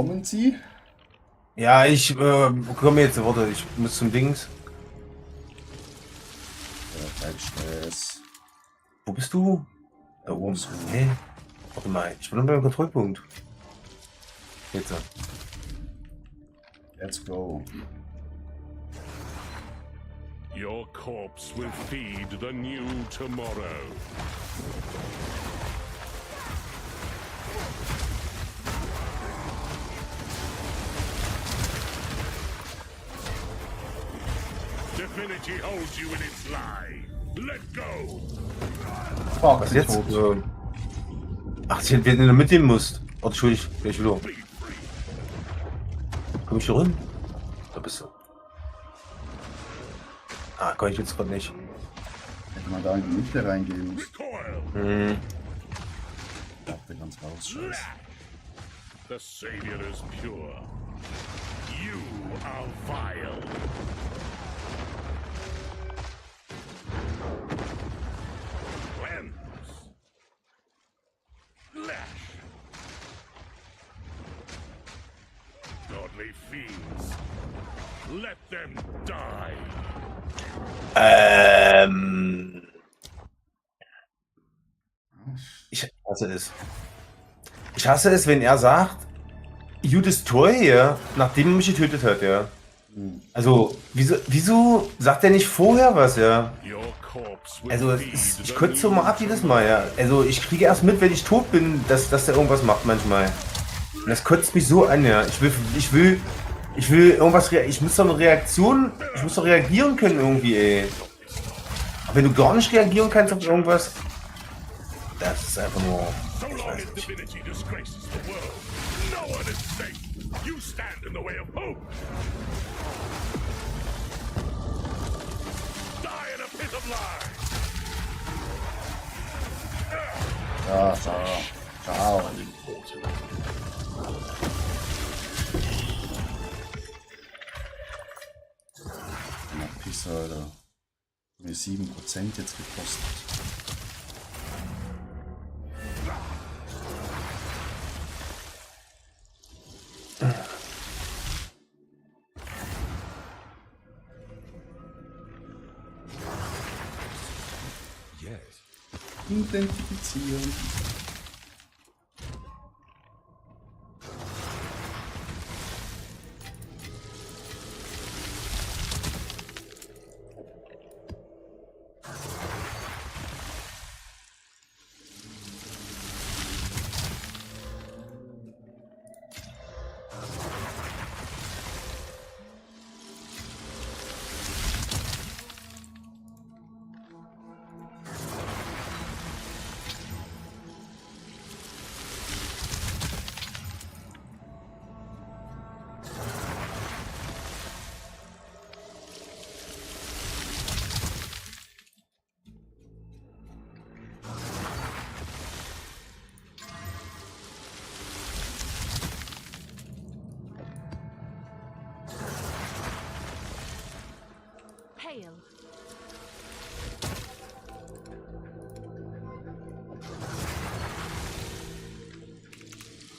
Kommen Sie? Ja, ich komme jetzt, warte, ich muss zum Dings. Ja, kein Stress. Wo bist du? Da oben. Hä? Warte mal, ich bin noch beim Kontrollpunkt. Jetzt. Let's go. Your corpse will feed the new tomorrow. Divinity holds you in its lie. Let go. Fuck, Was ich jetzt? tot. Ach, wenn du da mitnehmen musst. Oh, Entschuldigung, bin ich wieder. Komm ich hier rin? Da bist du. Ah, kann ich jetzt gerade nicht. Hätte man da in die Mitte reingehen müssen. Recoil. Ich dachte ganz raus, scheiße. The Savior is pure. You are vile. Cleanse. Lash. Godly fiends. Let them die. Ich hasse es. Ich hasse es, wenn er sagt, you destroy, ja, nachdem er mich getötet hat, ja. Also, wieso sagt er nicht vorher was, ja? Your corpse will Also, feed ich the kotze so new mal ab jedes Mal, ja. Also, ich kriege erst mit, wenn ich tot bin, dass der irgendwas macht manchmal. Und das kotzt mich so an, ja. Ich will irgendwas, ich muss doch eine Reaktion, ich muss doch reagieren können irgendwie, ey. Aber wenn du gar nicht reagieren kannst auf irgendwas, das ist einfach nur, So ich long weiß as nicht. divinity disgraces the world, no one is safe. You stand in the way of hope. Die in a pit of lies. Ja, ciao. Ciao. Na, Pisser, Alter. Mir 7% jetzt gekostet. Identifizieren. Hail.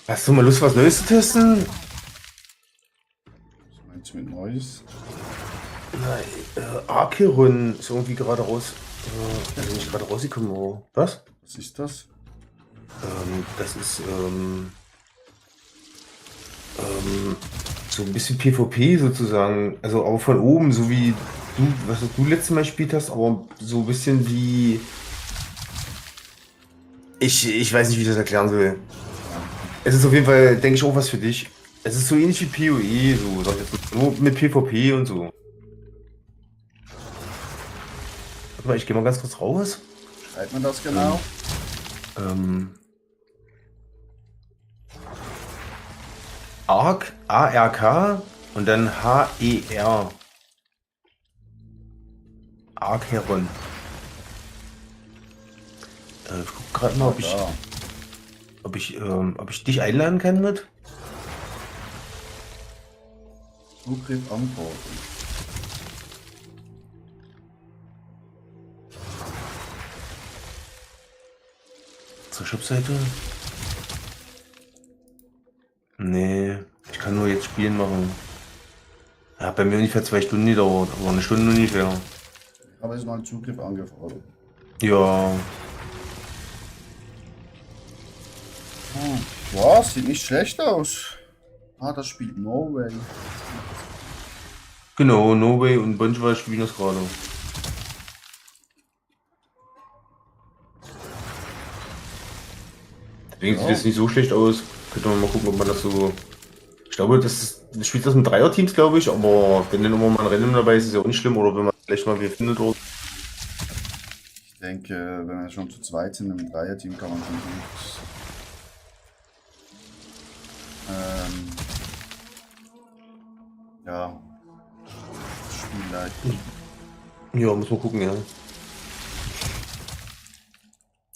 Hast du mal Lust, was Neues zu testen? Was meinst du mit Neues? Nein, Acheron ist irgendwie gerade raus. Also nicht gerade rausgekommen, aber was? Was ist das? Das ist so ein bisschen PvP sozusagen. Also auch von oben, so wie du, was du letztes Mal gespielt hast, aber so ein bisschen wie. Ich weiß nicht, wie ich das erklären soll. Es ist auf jeden Fall, denke ich, auch was für dich. Es ist so ähnlich wie PoE, so, sag ich jetzt mal, nur mit PvP und so. Warte mal, ich gehe mal ganz kurz raus. Schreibt man das genau? ARK, ARK und dann HER. Acheron. Ich guck gerade mal, Ja. ob ich dich einladen kann mit. Zugriff antworten. Zur Shopseite? Nee. Spielen machen. Ja, bei mir ungefähr 2 Stunden gedauert, aber eine Stunde ungefähr. Aber ist mal ein Zugriff angefordert. Ja, Boah, sieht nicht schlecht aus. Ah, das spielt Norway. genau, No Way und Bonchwa spielen das gerade. Deswegen sieht es nicht so schlecht aus. Könnte man mal gucken, ob man das so. Ich glaube, das spielt das mit Dreierteams, glaube ich, aber wenn dann immer mal ein Rennen dabei ist, ist ja auch nicht schlimm. Oder wenn man vielleicht mal wer findet oder. Ich denke, wenn wir schon zu zweit sind im Dreierteam, kann man schon gut. Ja. Spiel leicht. Ja, muss man gucken, ja.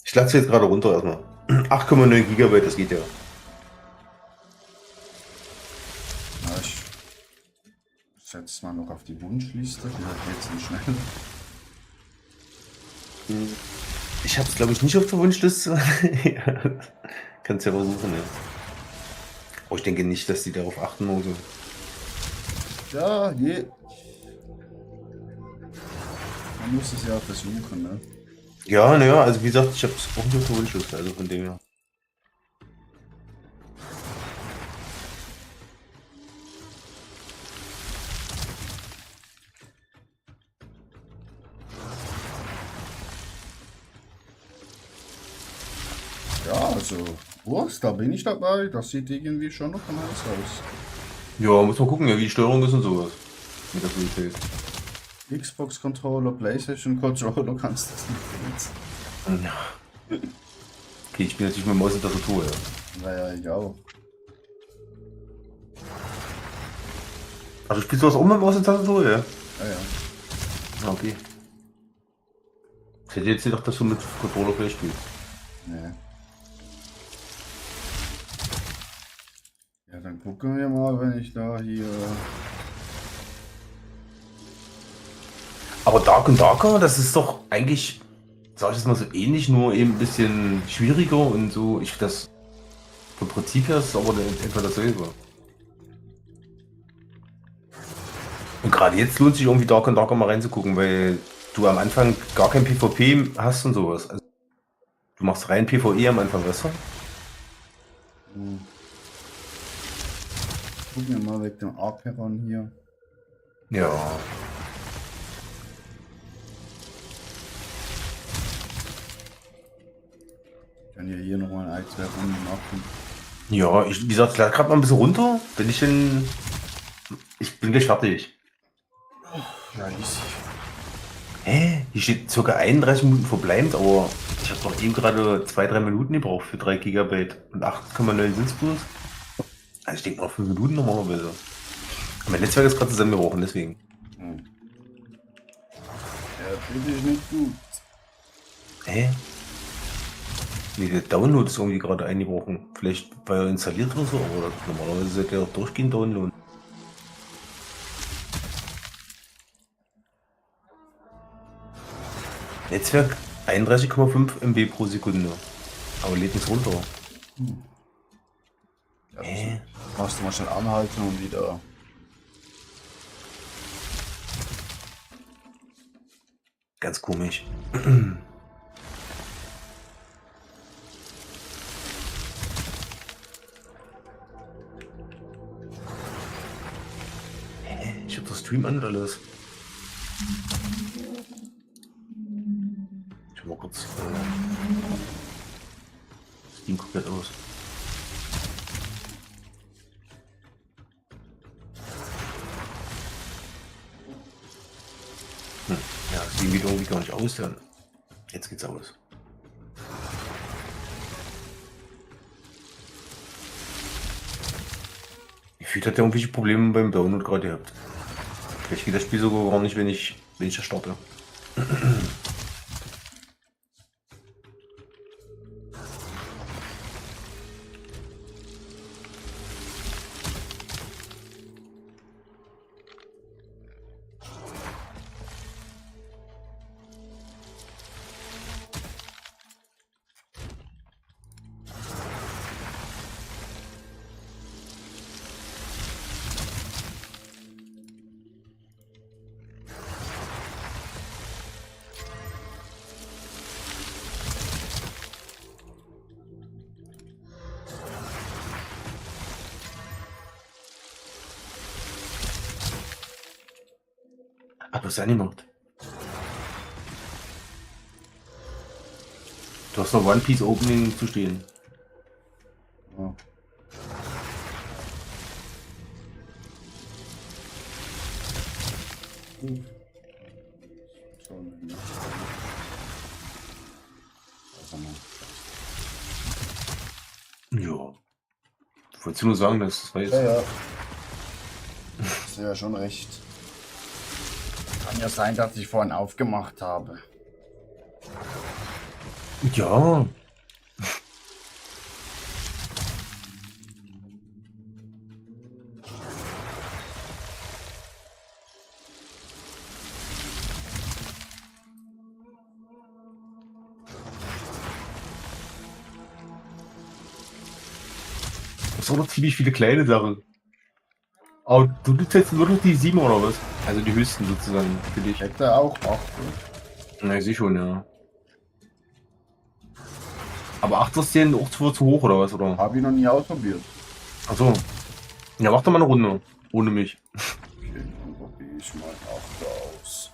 Ich lade es jetzt gerade runter erstmal. 8,9 Gigabyte, das geht ja. Ja, ich setze mal noch auf die Wunschliste. Die geht nicht schnell. Ich habe es, glaube ich, nicht auf der Wunschliste. Ja, kannst ja versuchen, ja. Aber ich denke nicht, dass die darauf achten oder so. Ja, man muss es ja versuchen, ne? Ja, naja, also wie gesagt, ich habe es auch nicht auf der Wunschliste, also von dem her. Ja, also, Wurst, da bin ich dabei. Das sieht irgendwie schon noch nice aus. Ja, muss man gucken, ja, wie die Steuerung ist und sowas. Mit der Qualität. Xbox Controller, PlayStation Controller, kannst du das nicht benutzen. Ja. Okay, ich spiele natürlich mit Maus und Tastatur, ja. Naja, ich auch. Also spielst du das auch mit Maus und Tastatur, ja? Ja, ja. Ah, okay. Ich hätte jetzt gedacht, dass du mit Controller vielleicht spielst. Nee. Ja, dann gucken wir mal, wenn ich da hier. Aber Dark und Darker, das ist doch eigentlich, sag ich jetzt mal so ähnlich, nur eben ein bisschen schwieriger und so. Ich das vom Prinzip her ist es aber etwa dasselbe. Und gerade jetzt lohnt sich irgendwie Dark und Darker mal reinzugucken, weil du am Anfang gar kein PvP hast und sowas. Also, du machst rein PvE am Anfang, weißt du? Gucken wir mal wegen dem Aperon hier. Ja. Können wir hier nochmal ein, zwei Runden machen. Ja, wie gesagt, ich lade gerade mal ein bisschen runter. Bin ich in. Ich bin gleich fertig. Ja, easy. Hä? Hier steht ca. 31 Minuten verbleibend, aber ich habe doch eben gerade 2-3 Minuten gebraucht für 3 Gigabyte und 8,9 sind es bloß. Also ich denke noch 5 Minuten normalerweise. Mein Netzwerk ist gerade zusammengebrochen, deswegen. Ja, finde ich nicht gut. Hä? Nee, der Download ist irgendwie gerade eingebrochen. Vielleicht weil er installiert oder so, aber normalerweise sollte er auch durchgehend downloaden. Netzwerk 31,5 MB pro Sekunde. Aber lädt nichts runter. Ja, machst du mal schnell anhalten und wieder. Ganz komisch. Ich hab das Stream an und alles. Ich mal kurz. Steam komplett aus. Ja, Steam geht irgendwie gar nicht aus. Dann. Jetzt geht's aus. Gefühlt hat er irgendwelche Probleme beim Download gerade gehabt. Vielleicht geht das Spiel sogar gar nicht, wenn ich das starte. hast du ja nicht gemacht. Du hast noch One Piece Opening zu stehen. Ja. Ja. Wolltest du nur sagen, dass das war jetzt. Ja, ja. Hast du ja schon recht. Kann ja sein, dass ich vorhin aufgemacht habe. Ja. Das sind doch ziemlich viele kleine Sachen. Aber du nutzt jetzt nur noch die 7 oder was? Also die höchsten sozusagen für dich. Hätte auch 8. Na, ich sehe schon, ja. Aber 8 ist denen auch zu hoch oder was? Oder? Habe ich noch nie ausprobiert. Achso. Ja, mach doch mal eine Runde. Ohne mich. Okay, dann probiere ich mal 8 aus.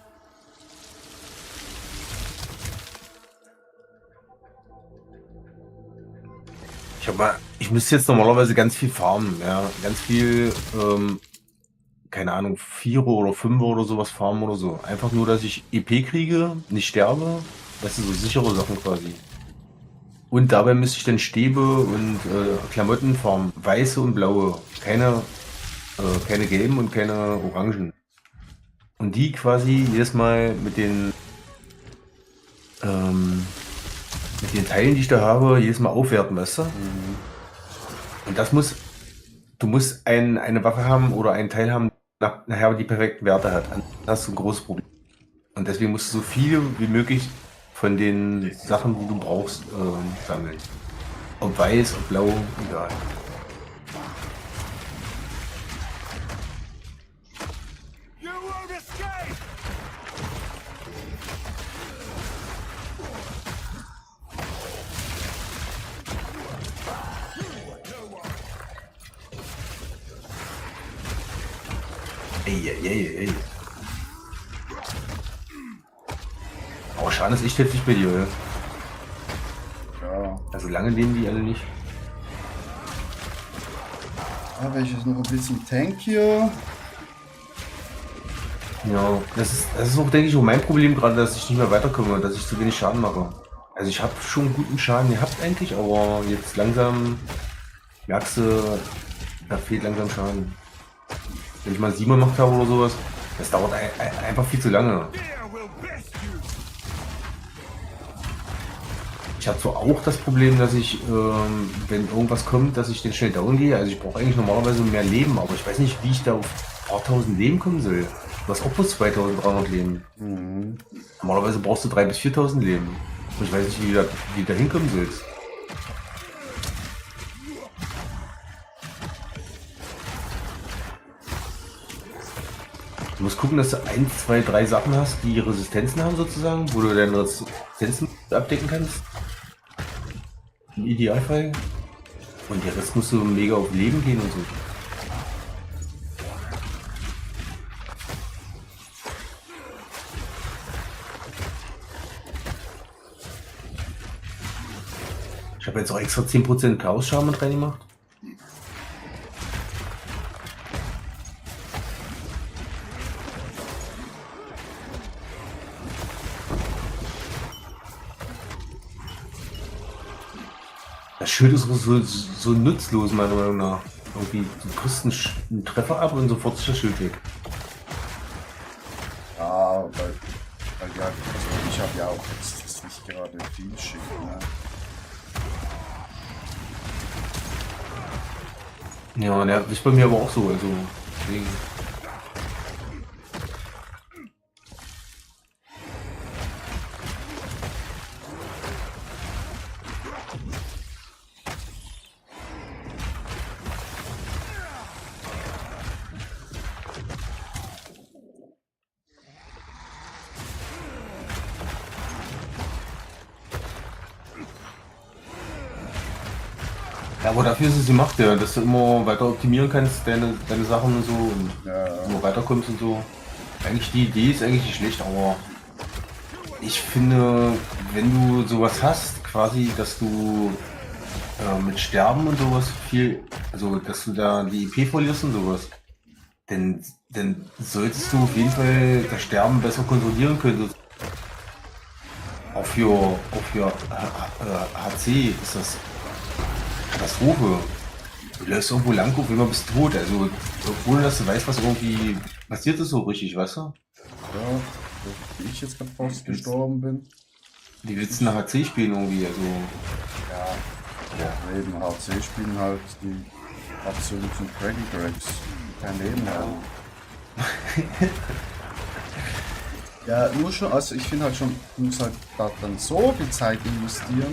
Ich müsste jetzt normalerweise ganz viel farmen, ja. Ganz viel, keine Ahnung, 4 oder 5 oder sowas farmen oder so. Einfach nur, dass ich EP kriege, nicht sterbe. Das sind so sichere Sachen quasi. Und dabei müsste ich dann Stäbe und Klamotten farmen. Weiße und blaue. Keine gelben und keine orangen. Und die quasi jedes Mal mit den Teilen, die ich da habe, jedes Mal aufwerten, weißt du? Und du musst eine Waffe haben oder einen Teil haben, nachher die perfekten Werte hat. Dann hast du ein großes Problem. Und deswegen musst du so viel wie möglich von den Sachen, die du brauchst, sammeln. Ob weiß, ob blau, egal. You won't escape! Ey. Oh, Schaden ist echt heftig bei dir, oder? Ja. Also lange leben die alle nicht. Aber ich ist noch ein bisschen tankier. Ja, das ist auch, denke ich, auch mein Problem gerade, dass ich nicht mehr weiterkomme, dass ich zu wenig Schaden mache. Also ich habe schon guten Schaden gehabt eigentlich, aber jetzt langsam merkst du, da fehlt langsam Schaden. Wenn ich mal 7 gemacht habe oder sowas, das dauert einfach viel zu lange. Fear will best you! Ich habe zwar auch das Problem, dass ich, wenn irgendwas kommt, dass ich den schnell down gehe. Also ich brauche eigentlich normalerweise mehr Leben, aber ich weiß nicht, wie ich da auf ein paar tausend Leben kommen soll. Du hast auch bloß 2300 Leben. Normalerweise brauchst du 3.000 bis 4.000 Leben. Und ich weiß nicht, wie du da hinkommen sollst. Du musst gucken, dass du 1, 2, 3 Sachen hast, die Resistenzen haben sozusagen, wo du deine Resistenzen abdecken kannst. Im Idealfall. Und der Rest musst du mega auf Leben gehen und so. Ich habe jetzt auch extra 10% Chaos-Charme mit reingemacht. Das Schild ist so nutzlos, meiner Meinung nach. Irgendwie, du kriegst einen Treffer ab und sofort ist das Schild weg. Ja, weil ja, also ich habe ja auch jetzt das nicht gerade viel Schild, ne? Ja, der ist bei mir aber auch so, also deswegen. Ja, aber dafür ist es gemacht, ja, dass du immer weiter optimieren kannst, deine Sachen und so und Ja, immer weiterkommst und so. Eigentlich die Idee ist eigentlich nicht schlecht, aber ich finde, wenn du sowas hast, quasi, dass du mit Sterben und sowas viel, also dass du da die EP verlierst und sowas, dann solltest du auf jeden Fall das Sterben besser kontrollieren können. Auch für HC ist das Katastrophe. Du läufst irgendwo lang, auf immer bist du tot. Also ohne dass du weißt, was irgendwie passiert ist, so richtig, weißt du? Ja, so wie ich jetzt gerade fast gestorben bin. Die willst du eine HC spielen irgendwie, also. Ja, eben HC spielen halt die absoluten Craggy Gregs, die kein Leben haben. Ja, nur schon, also ich finde halt schon, du musst halt da dann so viel Zeit investieren.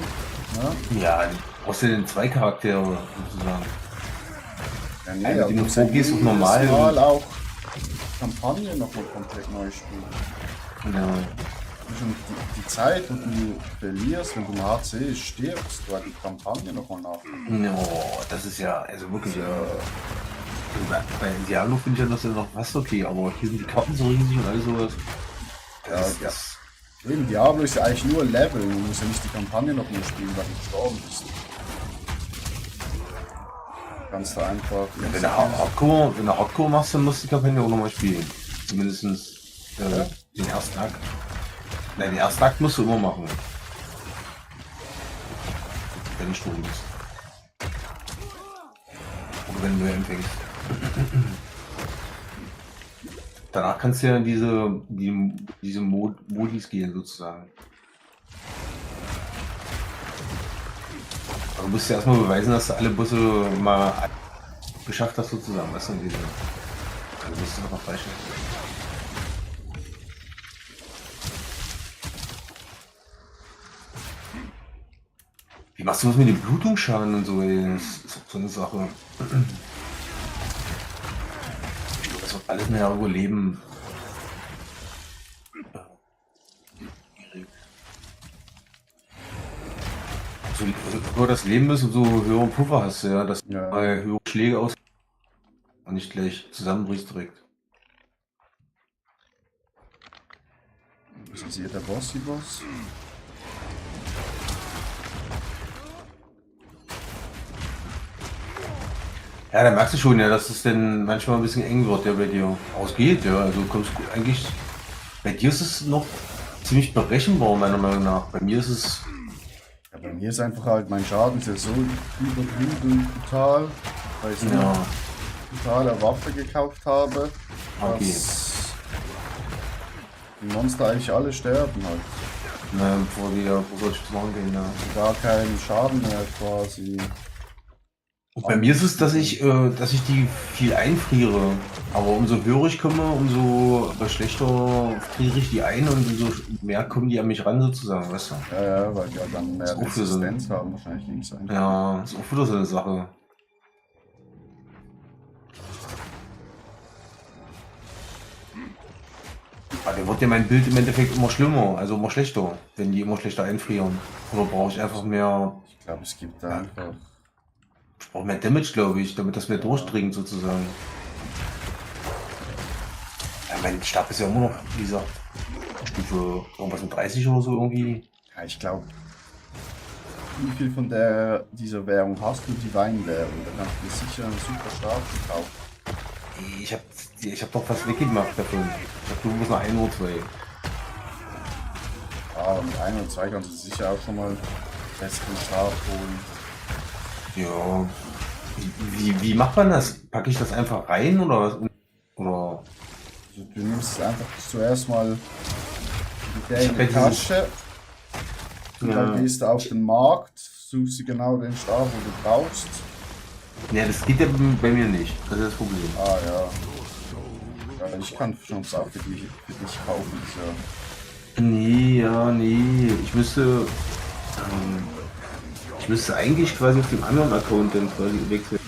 Ne? Ja, brauchst du denn zwei Charaktere sozusagen? Ja, nee, Also, aber die du du musst ja vorgehst auf jedes normal Mal und- auch die Kampagne nochmal komplett neu spielen. Ja. Und die Zeit, die du verlierst, wenn du im HC stirbst, weil die Kampagne nochmal nach. Oh, das ist ja, also wirklich, bei Diablo finde ich ja das ja noch fast okay, aber hier sind die Karten so riesig und alles sowas. Das, Eben, Diablo ist ja eigentlich nur Level, du musst ja nicht die Kampagne nochmal spielen, weil du gestorben bist. Du kannst da einfach. wenn du Hardcore machst, dann musst du die Kampagne auch nochmal spielen. Zumindest den ersten Akt. Nein, den ersten Akt musst du immer machen. Wenn du gestorben bist. Oder wenn du neu empfängst. Danach kannst du ja in diese Modis gehen sozusagen. Aber du musst ja erstmal beweisen, dass du alle Busse mal geschafft hast sozusagen. Weißt du, diese. Also musst du noch falsch. Wie machst du was mit dem Blutungsschaden und so? Ey? Das ist auch so eine Sache. Ich glaube, das wird alles mehr überleben. So höher das Leben ist, umso höheren Puffer hast du, ja, dass du Ja. mal höhere Schläge aus und nicht gleich zusammenbrichst direkt. Was ist hier der Boss, die Boss? Ja, da merkst du schon, ja, dass es dann manchmal ein bisschen eng wird, ja, bei dir ausgeht, ja, also kommst du eigentlich, bei dir ist es noch ziemlich berechenbar, meiner Meinung nach. Bei mir ist es, Ja, bei mir ist einfach halt, mein Schaden ist ja so übertrieben brutal, weil ich so ja, eine brutale Waffe gekauft habe, okay. dass die Monster eigentlich alle sterben halt. Na, bevor die ja was machen gehen, ja. Gar keinen Schaden mehr quasi. Und bei mir ist es, dass ich die viel einfriere. Aber umso höher ich komme, umso schlechter friere ich die ein und umso mehr kommen die an mich ran sozusagen, weißt du? Ja, weil die ja dann mehr ist auch für so Resistenz haben, wahrscheinlich links sein. Ja, ist auch wieder so eine Sache. Aber dann wird ja mein Bild im Endeffekt immer schlimmer, also immer schlechter, wenn die immer schlechter einfrieren. Oder brauche ich einfach mehr, Ich glaube, es gibt da einfach. ich brauche mehr Damage, glaube ich, damit das mehr durchdringt sozusagen. Ja, mein Stab ist ja immer noch, wie gesagt, Stufe irgendwas mit 30 oder so irgendwie. Ja, ich glaube. Wie viel von dieser Währung hast du? Divine-Währung? Dann kannst du dir sicher einen super Stab kaufen. Ich hab doch was weggemacht davon. Ich hab bloß noch ein oder zwei. Ja, mit 1 und 2 kannst du sicher auch schon mal besseren Stab holen. Ja. Wie macht man das? Packe ich das einfach rein oder was? Oder. Also, du nimmst es einfach zuerst mal mit der Ich in hab die ja dieses- Tasche. Und dann Ja. gehst du auf den Markt, suchst du genau den Stab, wo du brauchst. Ja, das geht ja bei mir nicht. Das ist das Problem. Ah ja. Ja, ich kann schon auch für dich kaufen. So. Nee. Ich müsste eigentlich quasi auf dem anderen Account dann quasi wechseln.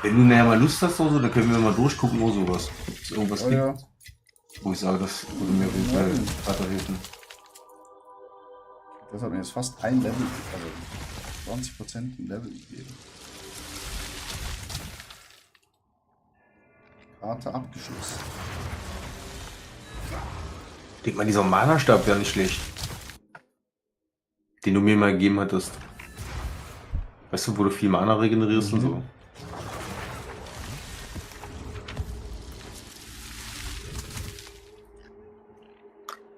Wenn du nachher mal Lust hast oder so, dann können wir mal durchgucken oder sowas. Ob es irgendwas Oh gibt, ja. wo ich sage, das würde mir auf jeden Fall weiterhelfen. Das hat mir jetzt fast ein Level, also 20% ein Level gegeben. Karte abgeschlossen. Ich denke mal, dieser Mana-Stab wäre nicht schlecht. Den du mir mal gegeben hattest. Weißt du, wo du viel Mana regenerierst und so.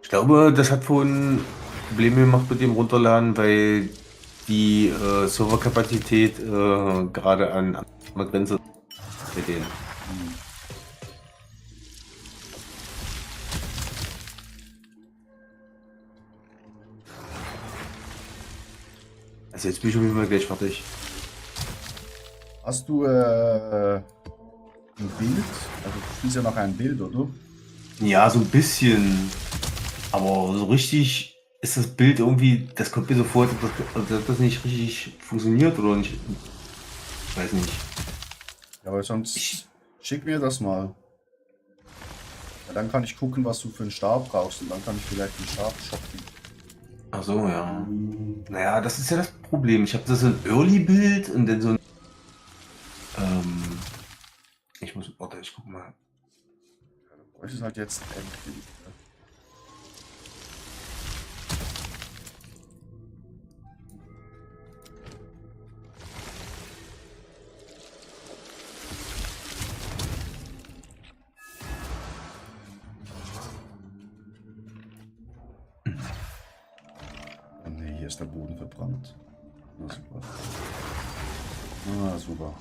Ich glaube, das hat vorhin Probleme gemacht mit dem Runterladen, weil die Serverkapazität gerade an der Grenze mit denen. Also jetzt bin ich auf jeden Fall gleich fertig. Hast du ein Bild? Also du spielst ja noch ein Bild, oder? Ja, so ein bisschen. Aber so richtig ist das Bild irgendwie, das kommt mir so vor, dass das nicht richtig funktioniert oder nicht. Ich weiß nicht. Ja, aber sonst schick mir das mal. Ja, dann kann ich gucken, was du für einen Stab brauchst und dann kann ich vielleicht den Stab shoppen. Ach so, ja. Naja, das ist ja das Problem. Ich habe das so ein Early-Bild und dann so ein. Ich muss. Warte, ich guck mal. Ja, du bräuchtest halt jetzt ein Bild. Ne? Oh ne, hier ist der Boden verbrannt. Na super. Ah, super.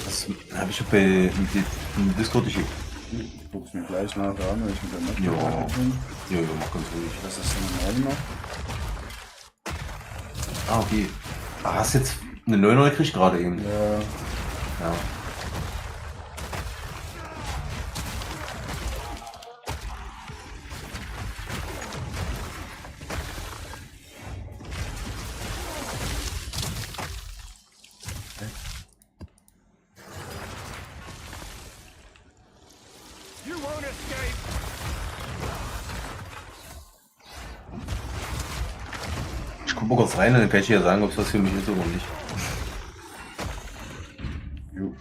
Das habe ich bei im Discord geschickt. Ich guck's mir gleich nachher an, wenn ich mit der Map Ja. fertig bin. Ja, mach ganz ruhig. Das ist dann noch. Ah, okay. Ah, hast jetzt eine 9er gekriegt gerade eben. Ja, Ja. You won't escape. Ich guck mal kurz rein, dann kann ich dir sagen, ob es was für mich ist oder nicht. jo.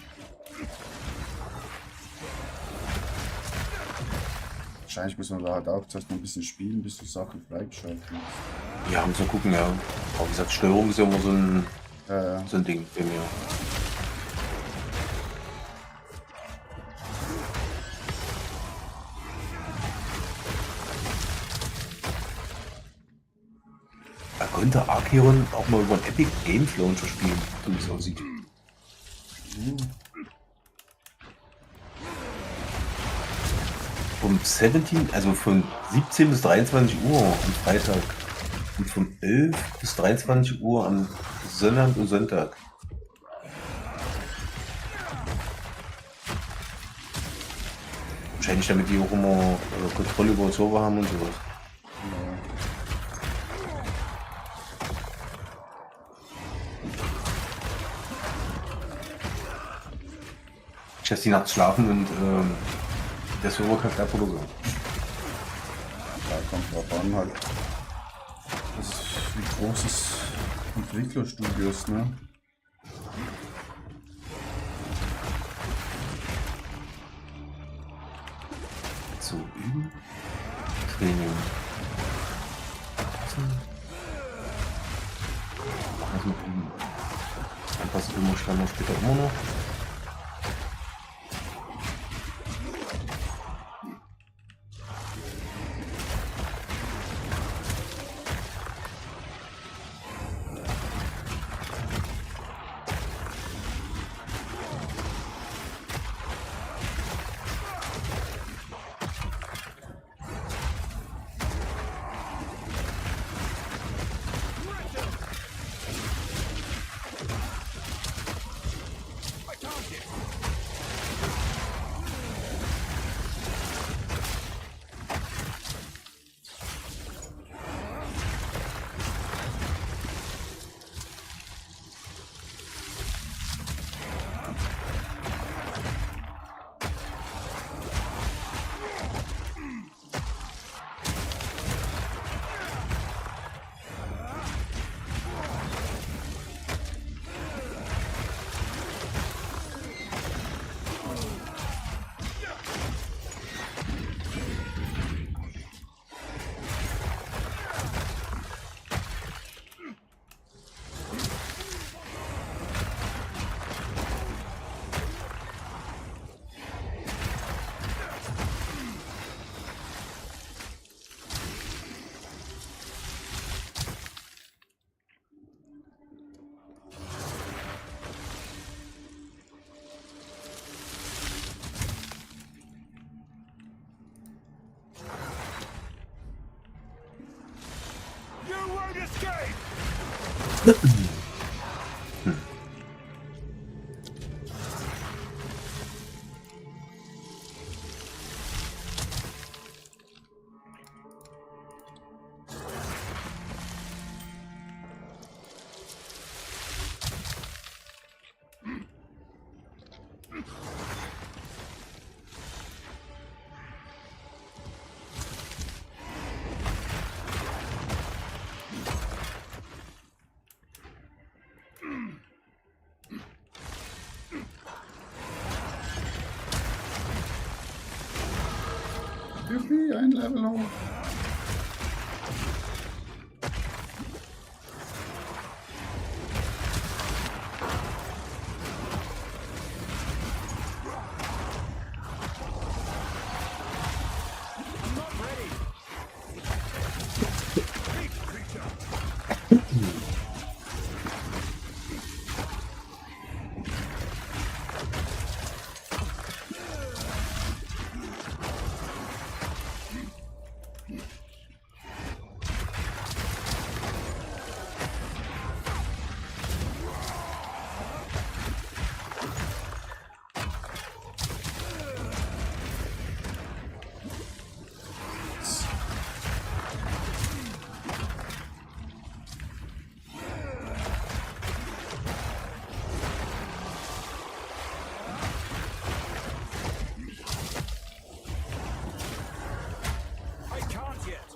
Wahrscheinlich müssen wir da halt auch zuerst noch ein bisschen spielen, bis du Sachen freigeschaltet hast. Ja, müssen wir gucken, ja. Aber wie gesagt, Steuerung ist ja immer so ein Ding bei mir. Da könnte Archeon auch mal über einen Epic Games Launcher spielen, so wie es aussieht. Vom 17, also von 17 bis 23 Uhr am Freitag und von 11 bis 23 Uhr am Sonntag und Sonntag. Wahrscheinlich damit die auch immer Kontrolle über den Server haben und sowas. Ich lasse die nachts schlafen und der Server kackt ab oder so. Da kommt drauf an halt. Das ist wie groß das Entwicklerstudio ist, ne? So, üben. Training. Lass mal üben. Anpassen du musst dann später immer noch. escape! Juppie, ein Level hoch. I can't yet.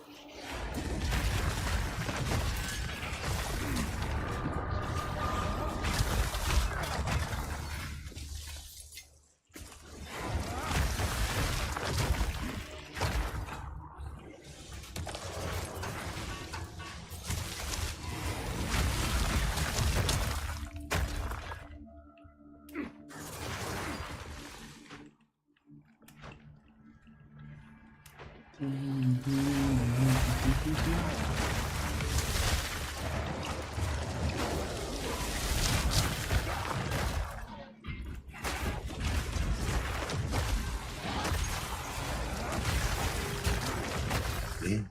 Okay.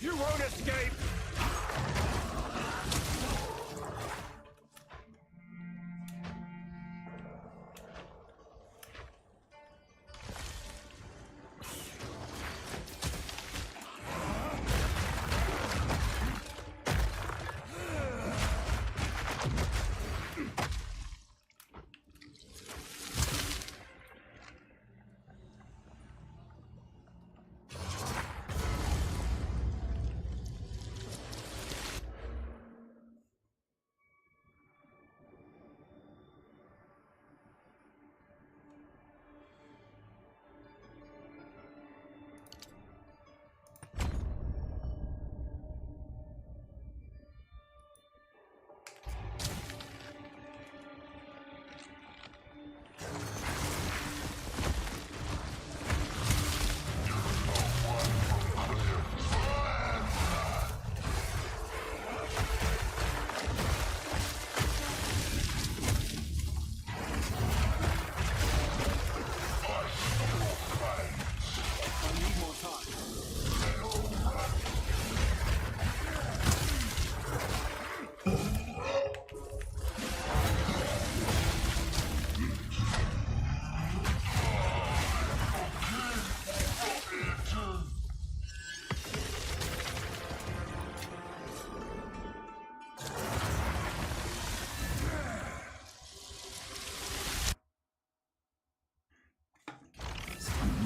You won't escape!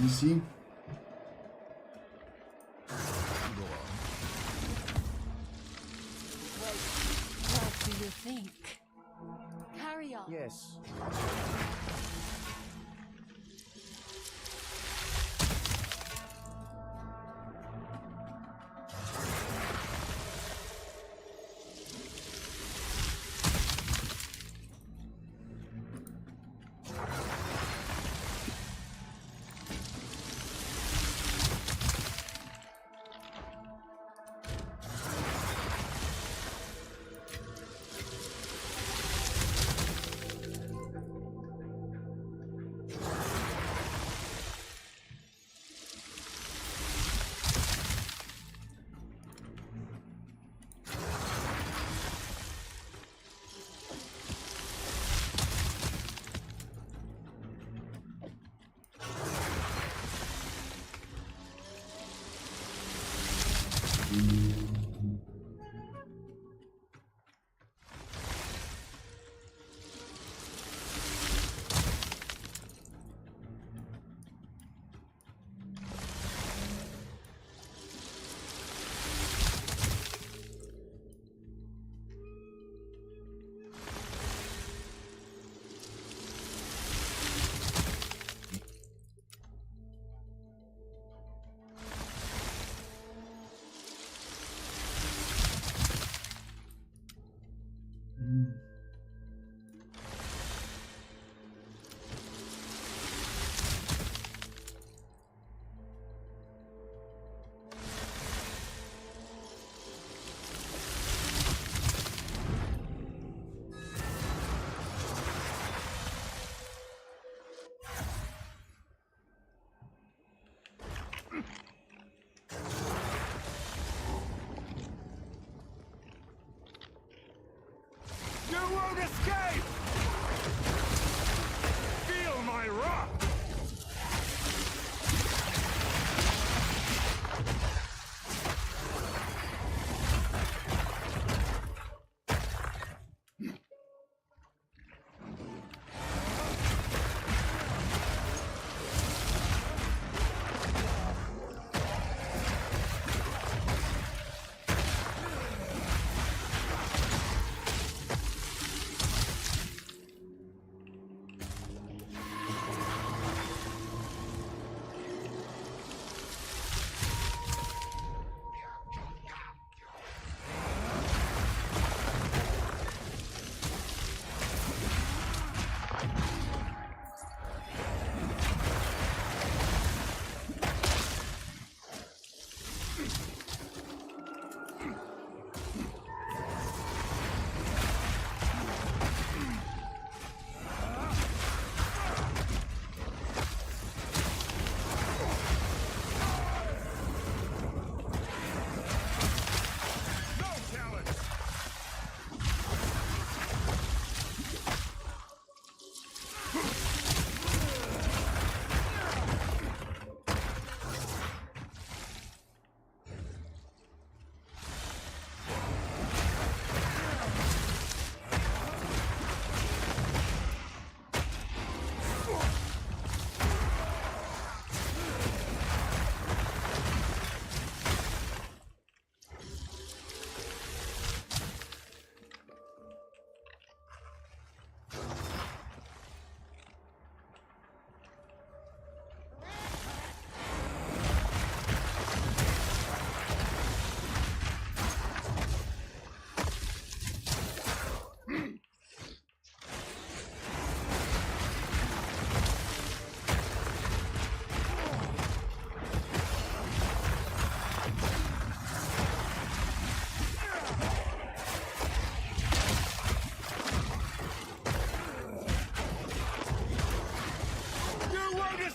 Easy. What do you think? Carry on. Yes.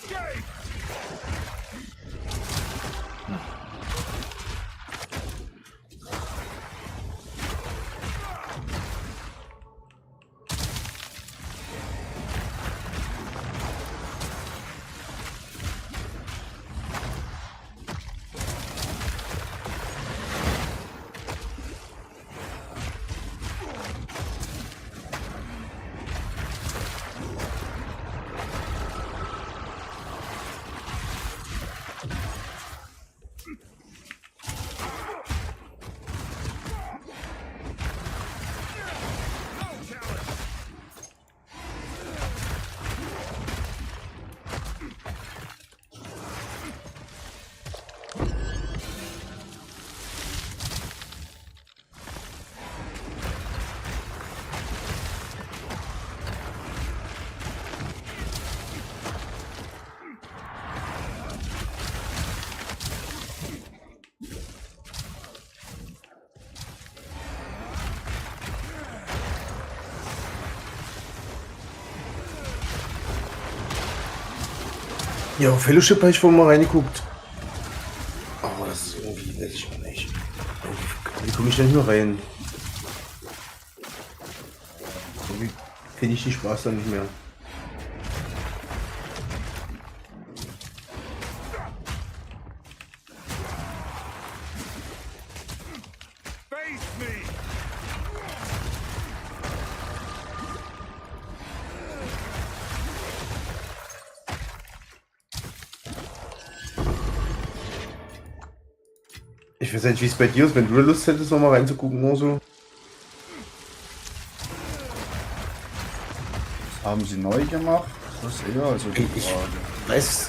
escape! Ja, auf Fellowship habe ich vorhin mal reingeguckt. Aber das ist irgendwie, weiß ich auch nicht. Irgendwie komme ich da nicht mehr rein. Irgendwie finde ich den Spaß dann nicht mehr. Face me! Ich weiß nicht, wie es bei dir ist, wenn du Lust hättest, noch mal reinzugucken oder so. Haben sie neu gemacht? Das ist eher also die Ich Frage.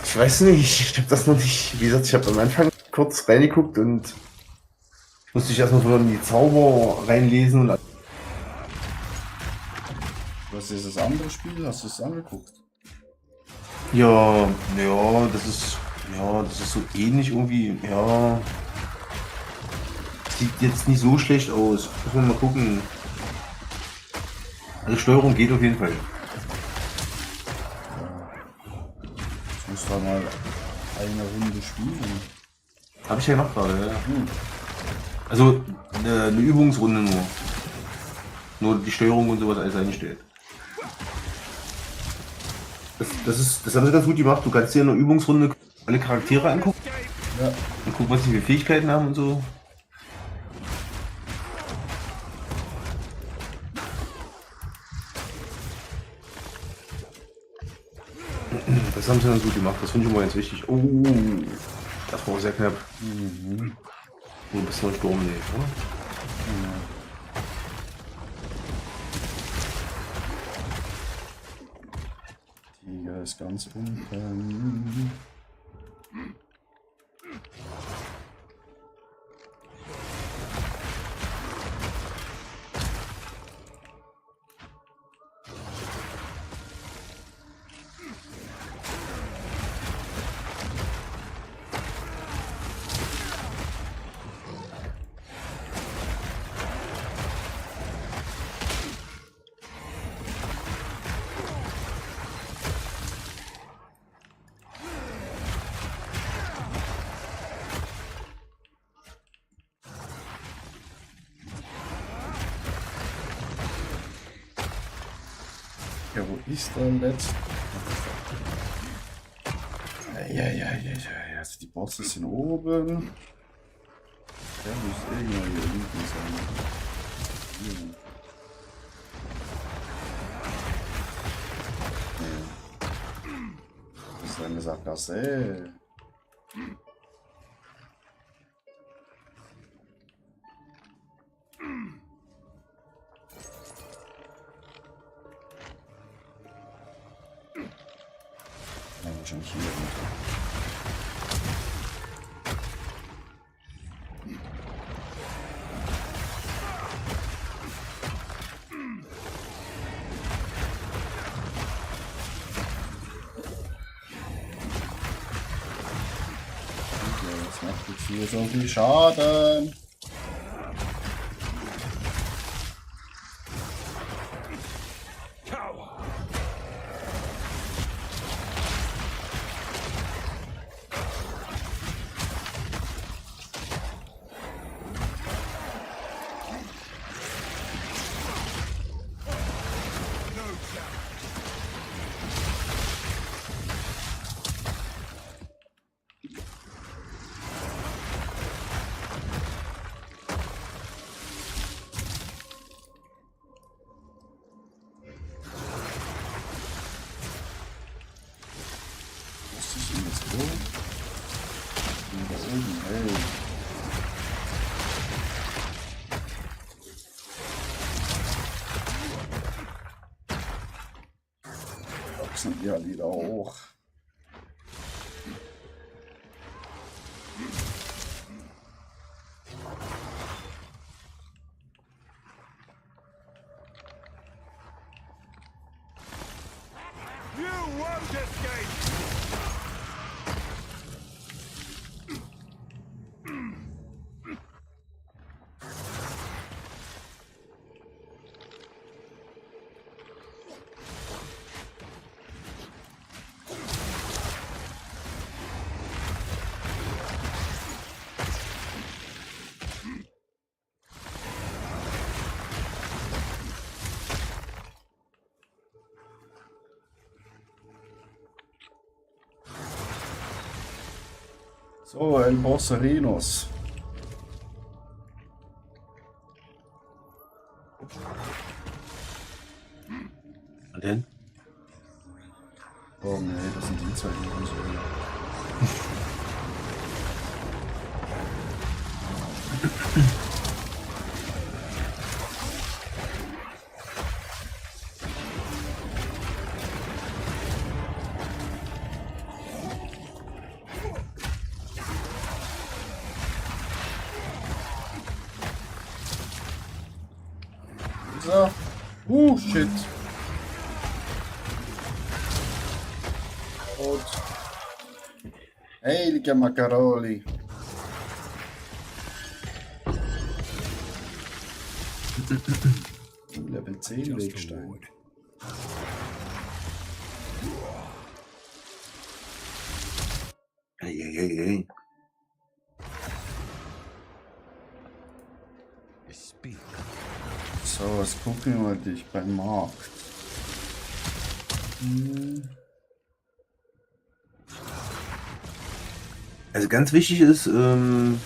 ich weiß nicht, ich habe das noch nicht. Wie gesagt, ich habe am Anfang kurz reingeguckt und musste ich erstmal so in die Zauber reinlesen und Was ist das andere Spiel? Hast du es angeguckt? ja, das ist so ähnlich irgendwie, ja. Sieht jetzt nicht so schlecht aus. Muss man mal gucken. Also Steuerung geht auf jeden Fall. Ich muss da mal eine Runde spielen. Habe ich ja gemacht gerade, ja. Also eine Übungsrunde nur. Nur die Steuerung und sowas alles eingestellt. Das haben sie ganz gut gemacht. Du kannst dir in einer Übungsrunde alle Charaktere angucken Ja, und gucken, was sie für Fähigkeiten haben und so. Das haben sie dann gut gemacht. Das finde ich immer ganz wichtig. Oh, das war sehr knapp. So ein bisschen Sturm, nee, oder? Tiger ist ganz unten. Ja, wo ist der letzte? Ja. Also die Bosse sind oben. Der muss irgendwo hier hinten sein. Hier. Nee. Das ist eine Sackgasse. Schon hier runter. Okay, das macht jetzt hier so viel Schaden. So. Und da oben, hey. Wachsen die halt wieder hoch. You won't escape! So, El Bosserinos. Und denn? Oh nee, das sind die zwei Jungs. So. Shit. Und. Heilige Macaroli. Level 10 Wegstein. Hey. Speak. So, was gucken wir mal dich beim Markt. Also ganz wichtig ist, erhöht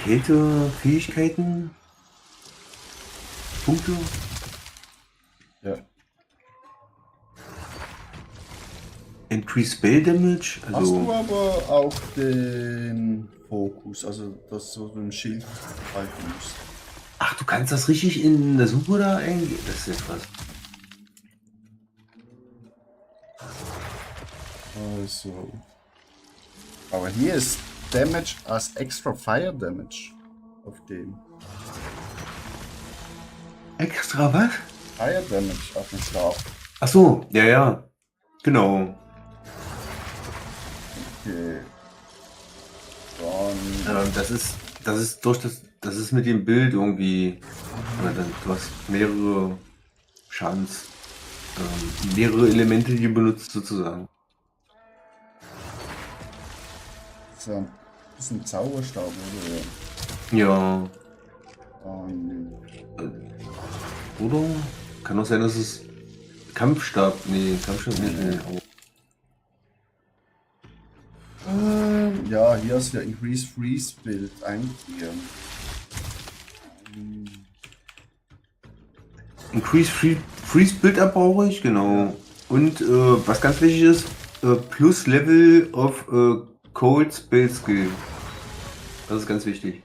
Kältefähigkeiten, Punkte. Ja. Increase Spell Damage, Hast also du aber auch den Fokus, also dass du ein Schild halten musst. ach, du kannst das richtig in der Suche da eingeben. Das ist jetzt was. Also. Aber hier ist Damage als extra Fire Damage auf dem. Extra was? Fire Damage auf dem Stab. Ach so, ja, genau. Okay. Dann. Das ist durch das ist mit dem Bild irgendwie. Du hast mehrere Schadens, mehrere Elemente, die du benutzt sozusagen. So ein bisschen Zauberstab, oder? Ja. Und Oder? Kann auch sein, dass es Kampfstab. Nee, Kampfstab nicht. Nee. ja, hier hast du ja Increase Freeze Bild eingegeben. Increase Freeze Build-Up brauche ich, genau. Und was ganz wichtig ist, plus Level of Cold Spell Skill. Das ist ganz wichtig.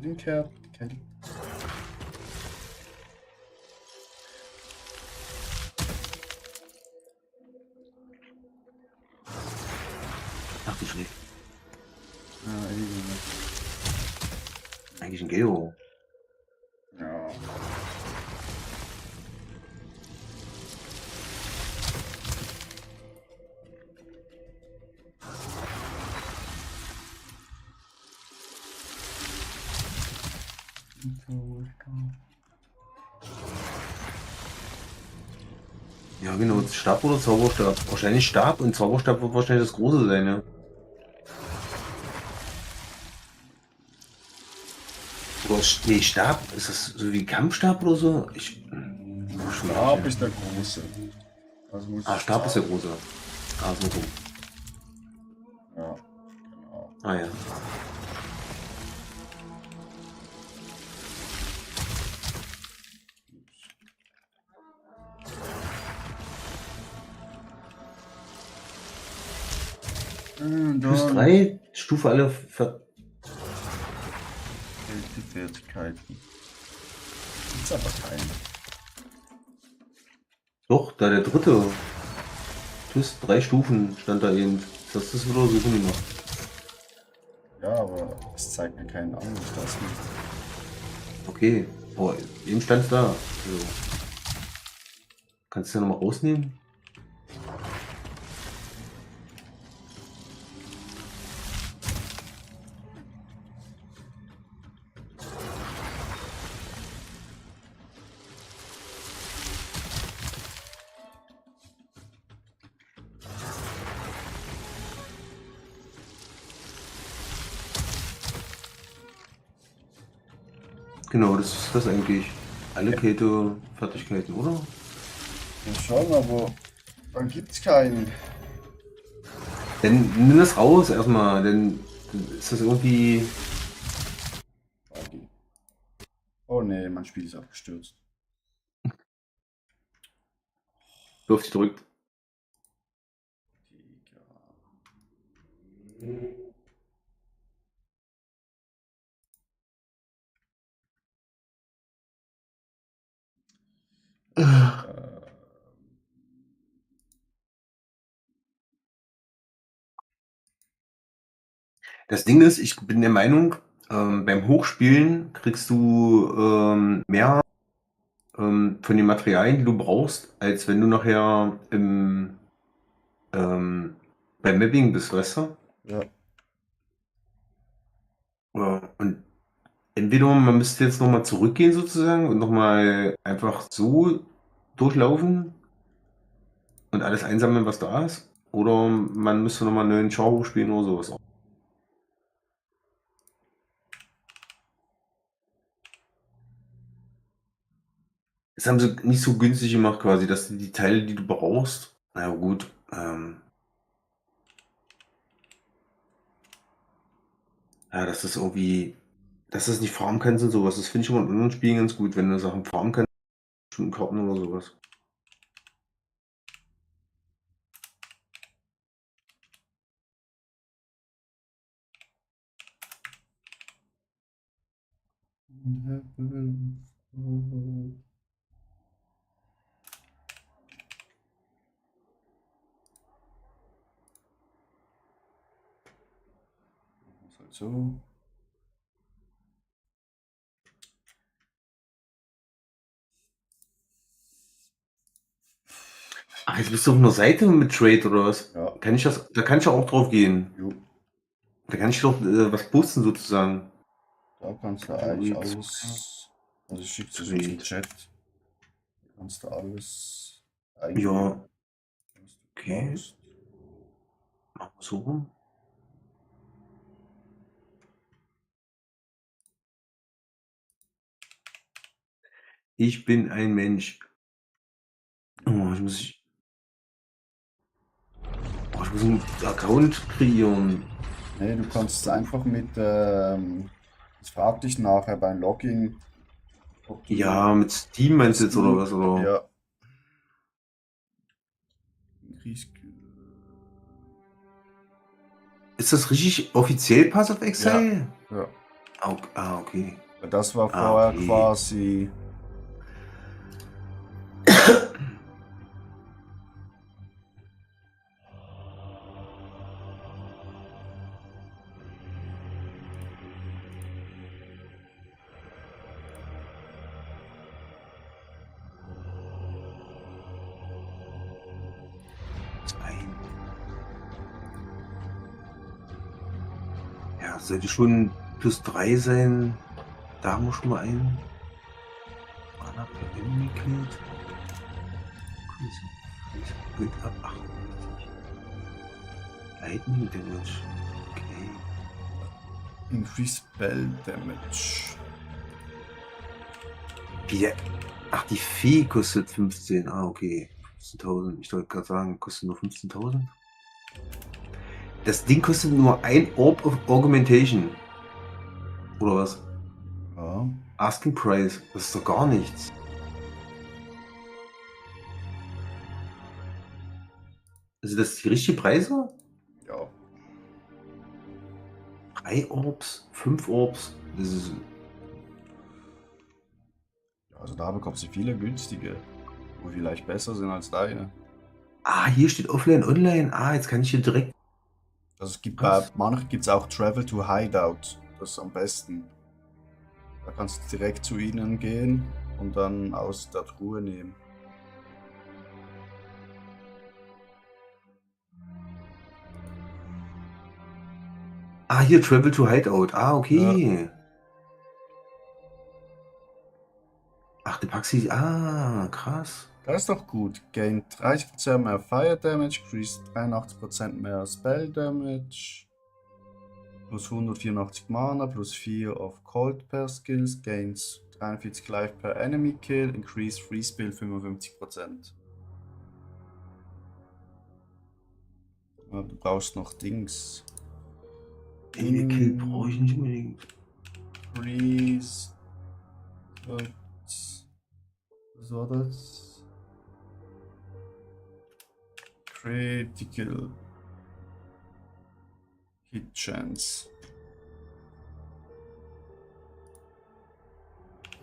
Den Kerl. Ach du Schreck. Ja, Eigentlich ein Geo. ja. Ja, genau. Stab oder Zauberstab? Wahrscheinlich Stab und Zauberstab wird wahrscheinlich das Große sein, ja. Oder nee, Stab? Ist das so wie Kampfstab oder so? Stab ist der große. Also muss Ah, ich Stab ist der sagen. große. Ah, so rum. Ja, genau. Ah ja. Plus 3, Stufe alle Die Fertigkeiten. Gibt's aber keine. Doch, da der dritte. Plus 3 Stufen stand da eben. Das ist das wieder suchen gemacht. Ja, aber es zeigt mir keinen an, ich das nicht. Okay. Oh, eben stand da. Also. Kannst du ja nochmal rausnehmen? Genau, das ist das eigentlich. Alle Kälte Fertigkeiten, oder? Ja, schon, aber dann gibt's keinen. Dann nimm das raus erstmal, dann ist das irgendwie. Oh nee, mein Spiel ist abgestürzt. Auf dich drückt. Das Ding ist, ich bin der Meinung, beim Hochspielen kriegst du mehr von den Materialien, die du brauchst, als wenn du nachher beim Mapping bist, weißt du? Ja. Und entweder man müsste jetzt nochmal zurückgehen sozusagen und nochmal einfach so durchlaufen und alles einsammeln, was da ist. Oder man müsste nochmal einen neuen Char hochspielen oder sowas. Das haben sie nicht so günstig gemacht quasi, dass du die Teile, die du brauchst, na gut, ja, dass das irgendwie, dass du das nicht farmen kannst und sowas. Das finde ich immer in anderen Spielen ganz gut, wenn du Sachen farmen kannst, bestimmten Karten oder sowas. Ist halt so. Ach, jetzt bist du auf einer Seite mit Trade oder was? Ja. Kann ich das, da kann ich ja auch drauf gehen. Jo. Da kann ich doch was posten sozusagen. Da kannst du eigentlich alles. Also ich schicke es in den Chat. Da kannst du alles eingeben. Ja, was du okay. brauchst. Machen wir so rum. Ich bin ein Mensch. Oh, ich muss einen Account kreieren. Nee, du kannst es einfach mit. Das fragt dich nachher beim Login. Ob du Ja, mit Steam meinst du jetzt oder was? Oder? Ja. Kriegst- Ist das richtig offiziell Pass of Exile? Ja. Ah, okay. Das war Ah, vorher okay. quasi. Ja, sollte schon plus 3 sein. Da haben wir schon mal einen. Mana per Enemy killed. Gut ab 58. Lightning Damage. Okay. Increase Spell Damage. Wie der. Ach, die Fee kostet 15. Ah, okay. 15.000. Ich wollte gerade sagen, kostet nur 15.000. Das Ding kostet nur ein Orb of Augmentation. Oder was? Ja. Asking Price. Das ist doch gar nichts. Also das die richtigen Preise? Ja. 3 Orbs, 5 Orbs. Das ist. Ja, also da bekommst du viele günstige, wo vielleicht besser sind als deine. Ah, hier steht Offline Online. Ah, jetzt kann ich hier direkt. Also es gibt Was? bei manchen gibt es auch Travel to Hideout. Das ist am besten. Da kannst du direkt zu ihnen gehen und dann aus der Truhe nehmen. Ah, hier Travel to Hideout. Ah, okay. Ach, der Paxi. Ah, krass. Das ist doch gut. Gain 30% mehr Fire Damage, increase 83% mehr Spell Damage, plus 184 Mana, plus 4 of Cold per Skills, gains 43 Life per Enemy Kill, increase Free Spill 55%. Ja, du brauchst noch Dings. Enemy Kill brauche ich nicht unbedingt. Freeze. Was war das? Critical Hit Chance.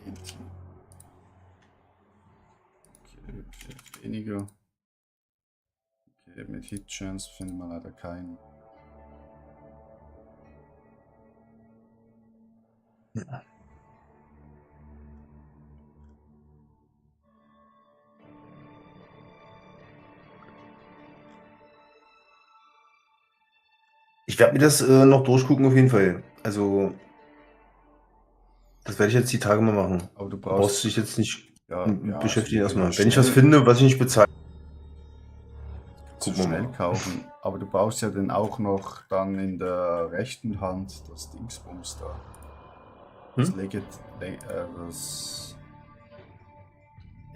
80. Okay, vielleicht weniger. Okay, mit Hit Chance finden wir leider keinen. Ja. Ich werde mir das noch durchgucken auf jeden Fall. Also das werde ich jetzt die Tage mal machen. Aber du Brauchst brauchst dich jetzt nicht ja, beschäftigen also erstmal. Wenn ich was finde, was ich nicht bezahle. Kannst du Gucken wir schnell mal. kaufen. Aber du brauchst ja dann auch noch dann in der rechten Hand das Dingsbums da. Das das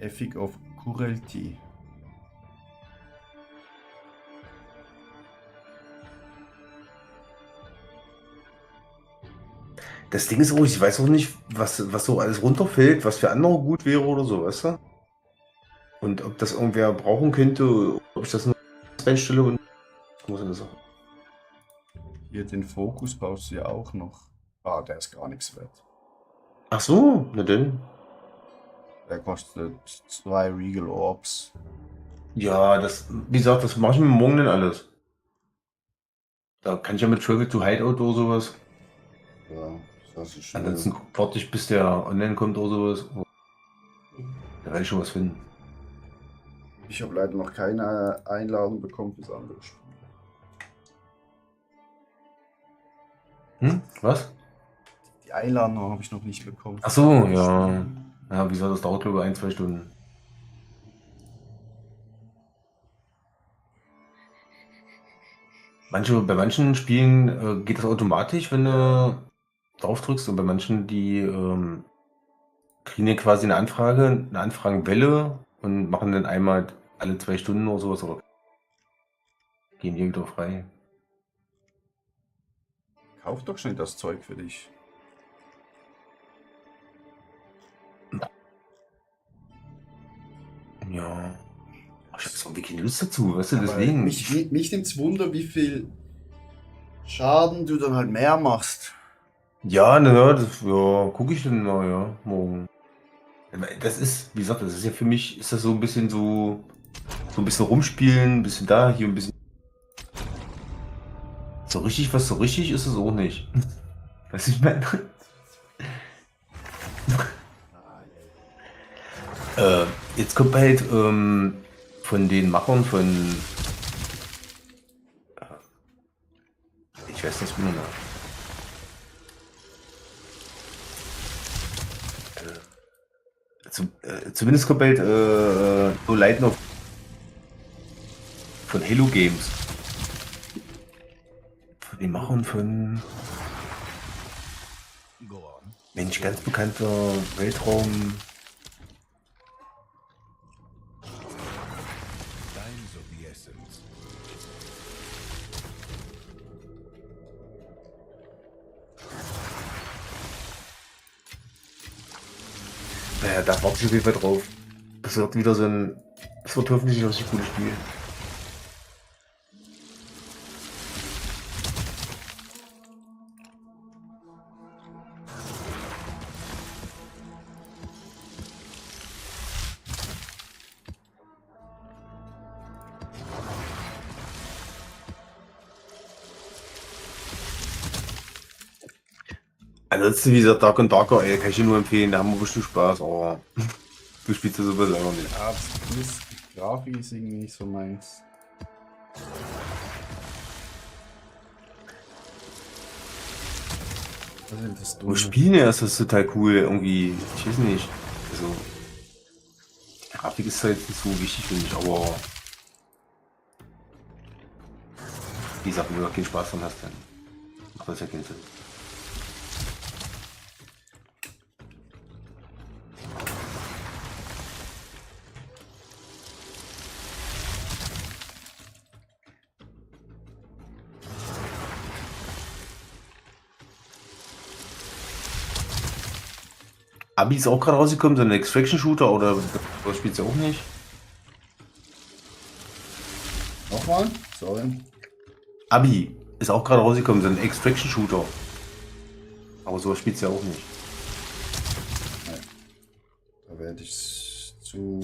Ethic of Cruelty. Das Ding ist auch, ich weiß auch nicht, was so alles runterfällt, was für andere gut wäre oder so, weißt du? Und ob das irgendwer brauchen könnte, ob ich das nur reinstelle und muss ich das auch. Hier den Fokus brauchst du ja auch noch. Ah, der ist gar nichts wert. Ach so, na denn. Der kostet 2 Regal Orbs. Ja, das, wie gesagt, das mache ich mir morgen dann alles. Da kann ich ja mit Travel to Hideout oder sowas. Ja, das ist schon. Ansonsten warte ich, bis der online kommt oder sowas. Da werde ich schon was finden. Ich habe leider noch keine Einladung bekommen fürs andere Spiel. Hm? Was? Die Einladung habe ich noch nicht bekommen. Ach so, ja. Ja, wie gesagt, das dauert glaube ich 1-2 Stunden. Bei manchen Spielen geht das automatisch, wenn du drauf drückst, und bei manchen, die kriegen ja quasi eine Anfragenwelle und machen dann einmal alle 2 Stunden oder sowas oder gehen die wieder frei. Kauf doch schnell das Zeug für dich. Ja. Ich hab so wirklich keine Lust dazu, weißt du, Aber deswegen. mich nimmt es Wunder, wie viel Schaden du dann halt mehr machst. Ja, ja, gucke ich dann mal, ja, morgen. Das ist, wie gesagt, das ist ja für mich, ist das so ein bisschen so ein bisschen rumspielen, ein bisschen da, hier ein bisschen. So richtig ist es auch nicht. Was ich meine? Jetzt kommt halt von den Machern von. Ich weiß nicht, wie man Zumindest kommt bald so Light noch von Halo Games. Von den Machern von Go on. Mensch, ganz bekannter Weltraum. Times of the essence. Naja, da warte ich auf jeden Fall drauf. Das wird wieder so ein. Das wird hoffentlich ein richtig gutes Spiel. Ansonsten, wie gesagt, Dark and Darker, ey, kann ich dir nur empfehlen, da haben wir bestimmt Spaß, aber du spielst ja sowas selber nicht. Ja, die Grafik ist irgendwie nicht so meins. Was sind das Wo Dumme? Spielen ja ist das total cool, irgendwie, ich weiß nicht. Also, die Grafik ist halt nicht so wichtig, finde ich, aber wie gesagt, wenn du da keinen Spaß dran hast, dann macht das ja keinen Sinn. Abi ist auch gerade rausgekommen, so ein Extraction-Shooter, oder das spielst du auch nicht? Nochmal? Sorry. Abi ist auch gerade rausgekommen, so ein Extraction-Shooter. Aber sowas spielst du ja auch nicht. Da werde ich zu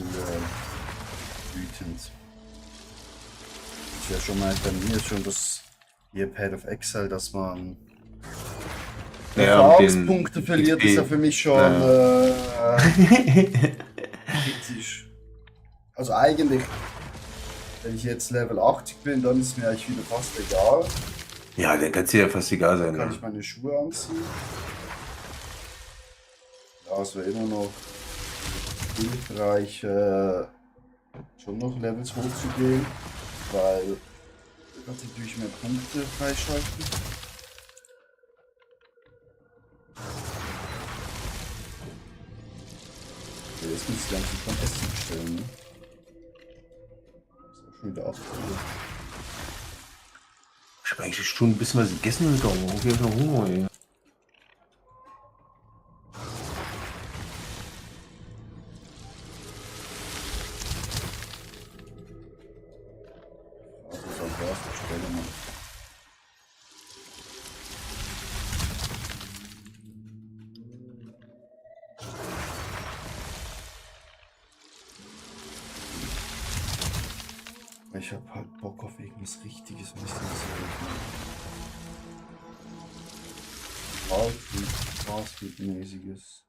wütend. Ist ja schon mal bei mir schon das hier Path of Exile, dass man Ja, mit den Erfahrungspunkte verliert, XP. ist ja für mich schon Ja. kritisch. Also eigentlich, wenn ich jetzt Level 80 bin, dann ist mir eigentlich wieder fast egal. Ja, der kann es ja fast egal sein. Kann Ne? ich meine Schuhe anziehen. Ja, es wäre immer noch hilfreich, schon noch Levels hochzugehen, weil du kannst natürlich mehr Punkte freischalten. Okay, jetzt muss ich langsam von Essen bestellen, ne? Ist auch schon wieder 8 Uhr. Ich habe eigentlich schon ein bisschen was gegessen heute, aber irgendwie hab ich noch Hunger, ey. Also soll ich erst bestellen, Mann. Ich hab halt Bock auf irgendwas Richtiges, ein bisschen was Fastfood-mäßiges.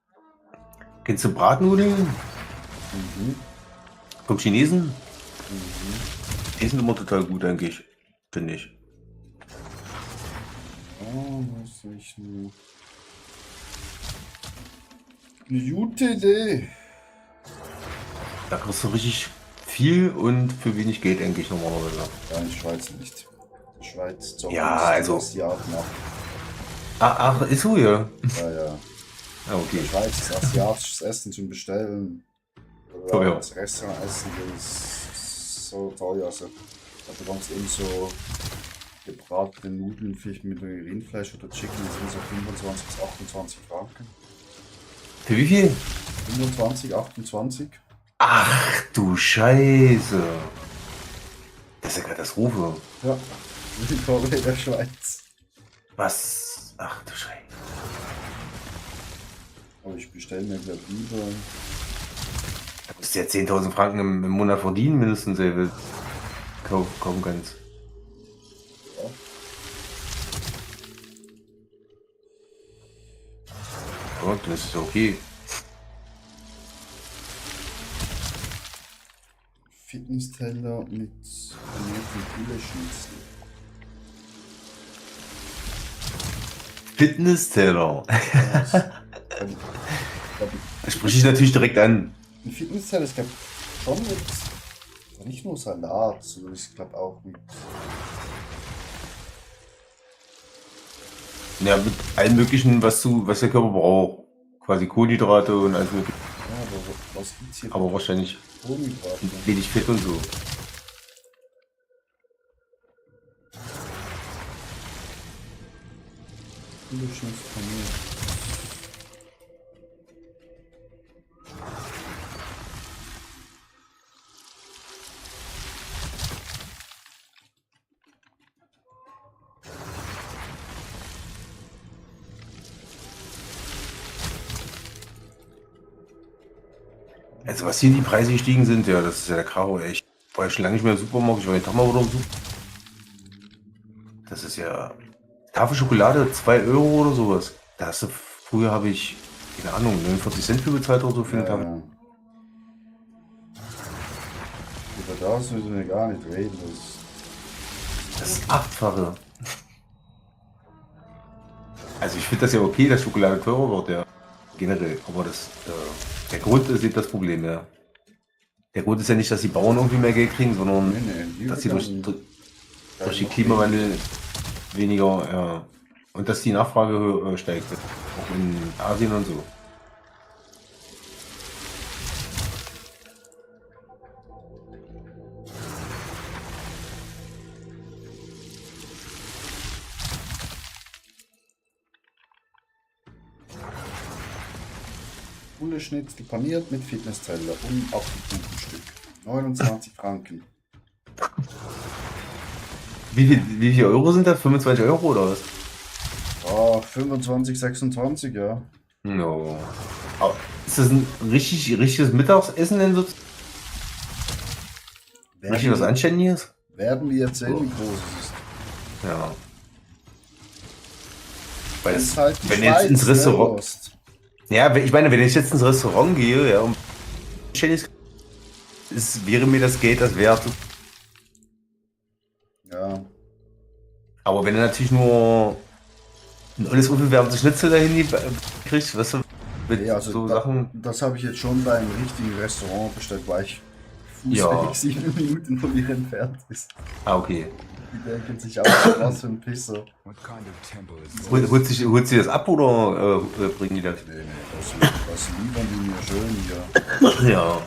Kennst du Bratnudeln Mhm. vom Chinesen? Mhm. Die sind immer total gut eigentlich, finde ich. Oh, was soll ich nur? Eine gute Idee. Da kriegst du richtig viel und für wenig Geld eigentlich normalerweise. Ja, in der Schweiz nicht. In der Schweiz zocken Ja, sie also- das Jahr nach. Ach, ist so, ja. Ja, ja. Ah, In okay. der Schweiz ist asiatisches Essen zum Bestellen. Oder Oh, ja. das Restaurant essen ist so teuer. Also, da bekommst du eben so gebratene Nudeln, vielleicht mit Rindfleisch oder Chicken, das sind so 25 bis 28 Franken. Für wie viel? 25, 28. Ach du Scheiße. Das ist ja Katastrophe. Ja, willkommen in der Schweiz. Was? Ach du Scheiße. Aber ich bestelle mir gleich lieber. Da musst du ja 10.000 Franken im Monat verdienen, mindestens, ey, wenn du kaufen kannst. Ja. Ja, dann ist es okay. Fitnessteller mit panierten Gulaschschnitzel. Fitnessteller. Ich glaube, Das spreche ich natürlich direkt an. Ein Fitnesszelt, es gab schon mit, nicht nur Salat, sondern ich glaube auch mit, Ja, mit allem möglichen, was der Körper braucht. Quasi Kohlenhydrate und alles mögliche. ja, aber was gibt's hier? Aber wahrscheinlich Kohlenhydrate. wenig Fett und so. Unbeschnitzt Panier. Also was hier die Preise gestiegen sind, ja, das ist ja der Karo, ey. Ich war ja schon lange nicht mehr im Supermarkt, ich war jetzt doch mal wieder im Supermarkt. Das ist ja Tafel Schokolade, 2 Euro oder sowas. Da hast du, früher habe ich, keine Ahnung, 49 Cent für bezahlt oder so für eine Tafel. Über das müssen wir gar nicht reden. Das ist 8-fache. Also ich finde das ja okay, dass Schokolade teurer wird, ja. Generell. Aber das, der Grund ist eben das Problem, ja. Der Grund ist ja nicht, dass die Bauern irgendwie mehr Geld kriegen, sondern Nee, dass sie durch den Klimawandel weniger, ja. Und dass die Nachfrage steigt. Auch in Asien und so. Coole Schnitzel paniert mit Fitnessteller und Apfelkuchenstück. 29 Franken. Wie viel Euro sind das? 25 Euro oder was? Ah, 25, 26, ja. No. Aber ist das ein richtiges Mittagsessen denn so? Richtig was Anständiges? Werden wir jetzt sehen, wie groß es ist. Ja. Weil Das es, ist halt die wenn du jetzt Schweiz, ins ne, Restaurant. Wurst. Ja, ich meine, wenn ich jetzt ins Restaurant gehe, ja, und wäre mir das Geld das wert. Ja. Aber wenn du natürlich nur ein alles unbewerbetes Schnitzel dahin kriegst, weißt du, mit Nee, also so da, Sachen. das habe ich jetzt schon bei einem richtigen Restaurant bestellt, weil ich Ja. fußläufig 7 Minuten von mir entfernt ist. Ah, okay. Die denken sich auch, was für ein Pisser. What kind of temple is Holt sie das ab oder bringen die das? Nee, das liefern die mir schön hier. Ja.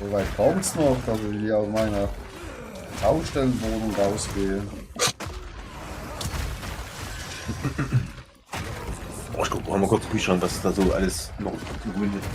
So weit kommt's noch, dass ich hier aus meiner Baustellenwohnung rausgehe. Oh, ich guck mal kurz im Kühlschrank, was da so alles noch grün ist.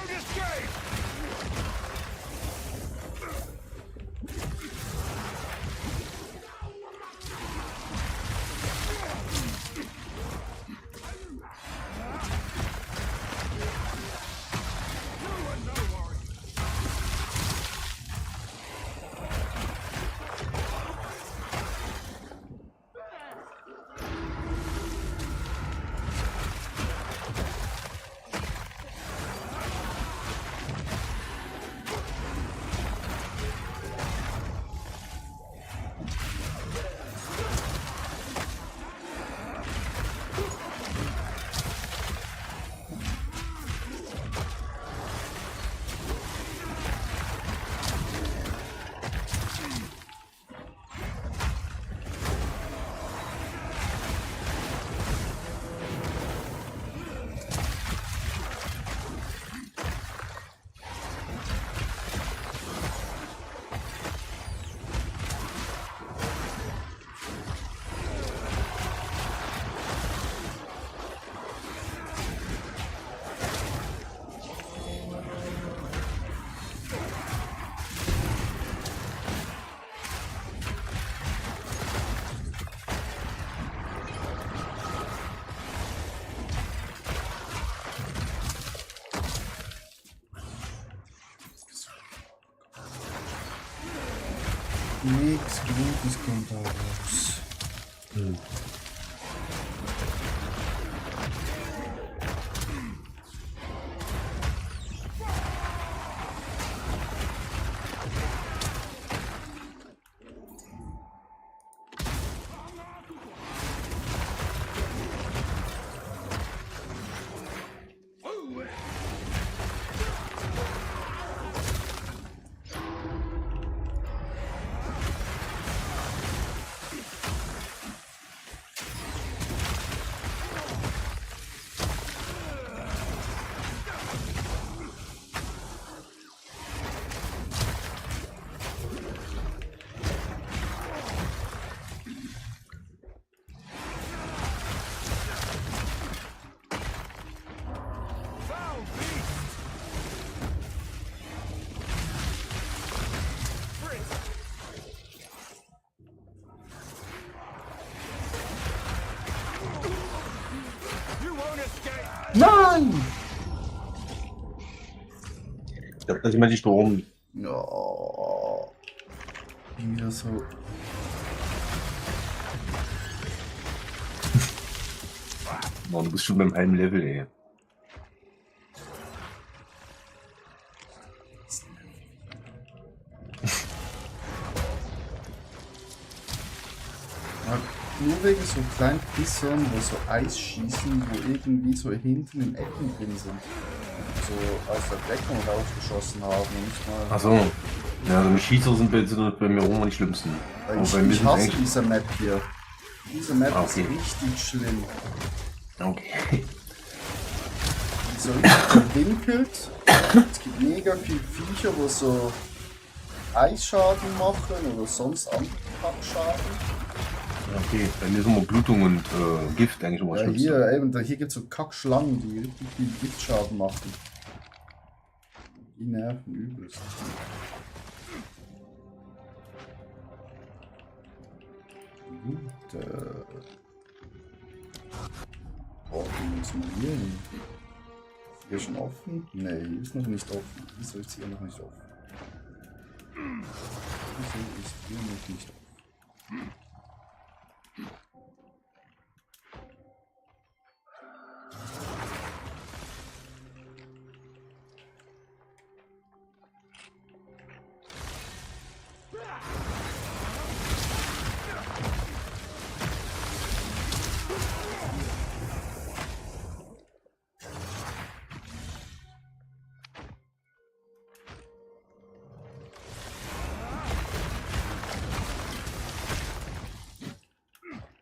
won't escape! Nichts Gutes kommt da raus. Nein! Ich glaube, das ist immer die Strom. Ja. Wieder so. Mann, du bist schon beim halben Level, ey. Ja, nur wegen so kleinen Pissern, wo so Eis schießen, wo irgendwie so hinten in Ecken drin sind. So aus der Deckung rausgeschossen haben und nicht mal. Achso. Ja, so eine Schießer sind bei mir rum die schlimmsten. Weil Und bei mir ich sind hasse eigentlich- diese Map hier. Diese Map Okay. ist richtig schlimm. Okay. Die so richtig verwinkelt. Es gibt mega viele Viecher, wo so Eisschaden machen oder sonst andere Kackschaden. Okay, bei mir sind immer Blutung und Gift eigentlich immer das Ja, Schlimmste. hier, eben, hier gibt es so Kackschlangen, die richtig viel Giftschaden machen. Die nerven übelst. Gut, oh, wie muss man hier hin? Ist hier schon offen? Nee, hier ist noch nicht offen. Wieso ist hier noch nicht offen? Wieso ist hier noch nicht offen?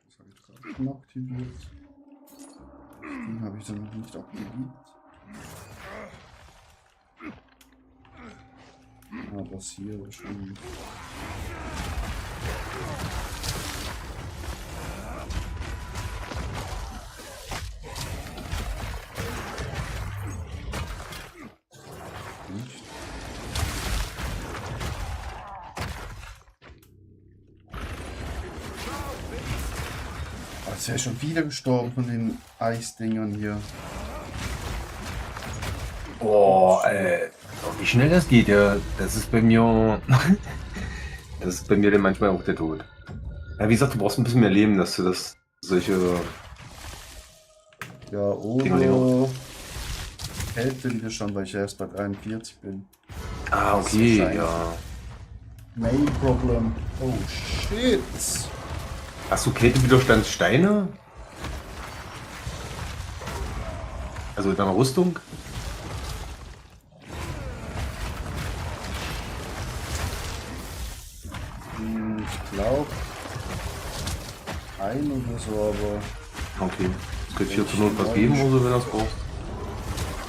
Das habe ich gerade schon aktiviert. Den habe ich dann noch nicht aktiviert. Ah, das hier wahrscheinlich. Ist ja schon wieder gestorben von den Eisdingern hier. Oh, wie schnell das geht, ja. Das ist bei mir. Das ist bei mir dann manchmal auch der Tod. Ja, wie gesagt, du brauchst ein bisschen mehr Leben, dass du das solche. Ja, oder Kältewiderstand, weil ich erst bei 43 bin. Ah, Das ist okay, wahrscheinlich- ja. Main Problem. Oh shit. Hast du Kältewiderstand Steine? Also in deiner Rüstung? Ich glaube ein oder so, aber Okay. Es könnte hier zur Not was geben oder so, wenn du das brauchst.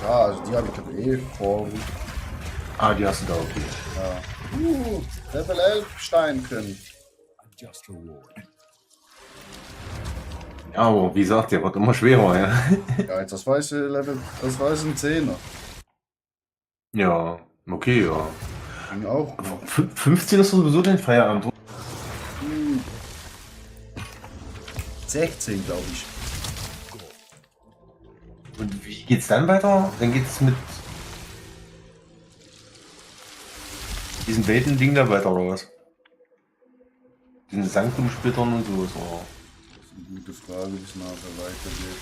ja, also die habe ich doch eh vor. Ah, die hast du da, okay. Ja. Level 11 Stein können. Ja, aber wie gesagt, der wird immer schwerer, ja. Ja, jetzt das weiße Level, das weiße ein 10er. Ja, okay, ja. Ging auch noch. 15 ist sowieso dein Feierabend. 16, glaube ich. Und wie geht's dann weiter? Dann geht's mit diesen Welten-Ding da weiter, oder was? Diesen Sanktum-Splittern und so. So. Das ist eine gute Frage, wie es nachher weitergeht.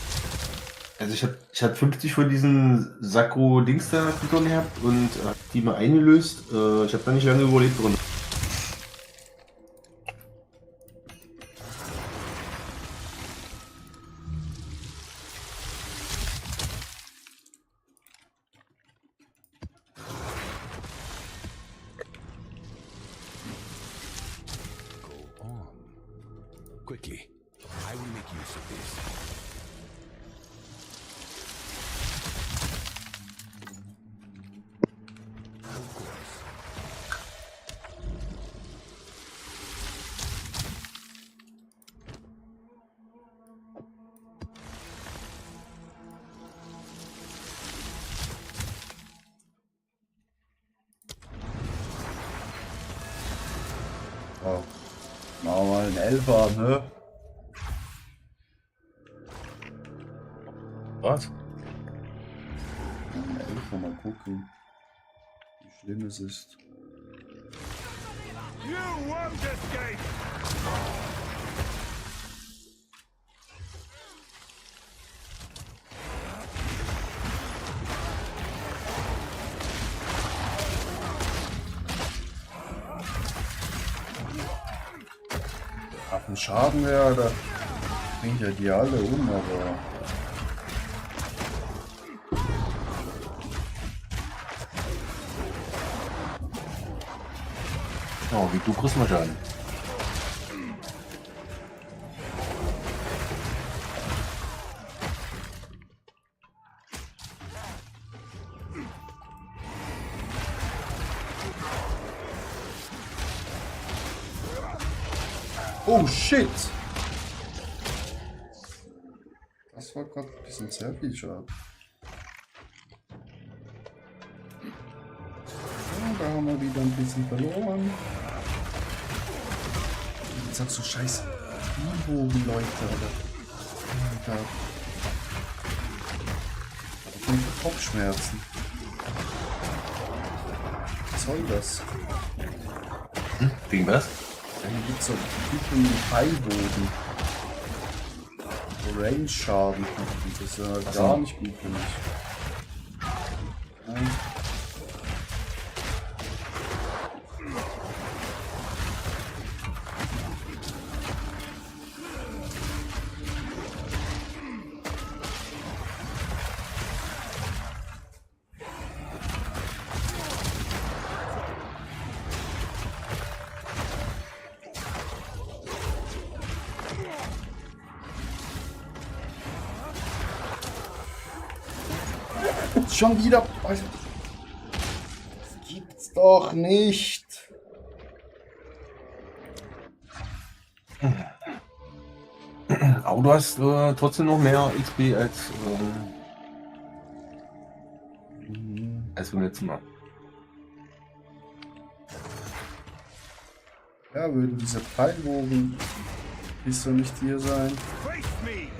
Also ich hab 50 von diesen Sakro-Dings da Splittern gehabt und hab die mal eingelöst. Ich habe da nicht lange überlebt drin. Quickly, I will make use of this. Of course. Oh. Machen wir mal einen Elfer, ne? Was? Einen Elfer, mal gucken, wie schlimm es ist. You won't escape! Ab dem Schaden wäre, da bringt ja die alle um, aber. Oh, wie du kriegst mal Schaden. Oh shit! Das war gerade ein bisschen sehr viel Schaden. So, da haben wir wieder ein bisschen verloren. Jetzt hast du scheiß Kniebogen, Leute, Alter. Alter. Ich habe Kopfschmerzen. Was soll das? Wegen was? Hier gibt es so Typen Pfeilbogen. So Range-Schaden. Das ist ja so. gar nicht gut für mich. Ja. Schon wieder. Das gibt's doch nicht. Aber du hast trotzdem noch mehr XP als beim letzten Mal. Ja, würden diese Pfeilbogen bis so nicht hier sein. Face me.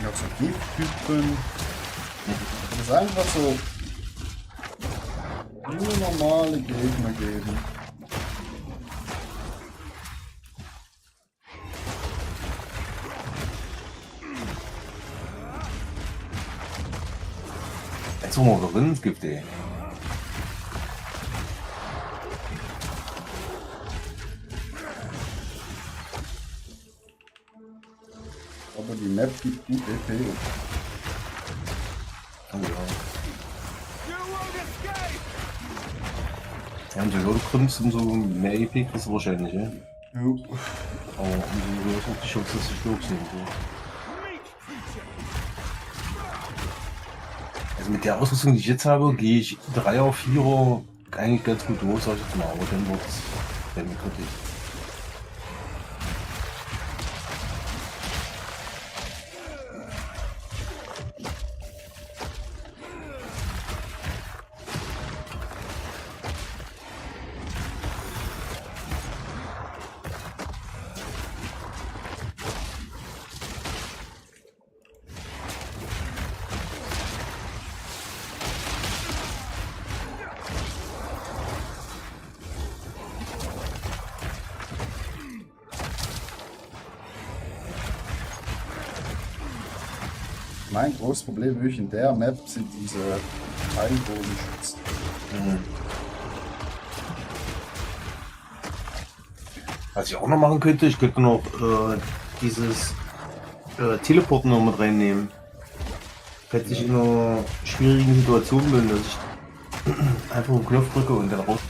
Ja, so Gifttypen. Das ist einfach so nur normale Gegner geben. Jetzt haben wir drin, es gibt ey. Aber die Map gibt gut EP. Oh, ja. You won't escape. Ja, und die Leute kriegst umso mehr EP kriegst du wahrscheinlich, ja. Jo. Aber umso höher ist auch die Chance, dass sie stirbt sind. Ja. Also mit der Ausrüstung, die ich jetzt habe, gehe ich 3er, 4er eigentlich ganz gut durch, sag ich jetzt mal. Aber dann wird es kritisch. Mein großes Problem wirklich in der Map sind diese Heilbogenschützen. Was ich auch noch machen könnte, ich könnte noch dieses Teleporten noch mit reinnehmen. Falls ich in einer schwierigen Situation bin, dass ich einfach einen Knopf drücke und dann raus.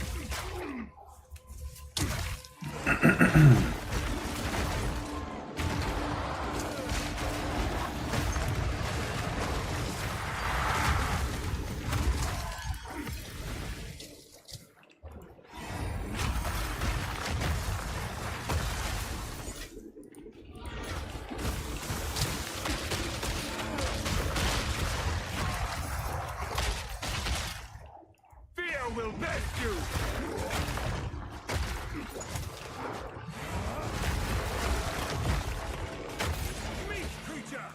Fear will best you. Meat creature.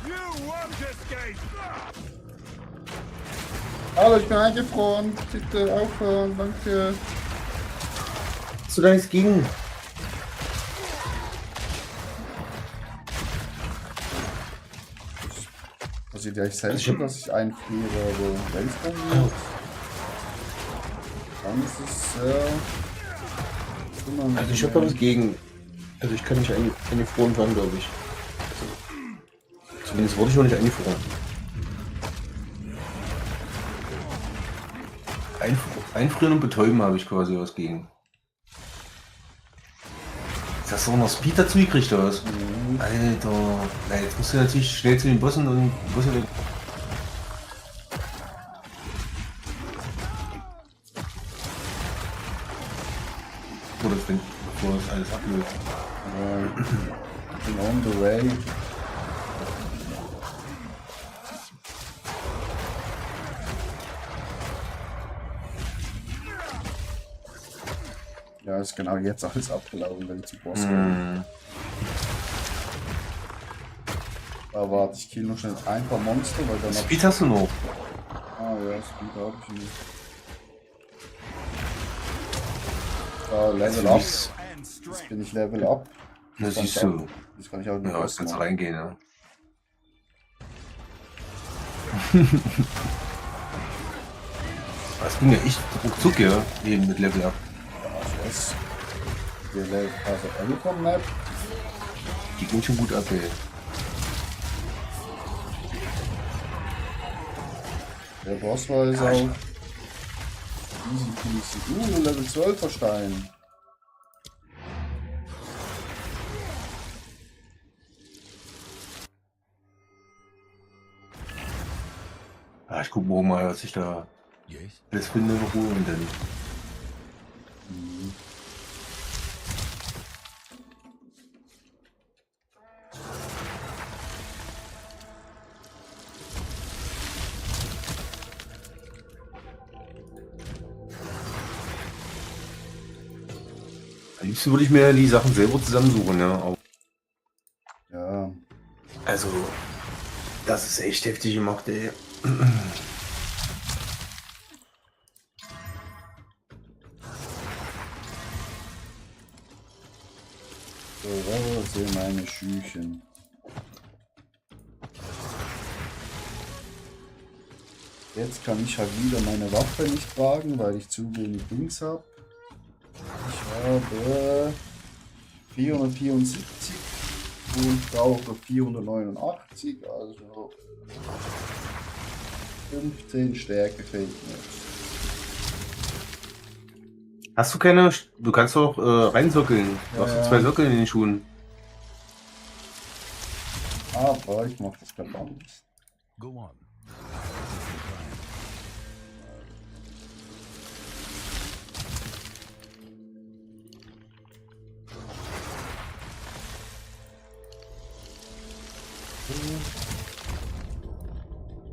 You won't escape. Hallo, ich bin eingefroren. Bitte aufhören, danke. Hast du da nichts gegen? Passiert ja ich selten, dass ich einfriere, aber wenn es passiert, dann ist es sehr unangenehm. Also ich habe da was gegen. Also ich kann nicht eingefroren werden, glaube ich. Also, zumindest wurde ich noch nicht eingefroren. Einfrieren und betäuben habe ich quasi was gegen. Jetzt hast du auch noch Speed dazu gekriegt, oder was? Alter. Na, jetzt musst du natürlich schnell zu den Bossen und Bosse weg. Oder bevor das alles ablöst. Ich bin on the way. Ja, ist genau jetzt alles abgelaufen, wenn ich zum Boss komme. Da warte, ich kill noch schnell ein paar Monster, weil dann Speed hast du noch. Ah ja, Speed habe ich nicht. Da, Level up. Jetzt bin ich Level up. Das kann siehst ich du. auch- Das kann ich auch in den Ja, Boss jetzt kannst du machen. reingehen, ja. Das ging ja echt ruckzuck, ja, eben mit Level Up. Das wir Level, also Elcom Map. Die ging schon gut ab, ey. Der Boss war es auch. Easy peasy. Level 12er Stein. Ja, ich guck morgen mal, was ich da Yes. alles finde in Ruhe und dann. Am liebsten würde ich mir die Sachen selber zusammensuchen, ja. Aber Ja. also, das ist echt heftig gemacht, ey. So, was sind meine Schüchen? Jetzt kann ich halt wieder meine Waffe nicht tragen, weil ich zu wenig Dings habe. Ich habe 474 und brauche 489, also 15 Stärke fehlt mir. Hast du keine. Du kannst doch reinsockeln. Du hast Ja, doch ja. 2 Sockel in den Schuhen. Aber ich mache das ganz anders. Go on.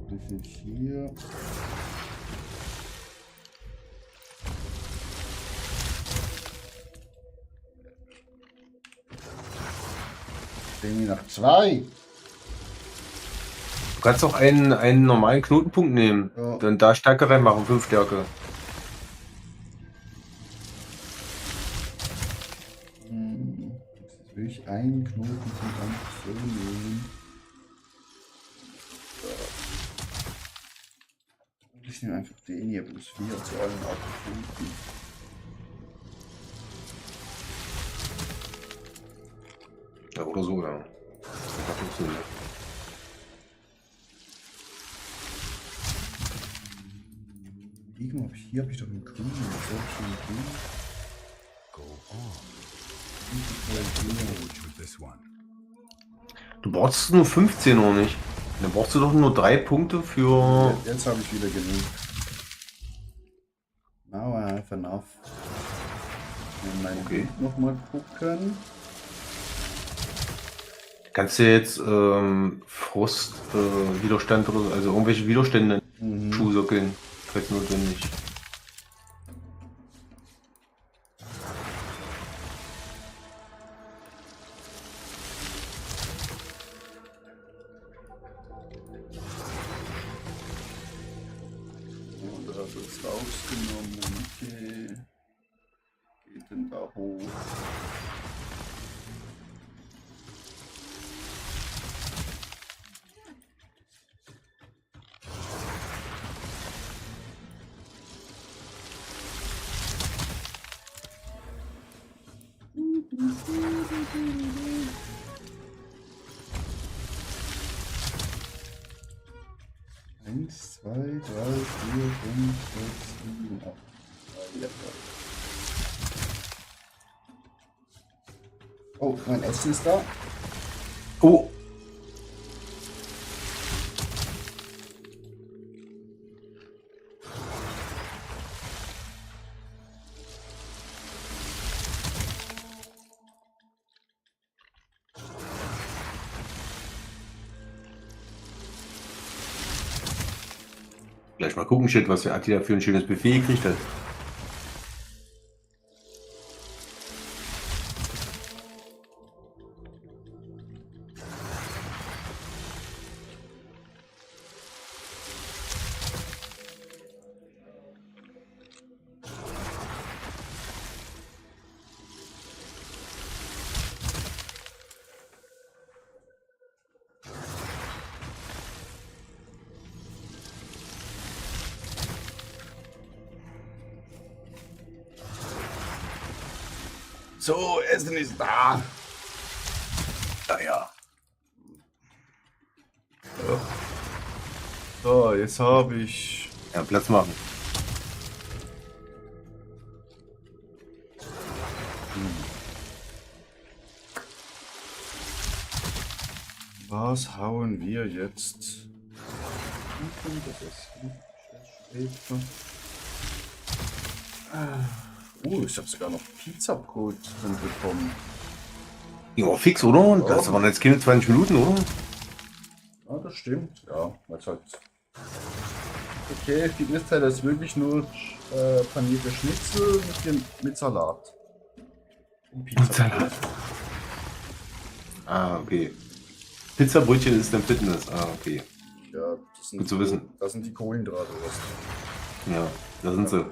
Wie viel hier? Bin ich nach 2. Du kannst auch einen normalen Knotenpunkt nehmen. Ja. Dann da Stärke reinmachen, 5 Stärke. Jetzt will ich einen Knotenpunkt einfach so nehmen. So. Ich nehme einfach den hier, plus 4 zu allen Attributen. Ja, oder so, ja. Das macht auch Sinn, ne? Irgendwo hier habe ich doch einen grünen. Was soll ich schon einen grünen? Go on. Grün. Forge with this one. Du brauchst nur 15 oder nicht. Dann brauchst du doch nur 3 Punkte für. Jetzt habe ich wieder genug. Now I have enough. In meinen Okay. Bild noch mal gucken. Kannst du jetzt Frost, Widerstand oder so, also irgendwelche Widerstände in Schuh sockeln, falls notwendig. Und da wird es rausgenommen. Okay. Geht denn da hoch? Eins, zwei, drei, vier, fünf, sechs, sieben, acht. Ja. Oh, mein Essen ist da. Oh! Gleich mal gucken, Shit, was der Attila für ein schönes Buffet gekriegt hat. So, Essen ist da. Naja. So, jetzt habe ich. Ja, Platz machen. Was hauen wir jetzt? Ich habe sogar noch Pizzabrot drin bekommen. Ja, fix, oder? Das waren jetzt keine 20 Minuten, oder? Ja, das stimmt. Ja, was halt. Okay, die Mitzteil ist wirklich nur panierte Schnitzel mit Salat. Und Pizzabrot. Ah, okay. Pizzabrötchen ist dann Fitness. Ah, okay. Ja, das sind Gut zu wissen. Das sind die Kohlenhydrate. Ja, da sind sie.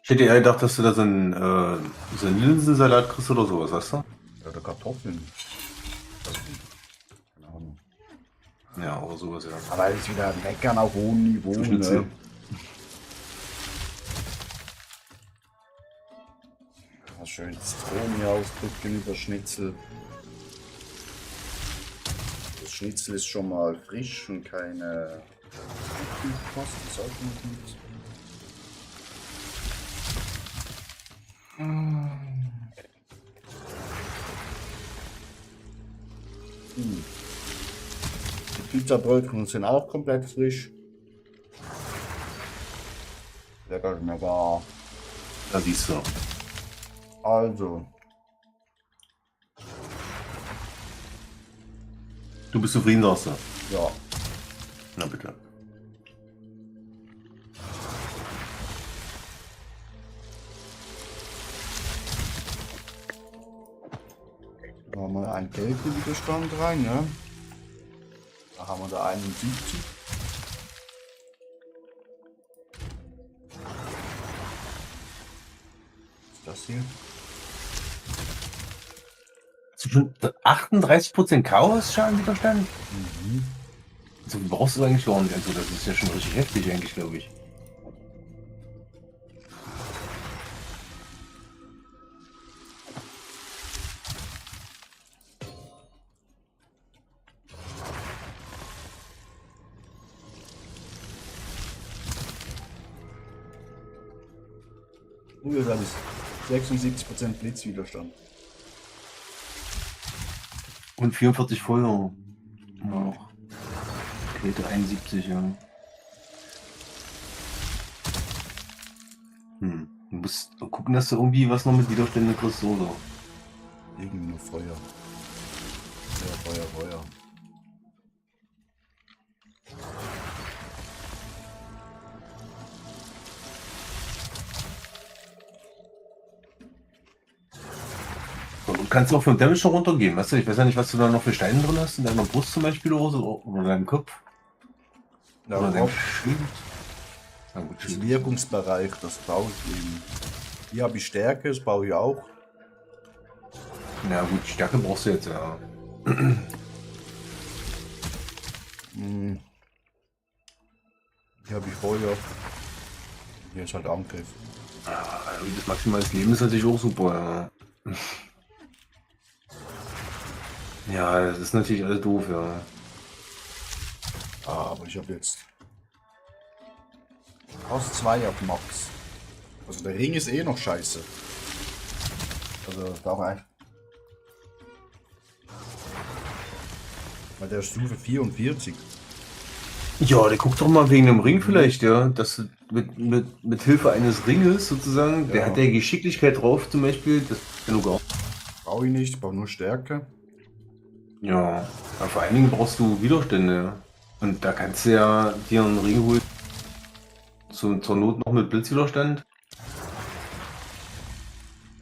Ich hätte eher gedacht, dass du da so einen Linsensalat kriegst oder sowas, weißt du? Ja, oder Kartoffeln. Also, keine Ahnung. Ja, oder sowas, ja. Aber das ist wieder meckern auf hohem Niveau. So Schnitzel. Ne? Ja, schön Zitrone hier ausdrücken über Schnitzel. Das Schnitzel ist schon mal frisch und keine Kosten, das auch noch gut. Die Pizzabrötchen sind auch komplett frisch. Lecker schmecker. Da siehst du. Also, Du bist zufrieden, sagst du? ja. Na bitte. Da haben wir einen Kältewiderstand rein, ne? Da haben wir da 71. Was ist das hier? Hast du schon 38% Chaos-Schadenwiderstand? So viel brauchst du eigentlich gar nicht. Also das ist ja schon richtig heftig eigentlich, glaube ich. Jetzt habe ich 76% Blitzwiderstand. Und 44 Feuer. Noch. Kälte 71, ja. Du musst gucken, dass du irgendwie was noch mit Widerstände kriegst, oder? Irgendwie nur Feuer. Feuer. Du kannst auch vom Damage noch runtergehen, weißt du? Ich weiß ja nicht, was du da noch für Steine drin hast, in deiner Brust zum Beispiel oder so, oder deinem Kopf. Ja, Oder deinem überhaupt Schild. Ja, gut, das Schild. Wirkungsbereich, das baue ich eben. Hier habe ich Stärke, das baue ich auch. Ja gut, Stärke brauchst du jetzt, ja. Hier habe ich Feuer. Hier ist halt Angriff. Das maximale Leben ist natürlich auch super, ja. Ja, das ist natürlich alles doof, ja. Aber ich habe jetzt fast 2 auf Max. Also der Ring ist eh noch scheiße. Also da rein. Weil der ist Stufe 44. Ja, der guckt doch mal wegen dem Ring vielleicht, ja. Dass du mit Hilfe eines Ringes sozusagen, der Ja. hat ja Geschicklichkeit drauf zum Beispiel, das wenn du gar. Brauche ich nicht, ich brauche nur Stärke. Ja, aber vor allen Dingen brauchst du Widerstände, ja. Und da kannst du ja dir einen Ring holen. Zur Not noch mit Blitzwiderstand.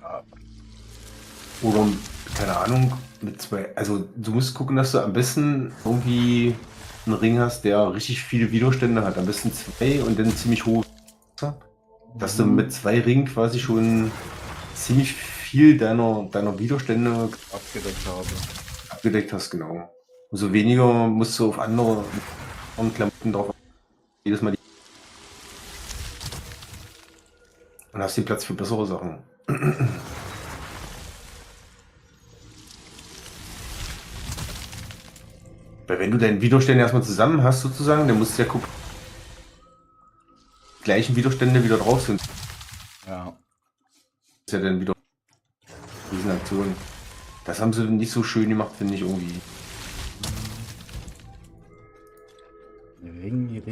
Ja, Oder, keine Ahnung, mit 2. Also du musst gucken, dass du am besten irgendwie einen Ring hast, der richtig viele Widerstände hat. Am besten 2 und dann ziemlich hoch. Dass du mit 2 Ringen quasi schon ziemlich viel deiner Widerstände abgedeckt habe. abgedeckt hast, genau. Umso weniger musst du auf andere Klamotten drauf jedes Mal die und hast den Platz für bessere Sachen. Weil wenn du deinen Widerstände erstmal zusammen hast, sozusagen, dann musst du ja gucken, die gleichen Widerstände wieder drauf sind. Ja. Das ist ja dann wieder Riesenaktion. Das haben sie nicht so schön gemacht, finde ich irgendwie. Ring.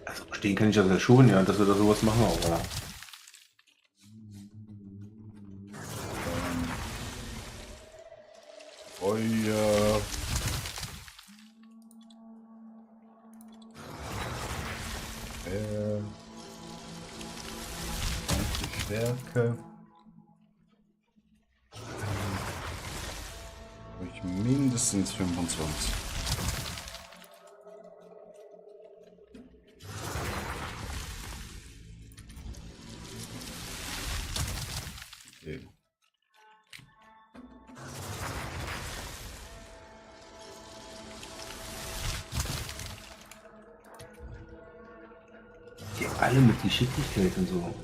Also verstehen kann ich das ja schon, ja, dass wir da sowas machen, aber Feuer. Stärke. Durch mindestens 25. Okay. die alle mit Geschicklichkeit und so.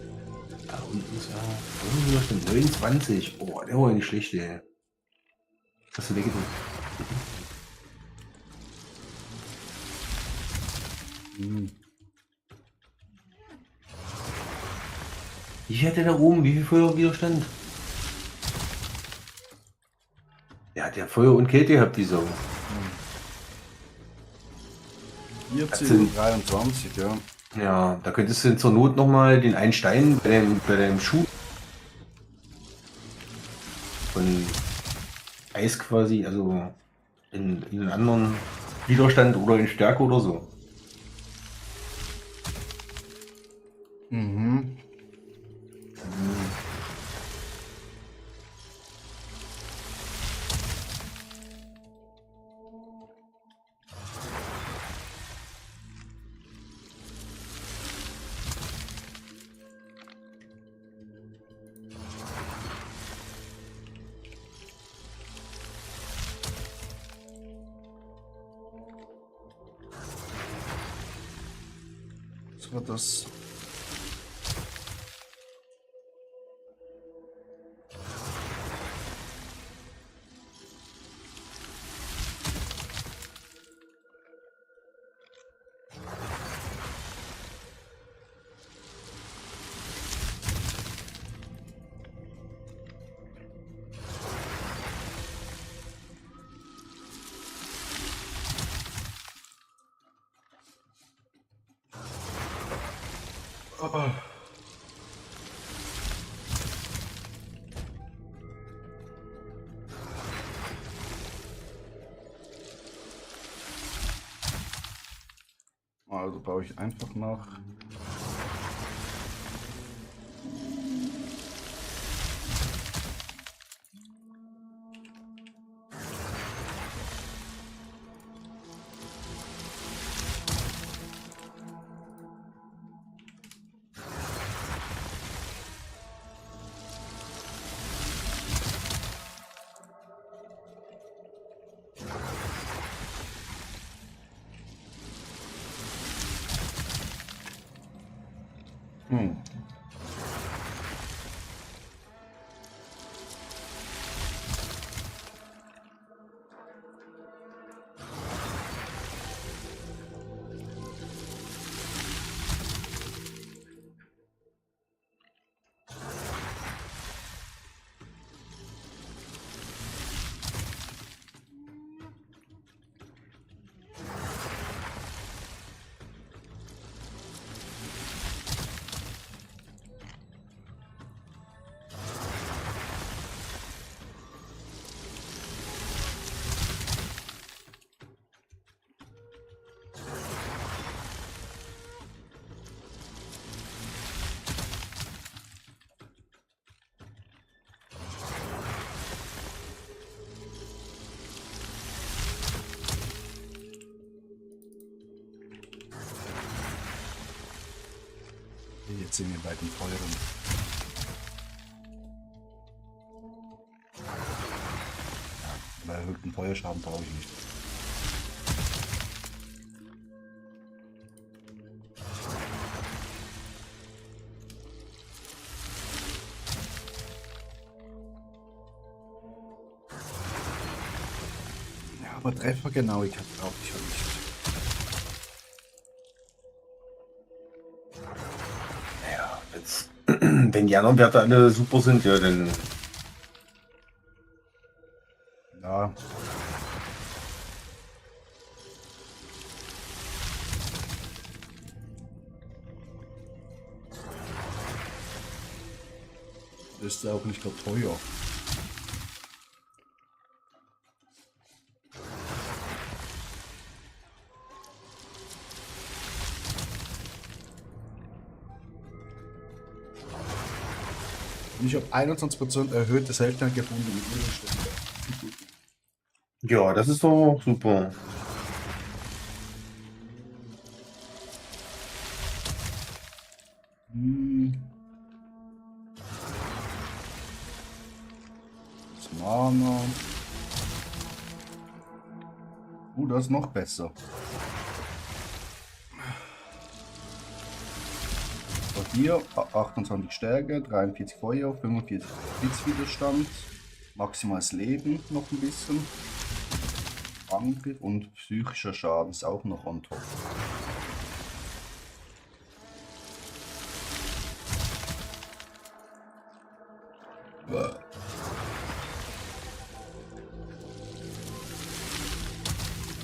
Da unten ist ja 29. Oh, der war ja nicht schlecht, ey. Hast du weggedrückt? Ich hatte da oben, wie viel Feuerwiderstand? Der hat ja Feuer und Kälte gehabt, die Sau. 14 und 23, ja. Ja, da könntest du zur Not nochmal den einen Stein bei deinem Schuh von Eis quasi, also in einen anderen Widerstand oder in Stärke oder so. Mhm. Was war das? Also baue ich einfach noch. Jetzt sind wir bei den Feuern. erhöhten Feuerschaden brauche ich nicht. Ja, aber Treffergenauigkeit brauche ich ja nicht. Ja, wenn's, wenn die anderen Werte alle super sind, ja, dann. Ja. Ist ja auch nicht so teuer. Und ich habe 21% erhöhte Seltenheit gefunden mit Widerstände. Ja, das ist doch super. Das Mana. Das ist noch besser. Bei dir 28 Stärke, 43 Feuer, 45 Blitzwiderstand, maximales Leben noch ein bisschen. Angriff und psychischer Schaden ist auch noch on top.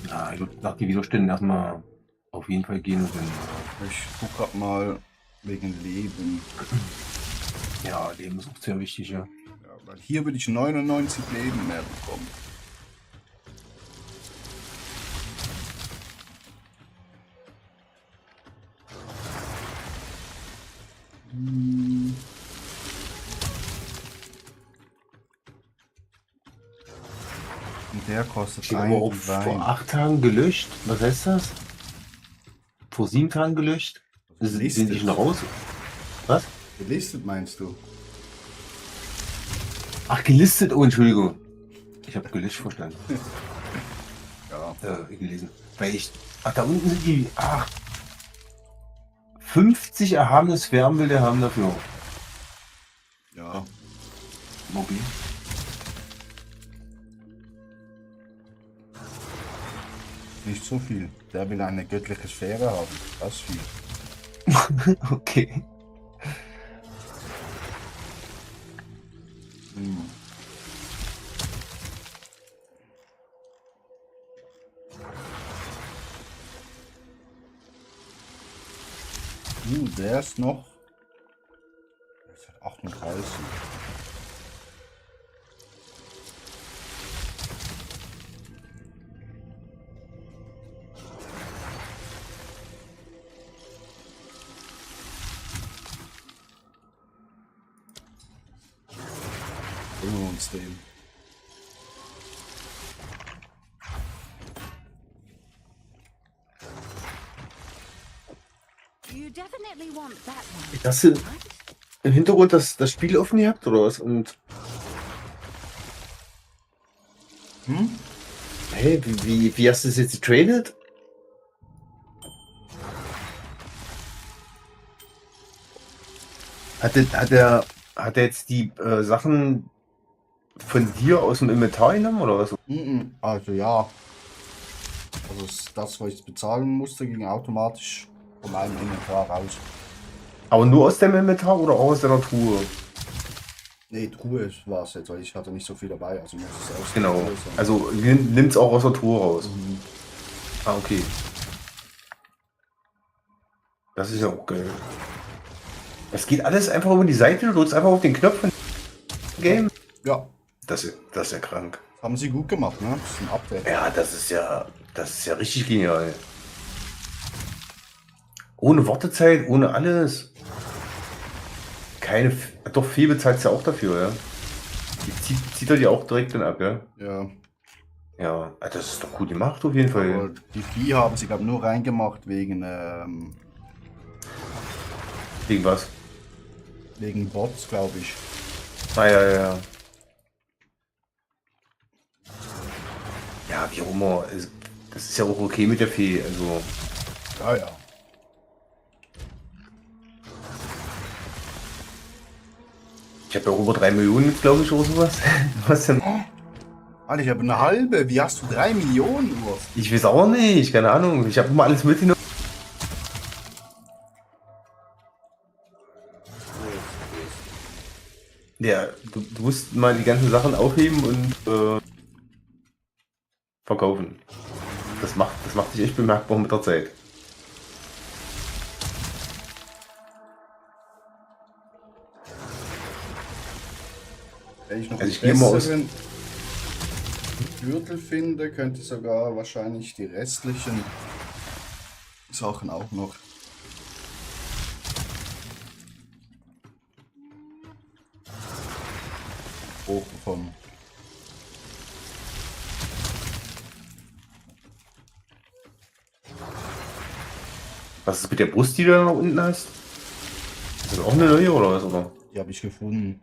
Ja, ich würde nach die Widerstände erstmal auf jeden Fall gehen und dann. Ich guck grad mal wegen Leben. Ja, Leben ist auch sehr wichtig, ja. Ja, weil hier würde ich 99 Leben mehr bekommen. Und der kostet Ich habe aber auch einen vor Wein. 8 Tagen gelöscht. Was heißt das? Vor 7 Tagen gelöscht? Sind Gelistet. die schon raus? Was? Gelistet meinst du? Ach, gelistet. Oh, Entschuldigung. Ich habe gelöscht verstanden. Ja. Gelesen. Weil ich. Ach, da unten sind die. Ach. 50 erhabene Sphärenbilder haben dafür. Ja. Mobil. Nicht so viel. Der will eine göttliche Sphäre haben. Das ist viel. Okay. Der ist noch. Der ist halt 38. Holen wir uns den. You definitely want that one, Das sind right? im Hintergrund das Spiel offen gehabt oder was? Und. Hey, wie hast du das jetzt getradet? Hat er jetzt die Sachen von dir aus dem Inventar genommen oder was? Also ja. Also das, was ich bezahlen musste, ging automatisch von meinem Inventar raus. Aber nur aus dem Inventar oder auch aus deiner Truhe? Nee, Truhe war es jetzt, weil ich hatte nicht so viel dabei, also muss es aus der Genau. Truhe sein. Also nimmt es auch aus der Truhe raus. Ah, okay. Das ist ja auch geil. Das geht alles einfach über die Seite, du drückst einfach auf den Knopf von Game. Ja, Das ist ja krank. haben sie gut gemacht, ne? Das ist ein Update. Ja, das ist ja richtig genial. Ohne Wartezeit, ohne alles. Doch viel bezahlt ja auch dafür, ja. Die zieht er dir auch direkt dann ab, ja. Ja, Ja, das ist doch gut gemacht auf jeden Fall. aber die Vieh haben sie, glaube nur reingemacht wegen Wegen was? wegen Bots, glaube ich. Ah, ja. Ja, wie auch immer. Das ist ja auch okay mit der Fee. Also, Ja, ja. ich habe ja auch über 3 Millionen, glaube ich, oder sowas. Was denn? Alter, ich habe eine halbe. Wie hast du 3 Millionen, Urs? Ich weiß auch nicht, keine Ahnung. Ich habe immer alles mitgenommen. Ja, du musst mal die ganzen Sachen aufheben und verkaufen. Das macht sich echt bemerkbar mit der Zeit. Wenn ich noch Also einen ich gehe mal aus- besseren Gürtel finde, könnte ich sogar wahrscheinlich die restlichen Sachen auch noch hochbekommen. Was ist mit der Brust, die du da noch unten hast? Ist das auch eine neue oder was? Oder? Die habe ich gefunden.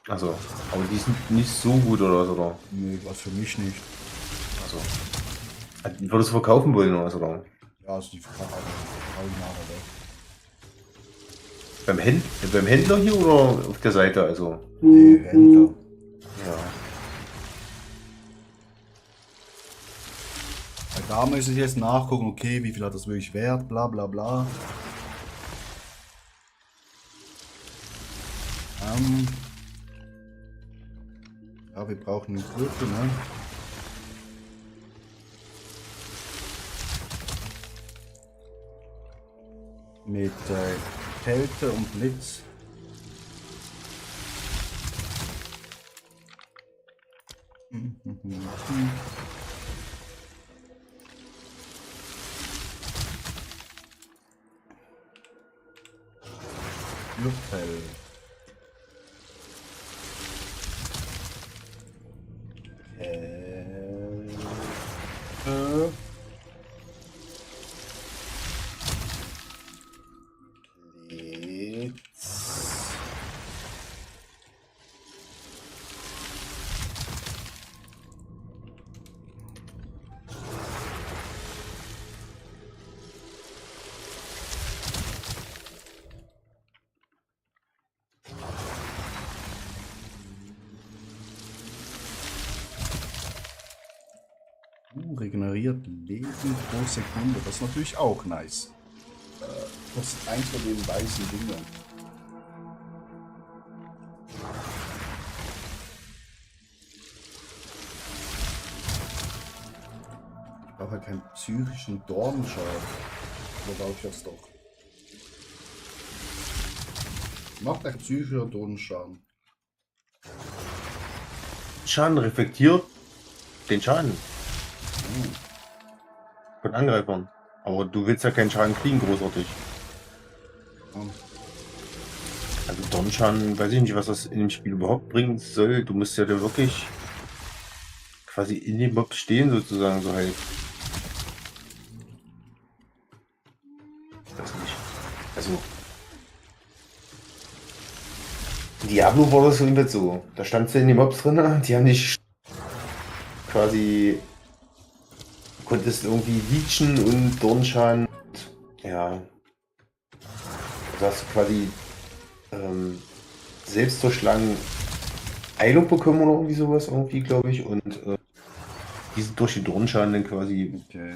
Also, aber die sind nicht so gut oder was? Oder? Nö, was für mich nicht. Also, die würdest du verkaufen wollen oder was? Oder? Ja, also die verkaufen Augenmaler weg. Beim Händler hier oder auf der Seite? Also, Nee, Händler. ja. Weil da muss ich jetzt nachgucken, okay, wie viel hat das wirklich wert, bla bla bla. Ja, wir brauchen einen Gürtel, ne? Mit Kälte und Blitz. Gürtel. Kälte. Blitz. Regeneriert Leben pro Sekunde. Das ist natürlich auch nice. Das ist eins von den weißen Dingern. Ich brauche halt keinen psychischen Dornenschaden. Oder brauche ich das doch? Macht ein psychischer Dornenschaden. Schaden reflektiert den Schaden von Angreifern. Aber du willst ja keinen Schaden kriegen, großartig. Ja. Also Dornschaden, weiß ich nicht, was das in dem Spiel überhaupt bringen soll. Du musst ja da wirklich quasi in dem Mob stehen, sozusagen, so halt. Ich weiß nicht. Also. in Diablo war das irgendwie so. Da standst du in den Mobs drin, die haben dich quasi. Du konntest irgendwie leechen und Dornschaden. Ja. Du hast quasi selbst durchschlagen Heilung bekommen oder irgendwie sowas, irgendwie, glaube ich. Und die sind durch den Dornschaden dann quasi Okay.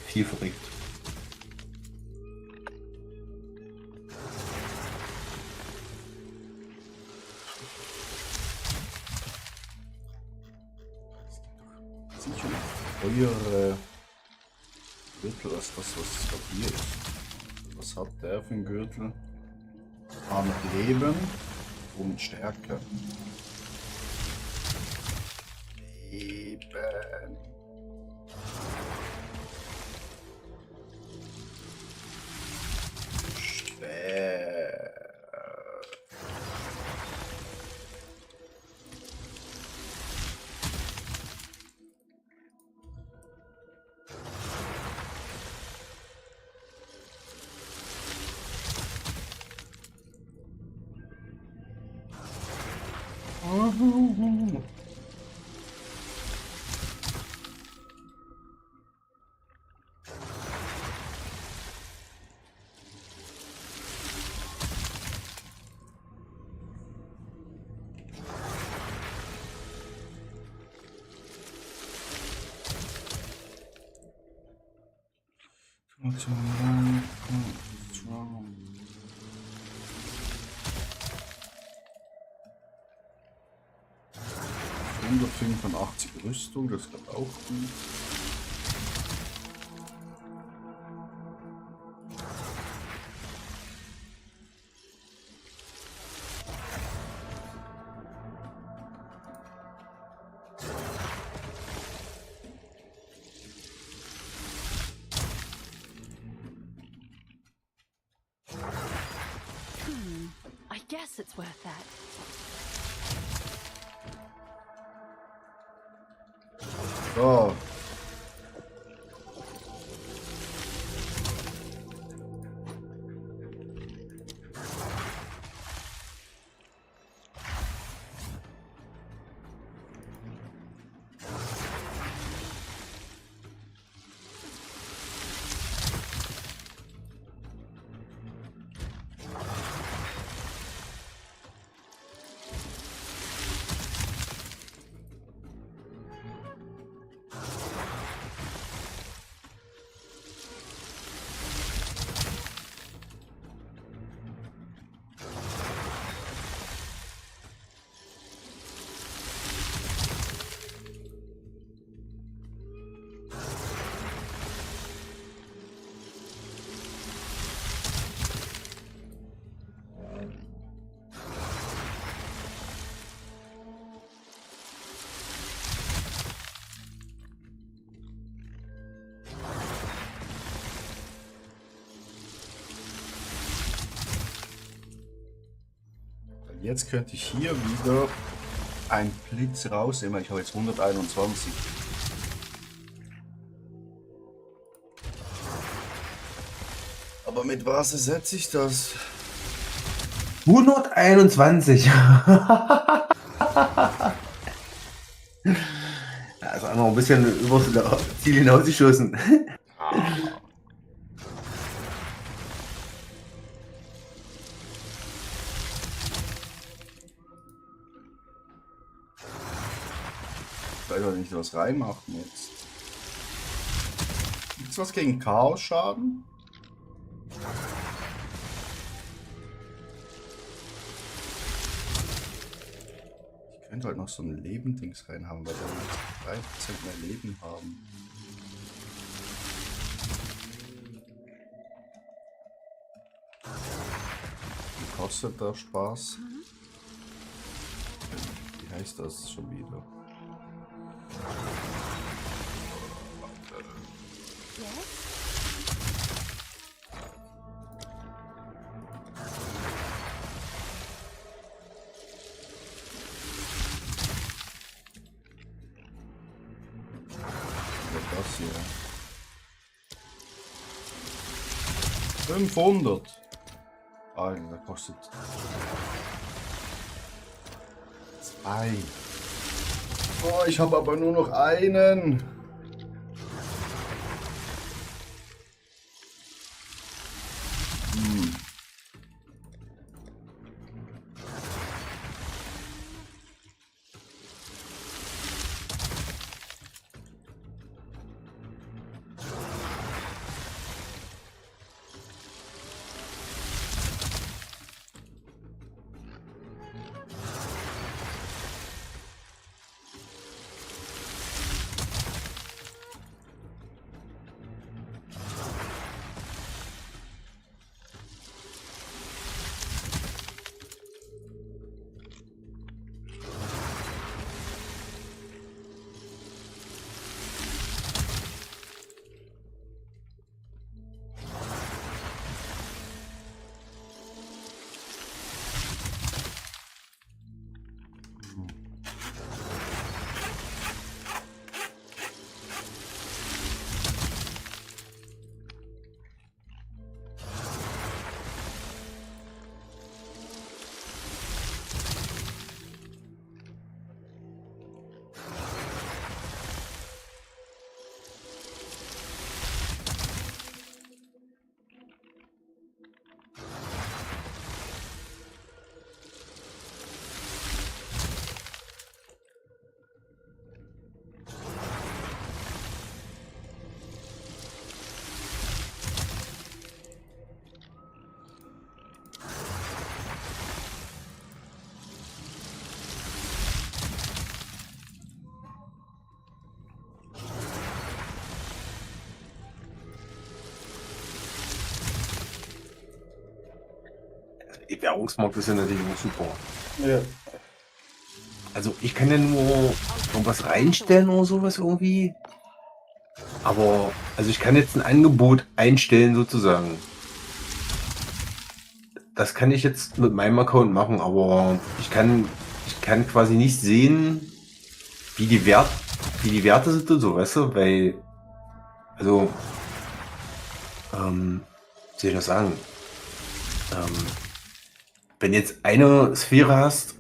viel verrückt. Sicher eure Gürtel als das, was bei dir ist. Was hat der für einen Gürtel? Mit Leben und Stärke. Leben. ...185 Rüstung, das geht auch gut. I guess it's worth that. So. Jetzt könnte ich hier wieder einen Blitz rausnehmen, weil ich habe jetzt 121. Aber mit was ersetze ich das? 121. Also noch ein bisschen über das Ziel hinausgeschossen. Ich weiß auch nicht, was reinmachen jetzt. Gibt's was gegen Chaos-Schaden? Ich könnte halt noch so ein Lebendings reinhaben, weil wir 3% mehr Leben haben. Wie kostet der Spaß? Wie heißt das schon wieder? Das hier. 500. Alter, der kostet 2. Oh, ich habe aber nur noch einen. Der Währungsmarkt ist ja natürlich auch super. Ja. Also ich kann ja nur irgendwas reinstellen oder sowas irgendwie. Aber, also ich kann jetzt ein Angebot einstellen sozusagen. Das kann ich jetzt mit meinem Account machen, aber ich kann quasi nicht sehen, wie die Werte sind und so, weißt du, weil, also, wie soll ich das sagen? Wenn jetzt eine Sphäre hast,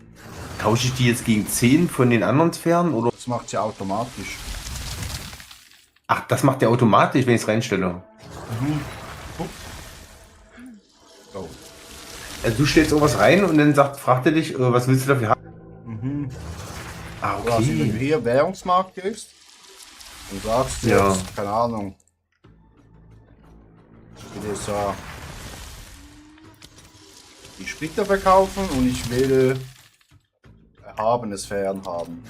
tausche ich die jetzt gegen 10 von den anderen Sphären oder? Das macht sie automatisch. Ach, das macht der automatisch, wenn ich es reinstelle. So. Also du stellst irgendwas rein und dann fragt er dich, was willst du dafür haben? Ah, Also wenn du okay. hier Währungsmarkt gehst und sagst Ja. jetzt, keine Ahnung, ich will jetzt die Splitter verkaufen und ich will erhabene Sphären haben.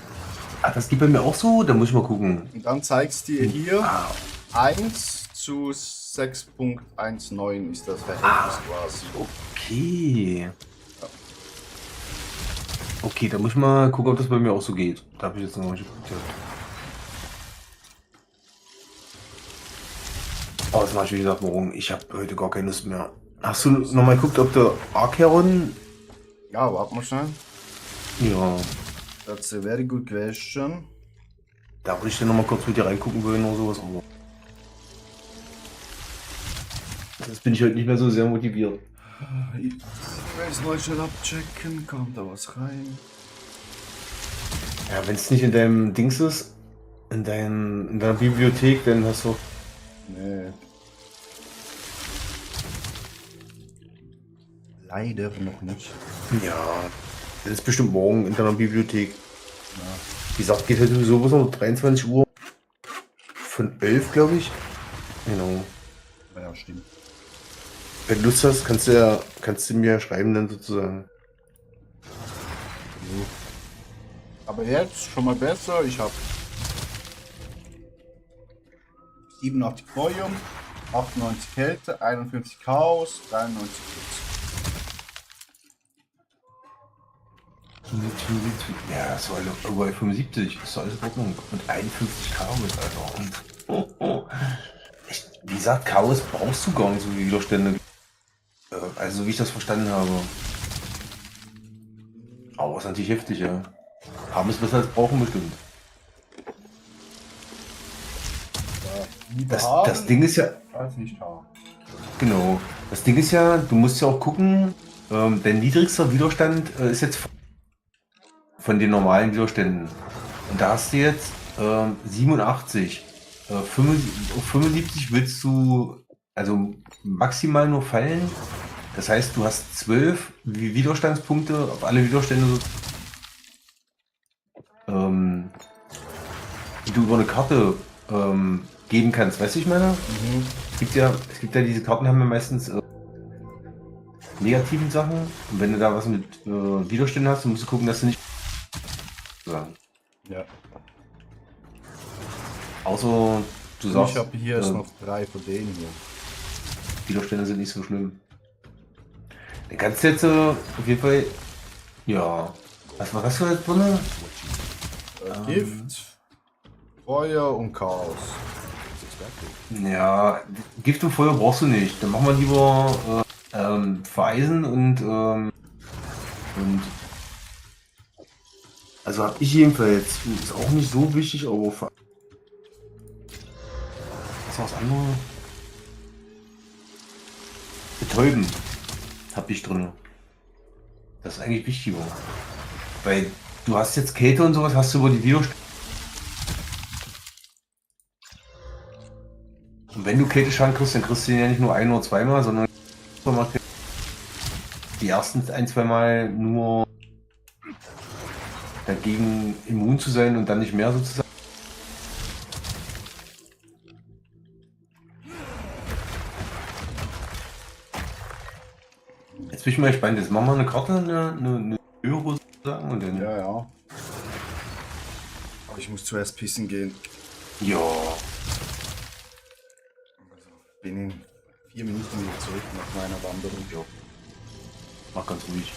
Ach, das geht bei mir auch so? Da muss ich mal gucken. Und dann zeigst du dir hier Ah, 1 zu 6.19 ist das Verhältnis quasi. okay. Okay, da muss ich mal gucken, ob das bei mir auch so geht. Da habe ich jetzt noch nicht geguckt. Oh, das mache ich wie gesagt morgen. Ich habe heute gar keine Lust mehr. Hast du noch mal geguckt, ob der Archeron? Ja, warte mal schnell. Ja, That's a very good question. da würde ich dann noch mal kurz mit dir reingucken wollen oder sowas. Aber jetzt bin ich heute nicht mehr so sehr motiviert. Ich will es mal schnell abchecken, kommt da was rein? Ja, wenn es nicht in deinem Dings ist, in deiner Bibliothek, dann hast du. Nee. Leider noch nicht. Ja, das ist bestimmt morgen in deiner Bibliothek. Wie gesagt, geht halt sowieso bis um 23 Uhr. Von 11, glaube ich. Genau. Ja, stimmt. Wenn du Lust hast, kannst du mir schreiben dann sozusagen. Aber jetzt schon mal besser. Ich habe 87 Feuer, 98 Kälte, 51 Chaos, 93 Blitz. Ja, das war über 75. Ist doch alles in Ordnung. Und 51 Chaos, Alter. Und, wie gesagt, Chaos brauchst du gar nicht so viele Widerstände. Also, wie ich das verstanden habe. Aber ist natürlich heftig, ja. Haben es besser als brauchen bestimmt. Das Ding ist ja, Als nicht haben. genau. Das Ding ist ja, du musst ja auch gucken, dein niedrigster Widerstand ist jetzt von den normalen Widerständen. Und da hast du jetzt 87. 75 willst du also maximal nur fallen. Das heißt, du hast 12 Widerstandspunkte auf alle Widerstände, die du über eine Karte geben kannst. Weißt du, ich meine? Es gibt ja diese Karten, haben ja meistens negativen Sachen. Und wenn du da was mit Widerständen hast, dann musst du gucken, dass du nicht sagen. Ja. Außer du sagst, Ich habe hier jetzt noch 3 von denen hier. Widerstände sind nicht so schlimm. Dann kannst du jetzt auf jeden Fall, ja, was war das für eine drin? Gift, Feuer und Chaos. Ja, Gift und Feuer brauchst du nicht. Dann machen wir lieber Vereisen und also habe ich jedenfalls, ist auch nicht so wichtig, aber was war das andere? Betäuben habe ich drin. Das ist eigentlich wichtiger. Weil du hast jetzt Kälte und sowas, hast du über die Widerstände. Und wenn du Kälteschaden kriegst, dann kriegst du den ja nicht nur ein oder zweimal, sondern die ersten 1-2 Mal nur dagegen immun zu sein und dann nicht mehr sozusagen. Jetzt bin ich mal gespannt. Jetzt machen wir eine Karte, eine höhere sozusagen und dann. Ja, ja. Aber ich muss zuerst pissen gehen. Ja. Bin in 4 Minuten wieder zurück nach meiner Wanderung. Mach ganz ruhig.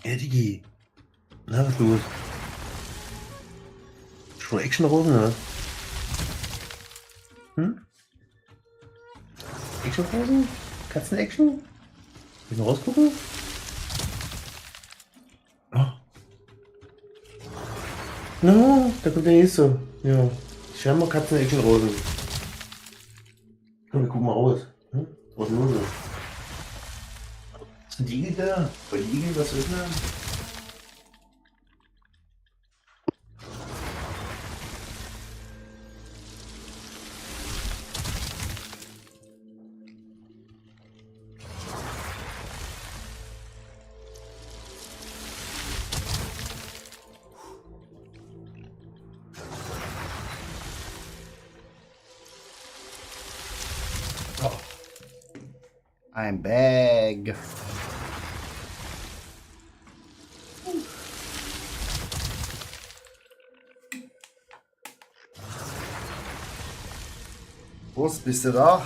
Eddie, na, was los? Schon Action-Rosen, oder? Hm? Action-Rosen? Katzen-Action? Will ich mal rausgucken? Oh. No, da kommt der nächste. Ja. Scheinbar Katzen-Action-Rosen. Komm, wir gucken mal raus. Hm? Was ist los? Was sind die da? Bei Igel, was ist denn? Ein Bag. Prost, bist du da?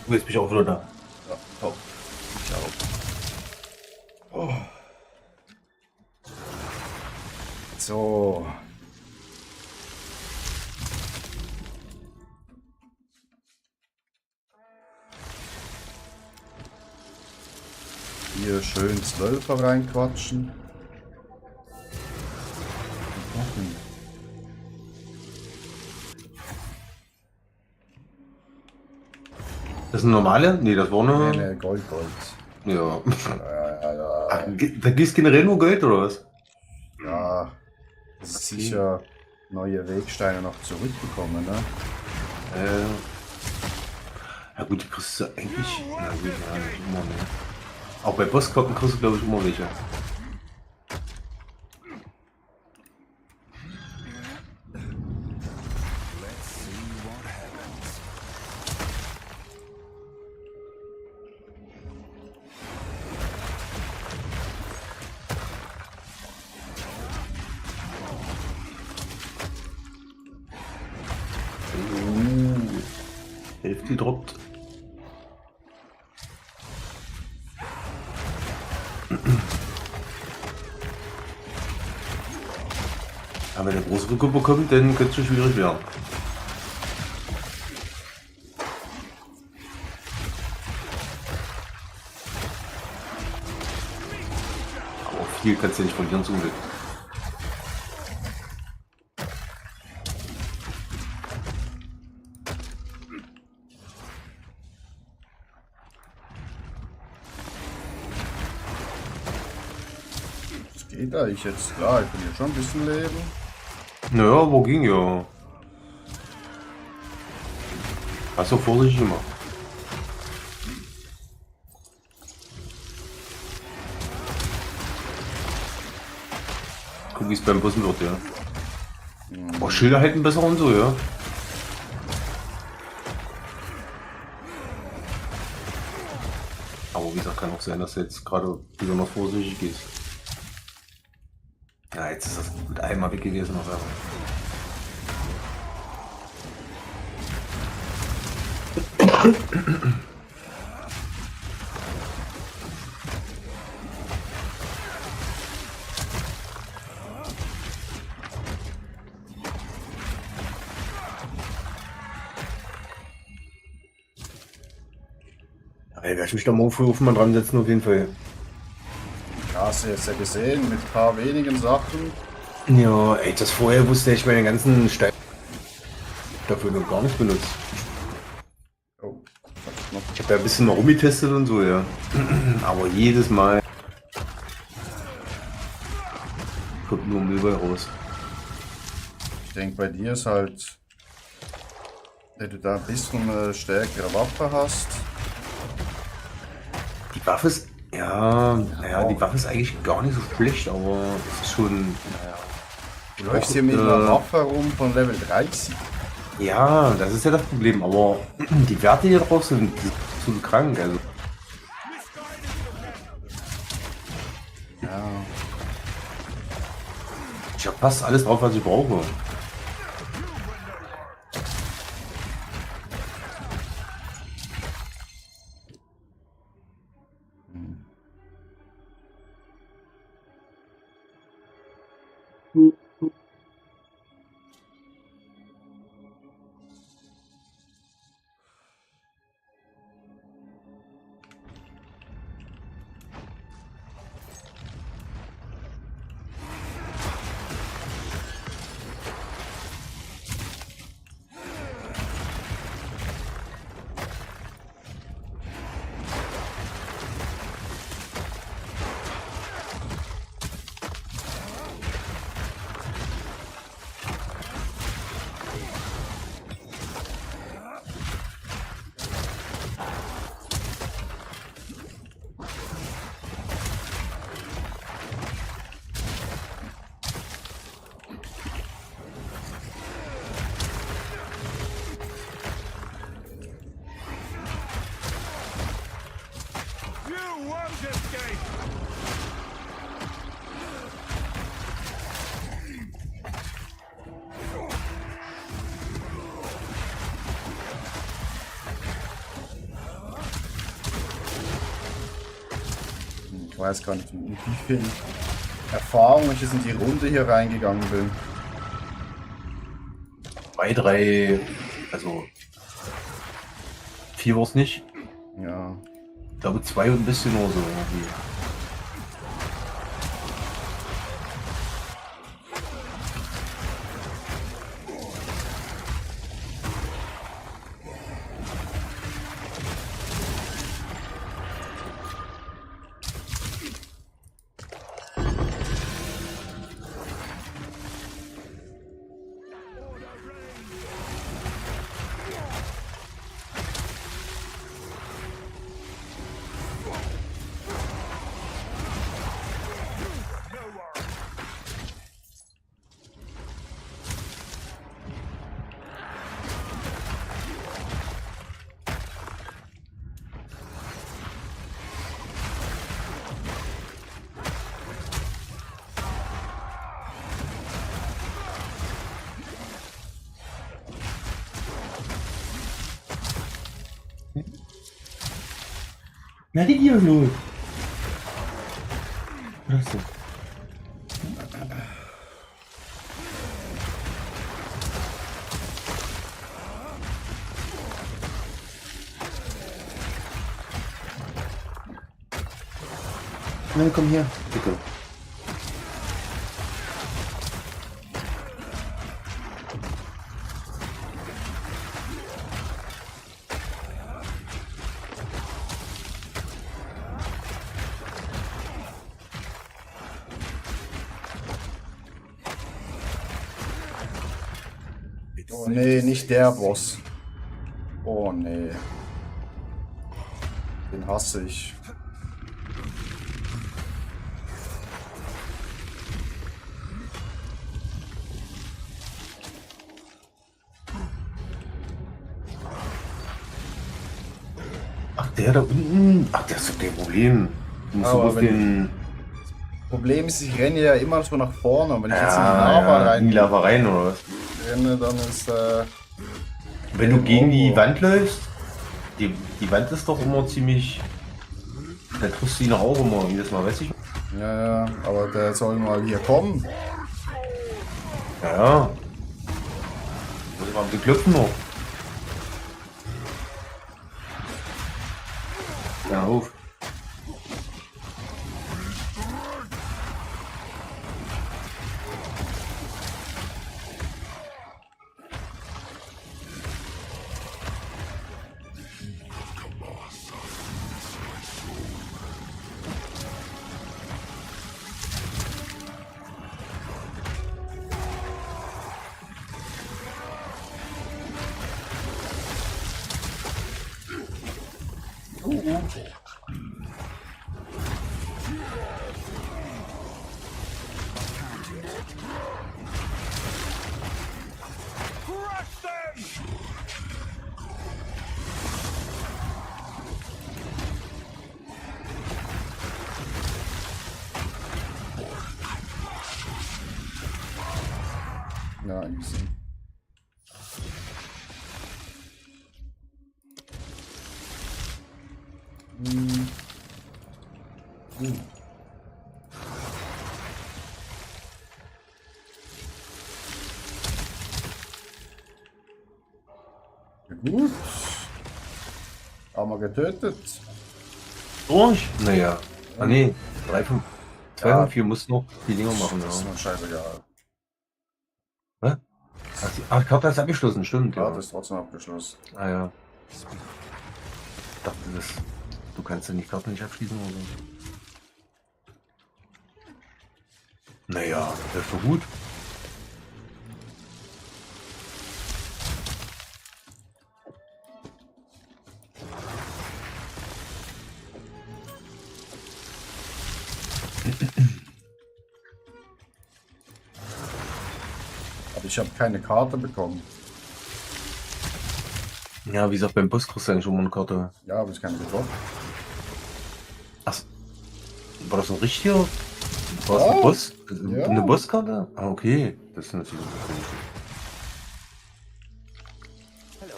Du jetzt bin ich auch wieder da. Ja, top. Ich auch. Oh. So. Hier schön 12er reinquatschen. Das ist eine normale? Nee, das war eine. Nee, Gold. Ja. Ja. Da gehst generell nur Geld oder was? Ja, das ist sicher neue Wegsteine noch zurückbekommen, ne? Ja gut, die kriegst du eigentlich. Na gut, ja, nicht immer mehr. Auch bei Bosskarten kriegst du glaube ich immer welche. Hälfte droppt. Aber wenn der große Rücke bekommt, dann könnte es schon schwierig werden. Aber viel kannst du nicht verlieren zum Glück. Das geht eigentlich jetzt klar, ich bin jetzt schon ein bisschen Leben. Naja, wo ging ja? Hast du vorsichtig immer. Guck, wie es beim Bossen wird, ja. Oh, Schilder halten besser und so, ja. Aber wie gesagt, kann auch sein, dass du jetzt gerade besonders vorsichtig gehst. Ja, jetzt ist das gut einmal weg gewesen. Aber ey, werde ich mich da morgen früh auf mal dran setzen, auf jeden Fall. Ja, hast du jetzt ja gesehen, mit ein paar wenigen Sachen. Ja, ey, das vorher wusste ich meine ganzen Steine dafür noch gar nicht benutzt. Oh, Ich habe ja ein bisschen mal rumgetestet und so, ja. Aber jedes Mal kommt nur Müll bei raus. ich denke, bei dir ist halt, wenn du da ein bisschen eine stärkere Waffe hast. Die Waffe ist, ja, naja, die Waffe ist eigentlich gar nicht so schlecht, aber es ist schon, Du läufst hier mit einer Waffe rum von Level 30. ja, das ist ja das Problem, aber die Werte hier drauf sind zu krank, also. Ja. Ich habe fast alles drauf, was ich brauche. won't escape! Ich weiß gar nicht, mit wie viel Erfahrung ich jetzt in die Runde hier reingegangen bin. 2, 3, also 4 war es nicht. Ja. Ich glaube 2 und ein bisschen oder so irgendwie. Na, die hier los. Was ist das? Nein, komm her, bitte. Oh nee, nicht der Boss. Oh nee. Den hasse ich. Ach, der da unten. Ach, das ist doch kein Problem. Du musst Aber bloß wenn- den. Problem ist, ich renne ja immer so nach vorne. Und wenn ich jetzt in die Ja, Lava ja, in die rein Lava rein oder was? renne, dann ist Wenn du gegen die Oh. Wand läufst, die Wand ist doch immer ziemlich. Da triffst du ihn auch immer jedes Mal, weiß ich. ja, aber der soll mal hier kommen. Ja, ja. Muss ich mal mit den Klöpfen noch. Ja, auf. Crush them! Ja, easy. Ja, gut. Haben wir getötet. Durch? Naja. Ah nee, 3 von 2 Ja. und 4 mussten noch die Dinger machen. Das ist Ja. mir scheißegal. Hä? Ach, Karte ist abgeschlossen, stimmt. Ja, Ja. das ist trotzdem abgeschlossen. Ah ja. Ich dachte, du kannst ja die Karte nicht abschließen oder so. Naja, das ist doch gut. Aber ich habe keine Karte bekommen. Ja, wie gesagt, beim Boss kriegst du eigentlich schon mal eine Karte. Ja, habe ich keine bekommen. Ach, war das ein richtiger? War das Ja. ein Boss? Ja. Eine Bosskarte? Ah, okay. Das ist natürlich ungewöhnlich.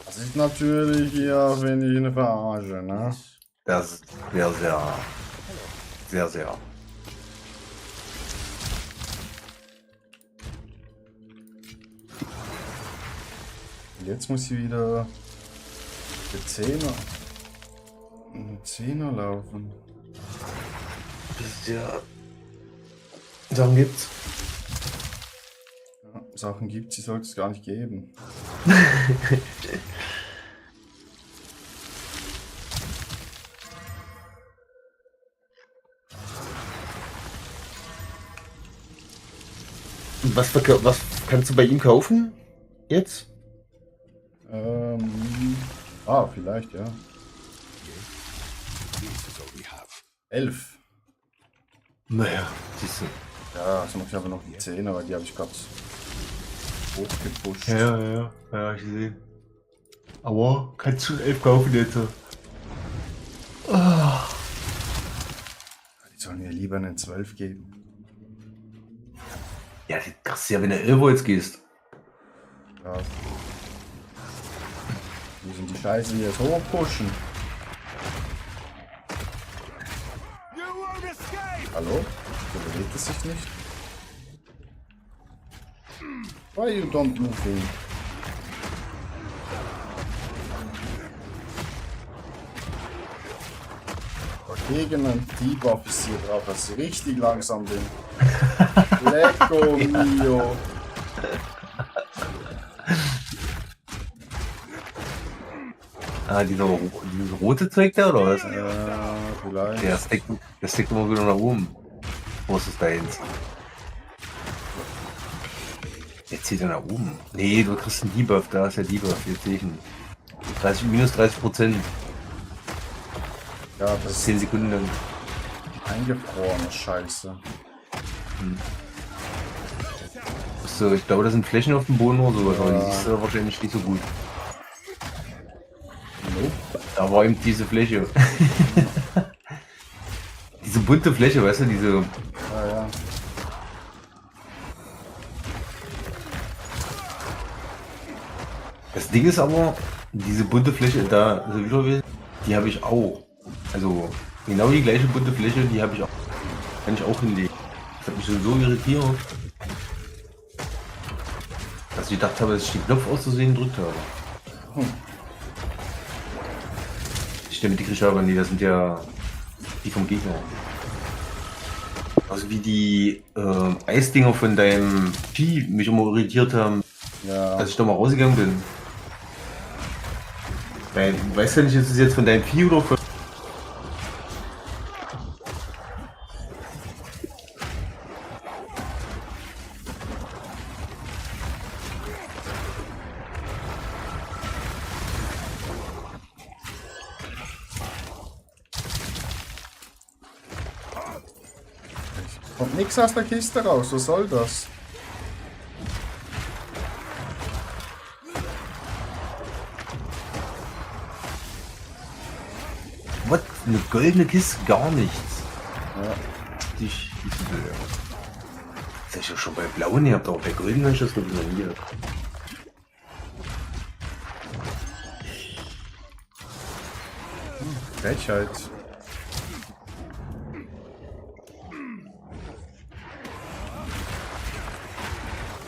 Das ist natürlich hier ein wenig eine Verarsche, ne? Das ist sehr, sehr. Sehr, sehr. Jetzt muss ich wieder der Zehner. Ein Zehner laufen. Ja. Sachen gibt's. Ja, Sachen gibt sie sollte es gar nicht geben. Und was kannst du bei ihm kaufen? Jetzt? Vielleicht, ja. This is all we have. 11. Naja, siehst du. Ja, also muss ich aber noch die 10, aber die habe ich gerade hochgepusht. Ja, ich sehe. Aber kannst du 11 kaufen jetzt? Die sollen mir lieber einen 12 geben. Ja, das kriegst du ja, wenn du 11 jetzt gehst. Ja. Wir müssen die Scheiße jetzt hochpushen. You won't escape! Hallo? So bewegt es sich nicht. Why you don't move in? Gegen einen Debuff ist hier drauf, dass ich richtig langsam bin. Lecco mio. Ah, dieser rote trägt der oder was? Ja, vielleicht. Der steckt immer wieder nach oben. Wo ist es da jetzt? Jetzt zieht er nach oben. Nee, du kriegst einen Debuff, da ist der Debuff, jetzt sehe ich ihn. Minus 30%. Ja, das ist 10 Sekunden lang. eingefrorene Scheiße. So, ich glaube, da sind Flächen auf dem Boden oder sowas, aber Ja. die siehst du wahrscheinlich nicht so gut. Nope. Da war eben diese Fläche. Diese bunte Fläche, weißt du, diese. Ja, ja. Das Ding ist aber, diese bunte Fläche da, also wieder, die habe ich auch. Also genau die gleiche bunte Fläche, die habe ich auch. Kann ich auch hinlegen. Das hat mich schon so irritiert, dass ich gedacht habe, dass ich den Knopf auszusehen gedrückt habe. Ich stelle mir die kriege aber nie, das sind ja die vom Gegner. Also wie die Eisdinger von deinem Vieh mich immer irritiert haben, Ja, als ich da mal rausgegangen bin. Weil, weißt du nicht, ist es jetzt von deinem Vieh oder von... kommt nichts aus der Kiste raus, was soll das? Was? Eine goldene Kiste? Gar nichts. Ja. Dich, diese Blöde. Das hab ich ja schon bei blauen, ihr habt auch bei grünen Mensch das glaube ich noch nie. Frechheit.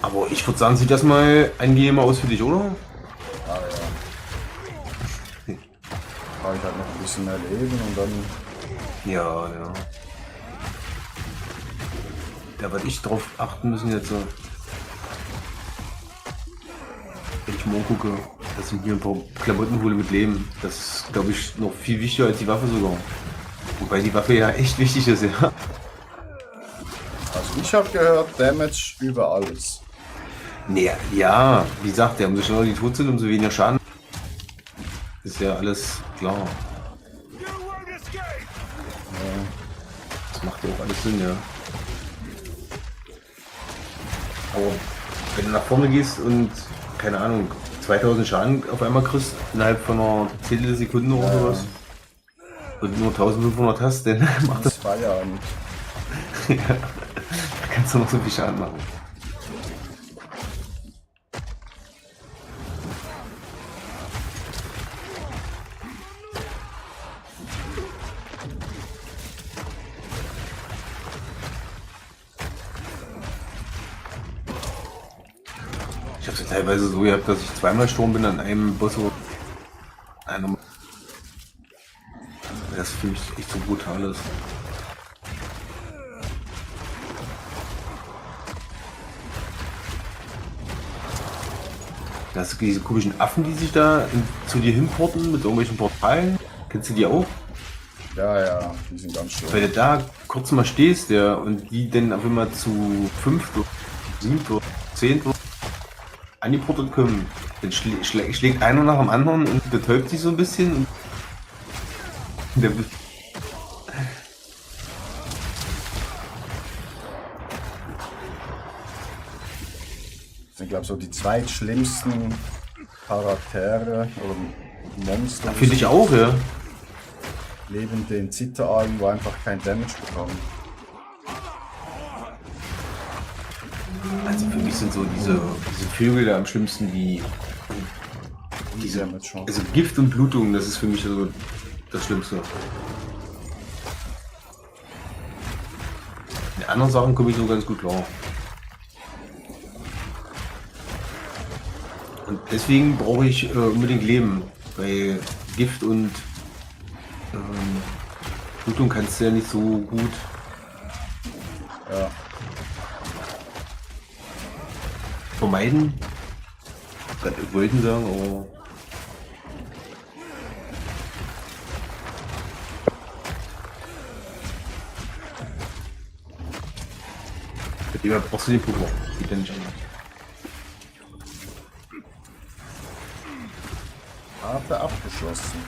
Aber ich würde sagen, sieht das mal angenehmer aus für dich, oder? Ah ja. Brauche ich halt noch ein bisschen mehr Leben und dann. Ja. Da werde ich drauf achten müssen jetzt. Wenn ich mal gucke, dass ich hier ein paar Klamotten hole mit Leben. Das ist, glaube ich, noch viel wichtiger als die Waffe sogar. Wobei die Waffe ja echt wichtig ist, ja. Also ich habe gehört, Damage über alles. Nee, ja, wie gesagt, umso schneller die tot sind, umso weniger Schaden. Ist ja alles klar. You won't escape! Das macht ja auch alles Sinn, ja. Aber wenn du nach vorne gehst und, keine Ahnung, 2000 Schaden auf einmal kriegst, innerhalb von einer Zehntelsekunde oder sowas, Wenn du nur 1500 hast, dann macht Das das. Feierabend. Ja, da kannst du noch so viel Schaden machen. Ich hab's ja teilweise so gehabt, dass ich zweimal gestorben bin an einem Boss. Das für mich echt so brutal ist. Das sind diese komischen Affen, die sich da zu dir hinporten mit irgendwelchen Portalen. Kennst du die auch? Ja, die sind ganz schön. Weil du da kurz mal stehst, ja, und die dann auf einmal zu 5, 7, 10 angeportet kommen. Dann schlägt einer nach dem anderen und betäubt sich so ein bisschen. Und der Das sind, glaube ich, so die zweitschlimmsten Charaktere oder Monster. finde ich auch, ja. Neben den Zitteralgen, wo einfach kein Damage bekommen. Also für mich sind so diese Vögel da am schlimmsten, die diese, Damage schon. also Gift und Blutung, das ist für mich so das Schlimmste. Die anderen Sachen komme ich so ganz gut klar. Und deswegen brauche ich unbedingt Leben, weil Gift und Blutung kannst du ja nicht so gut. Ja. Vermeiden. Wollten sagen, aber. Mit dem brauchst du den Pokémon. Geht ja nicht anders. Aber abgeschlossen.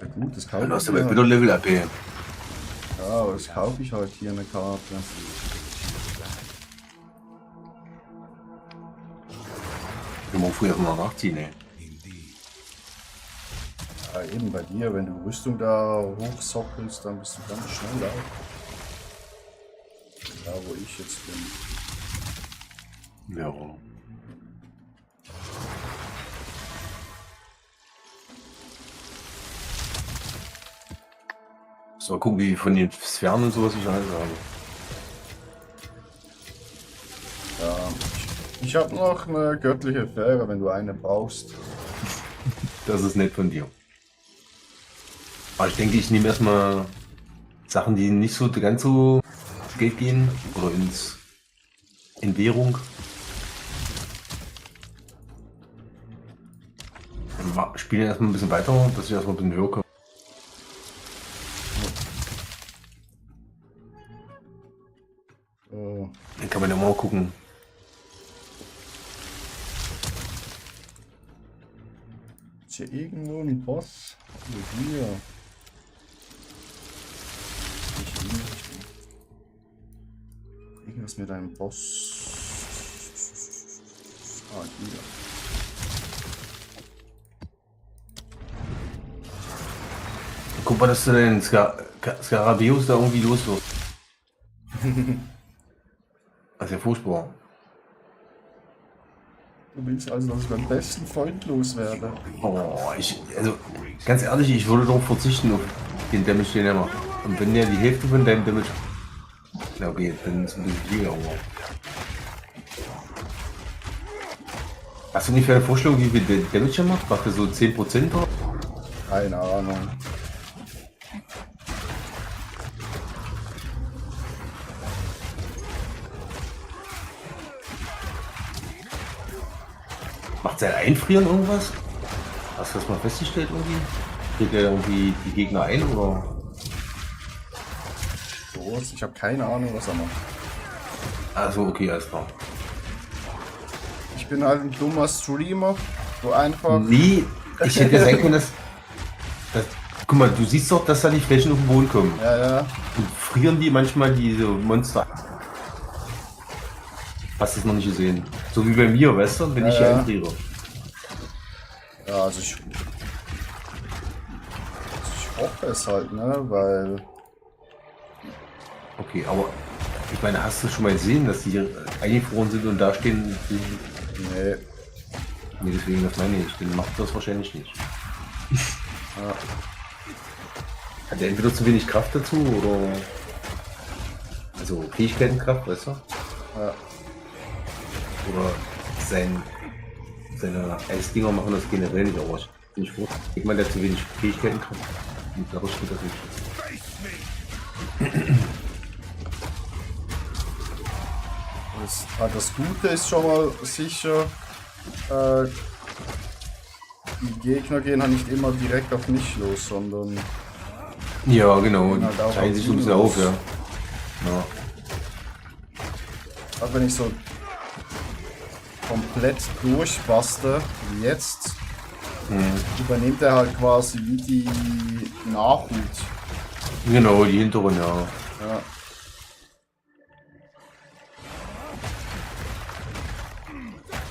Ja gut, das kaufe Dann ich hast du aber mir. wieder Level AP. Ja, aber das kaufe ich halt hier eine Karte. Ich muss früher mal nachziehen, ey. Ja, eben bei dir, wenn du Rüstung da hochsockelst, dann bist du ganz schnell auch. Da wo ich jetzt bin. Ja. So, mal gucken, wie von den Sphären und sowas ich alles habe. Ja, ich habe noch eine göttliche Fähre, wenn du eine brauchst. Das ist nett von dir. Aber ich denke, ich nehme erstmal Sachen, die nicht so ganz so ins Geld gehen oder in Währung. Dann spiele ich erstmal ein bisschen weiter, dass ich erstmal ein bisschen höher komme. So, Dann kann man ja mal gucken. ist hier irgendwo ein Boss? Oh, hier. Nicht in die Richtung. Irgendwas mit einem Boss. Ah, hier. Guck mal, dass du den Skarabäus da irgendwie los wird. Das ist ja furchtbar. Du willst also, dass ich meinen besten Freund loswerde. Oh, also ganz ehrlich, ich würde darauf verzichten, auf den Damage, den er macht. Und wenn der die Hälfte von deinem Damage. Na okay, dann ist ein bisschen viel, aber. Hast du nicht für eine Vorstellung, wie viel der Damage er macht? Macht er so 10% oder? Keine Ahnung. Macht sein Einfrieren irgendwas? Hast du das mal festgestellt irgendwie? Kriegt er irgendwie die Gegner ein oder? Los, ich habe keine Ahnung, was er macht. Also okay, alles klar. Ich bin halt ein dummer Streamer, wo einfach. Nee, ich hätte ja sein können, Guck mal, du siehst doch, dass da die Flächen auf den Boden kommen. Ja, ja. Und frieren die manchmal diese Monster. Hast du es noch nicht gesehen? So wie bei mir, weißt du, wenn ich hier ja. einfriere. Ja, also ich hoffe es halt, ne, weil... Okay, aber ich meine, hast du schon mal gesehen, dass die hier eingefroren sind und da stehen? Nee. Nee, deswegen, das meine ich. Den macht das wahrscheinlich nicht. Ja. Hat er entweder zu wenig Kraft dazu oder. Also Fähigkeitenkraft, weißt du? Ja. Oder seine Eisdinger machen das generell nicht, aber ich bin nicht froh. Ich meine, der hat zu wenig Fähigkeitenkraft. Und dadurch steht das nicht. Das Gute ist schon mal sicher, die Gegner gehen halt nicht immer direkt auf mich los, sondern Ja, genau. halt auch Die teilen auf sich so ein ihn bisschen auf, los. ja. Ja. Auch wenn ich so komplett durchbaste, wie jetzt, übernimmt er halt quasi wie die Nachhut. Genau, die hinteren, ja. Ja.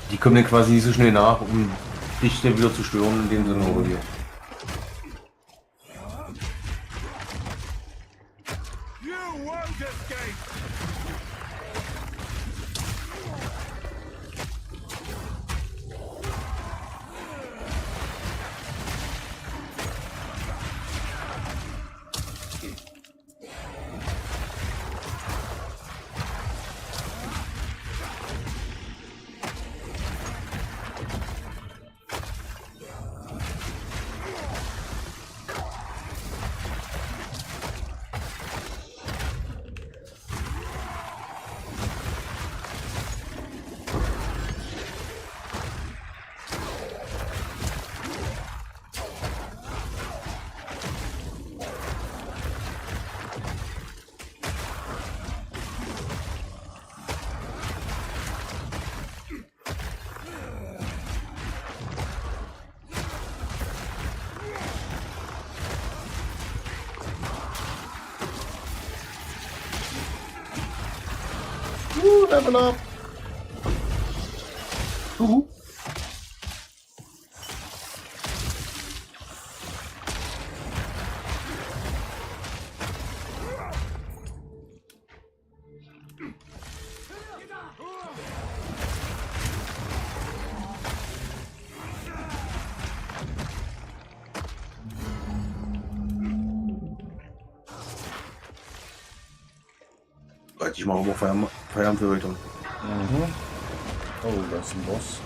Die kommen dann quasi nicht so schnell nach, um dich dann wieder zu stören, in dem Sinne, oder hier. You won't escape! Level up! Ich mache aber Feierabend für heute. Oh, da ist ein Boss.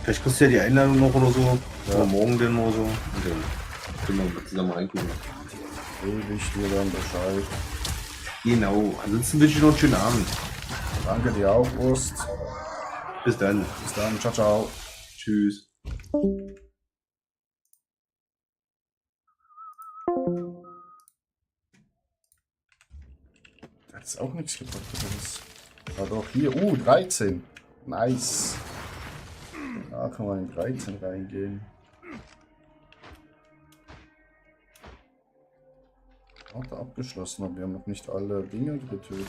Vielleicht kriegst du ja die Einladung noch oder so. Oder morgen denn oder so. Und dann können wir zusammen reingucken. Ewig dir dann Bescheid. Genau. Ansonsten wünsche ich noch einen schönen Abend. Danke dir auch, Brust. Bis dann. Bis dann, ciao, ciao. Tschüss. Das ist auch nichts gebracht, oder was? Ah doch, hier, 13. Nice. Da kann man in 13 reingehen. Karte abgeschlossen, aber wir haben noch nicht alle Dinge getötet.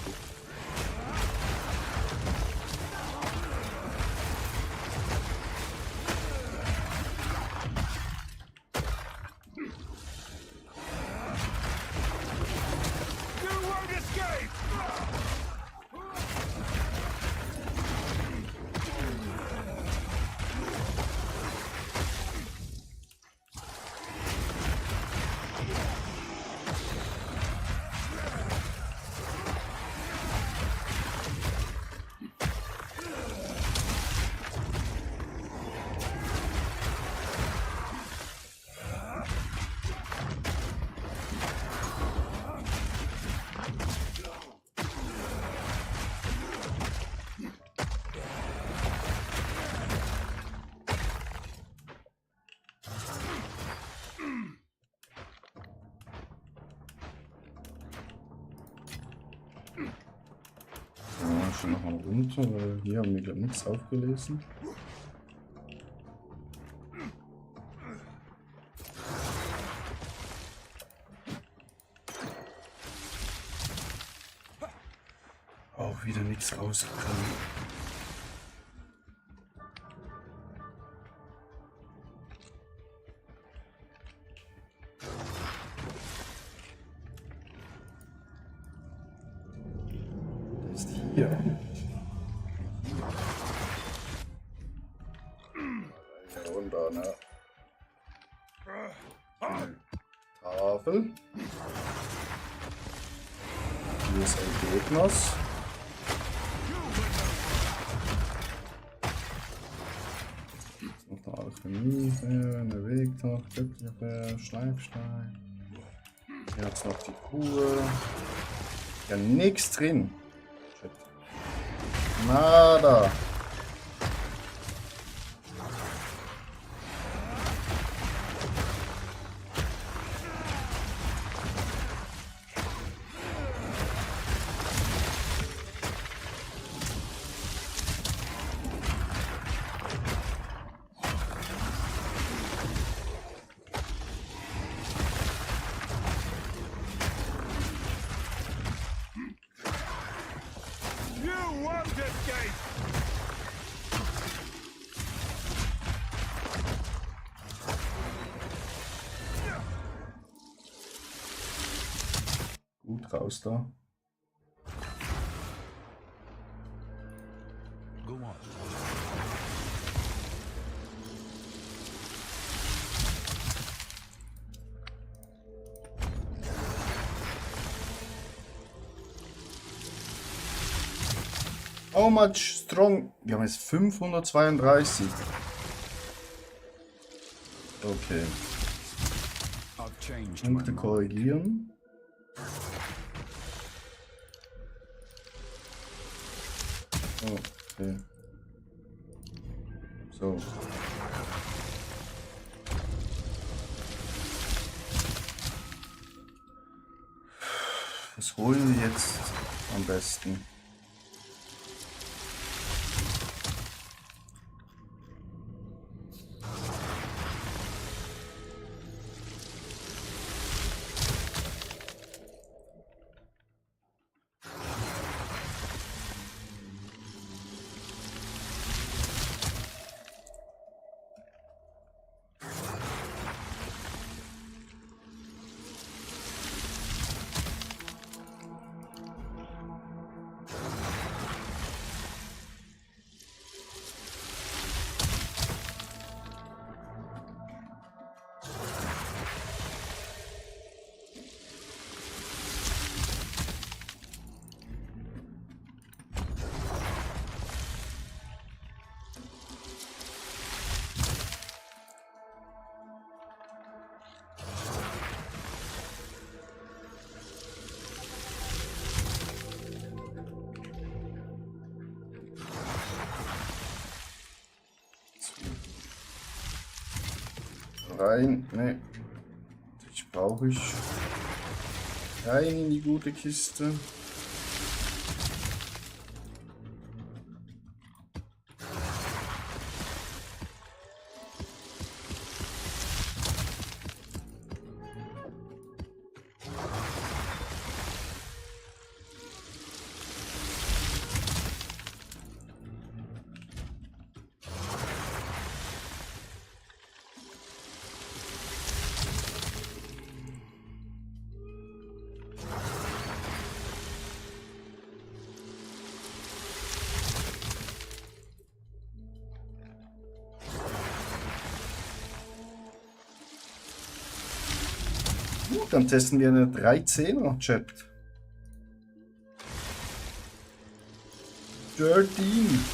You won't escape! Ja, schon noch mal runter, weil hier haben wir glaub, nichts aufgelesen. wieder nichts rausgekommen. Der ist hier. Hier runter, ne? Tafel. Hier ist ein Gegners. Noch eine Alchemie, eine Wegtag, Glückliche, Schleifstein. Hier hat's noch die Kuh. Ja, nix drin. Shit. Nada. You won't escape! Gut raus da. Go on. How much strong? Wir haben jetzt 532. Okay. I've changed Punkte korrigieren. Okay. So. Was holen wir jetzt am besten? Rein, ne. Ich brauche ich rein in die gute Kiste. Gut, dann testen wir eine 13er Chat. 13.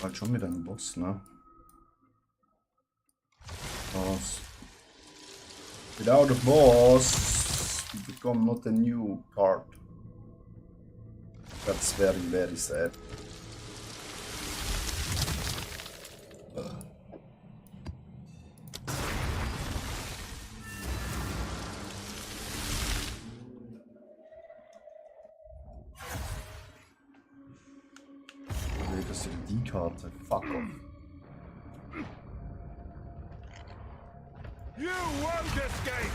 Halt schon mit einem Boss, ne? Boss. Without a boss, we become not a new part. That's very, very sad. Nee, das ist die Karte. Fuck off. You won't escape!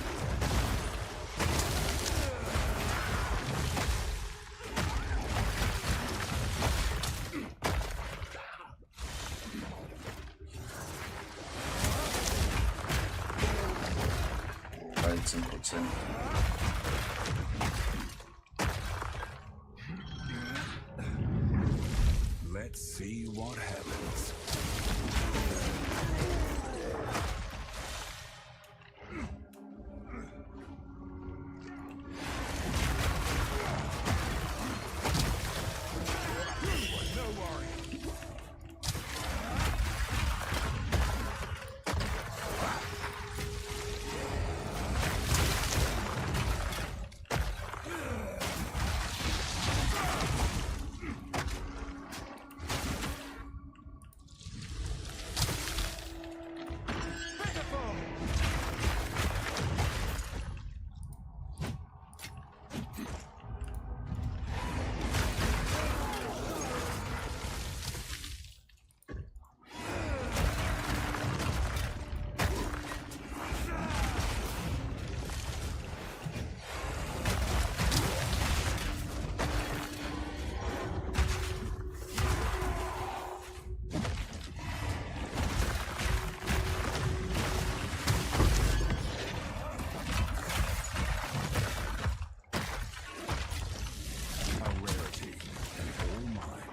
%. Let's see what happens. A rarity and all mine.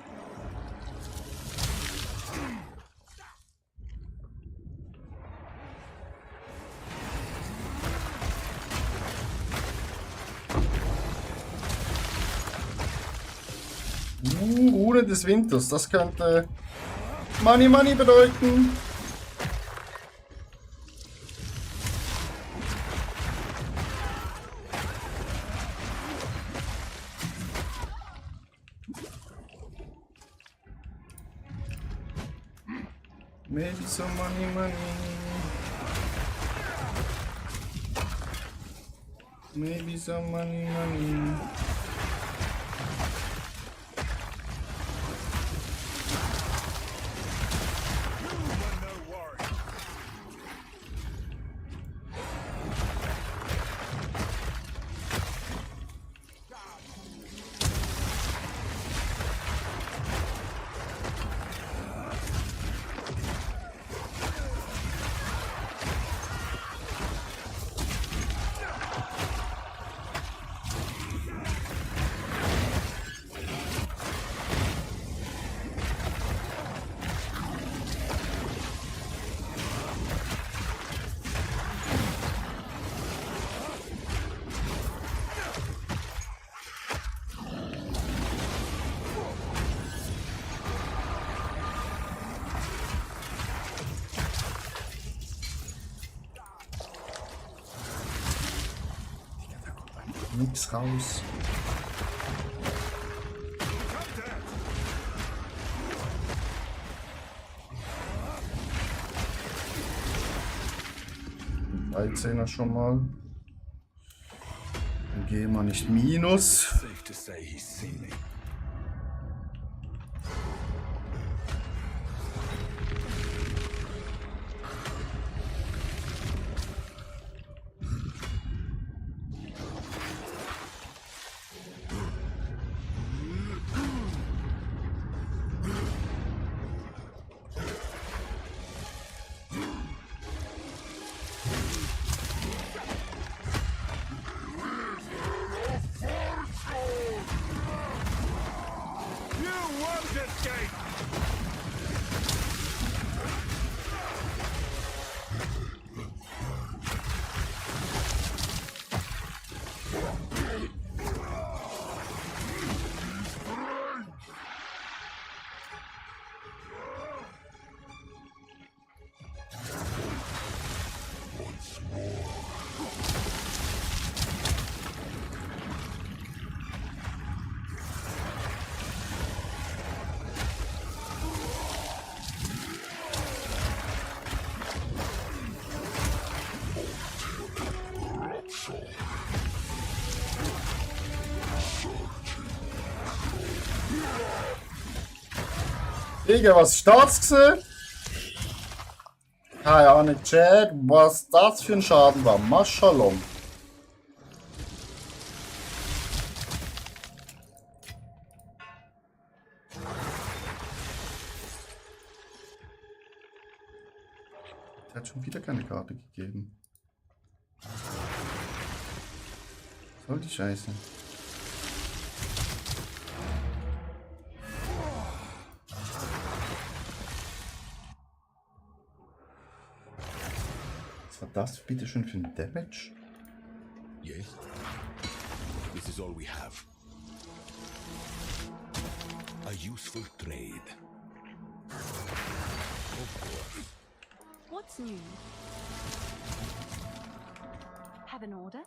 Rune des Winters, das könnte Money Money bedeuten. Maybe some money. Maybe some money. Nix raus. Ein 13er schon mal. Dann gehen wir nicht minus. Safe to say he's seen me. You won't escape! Once Digga, was ist das gewesen? Keine Ahnung, Chat, was das für ein Schaden war. Maschallah. Der hat schon wieder keine Karte gegeben. Was soll die Scheiße? Was war das bitte schon für ein Damage? Yes? This is all we have. A useful trade. Of course. What's new? Have an order?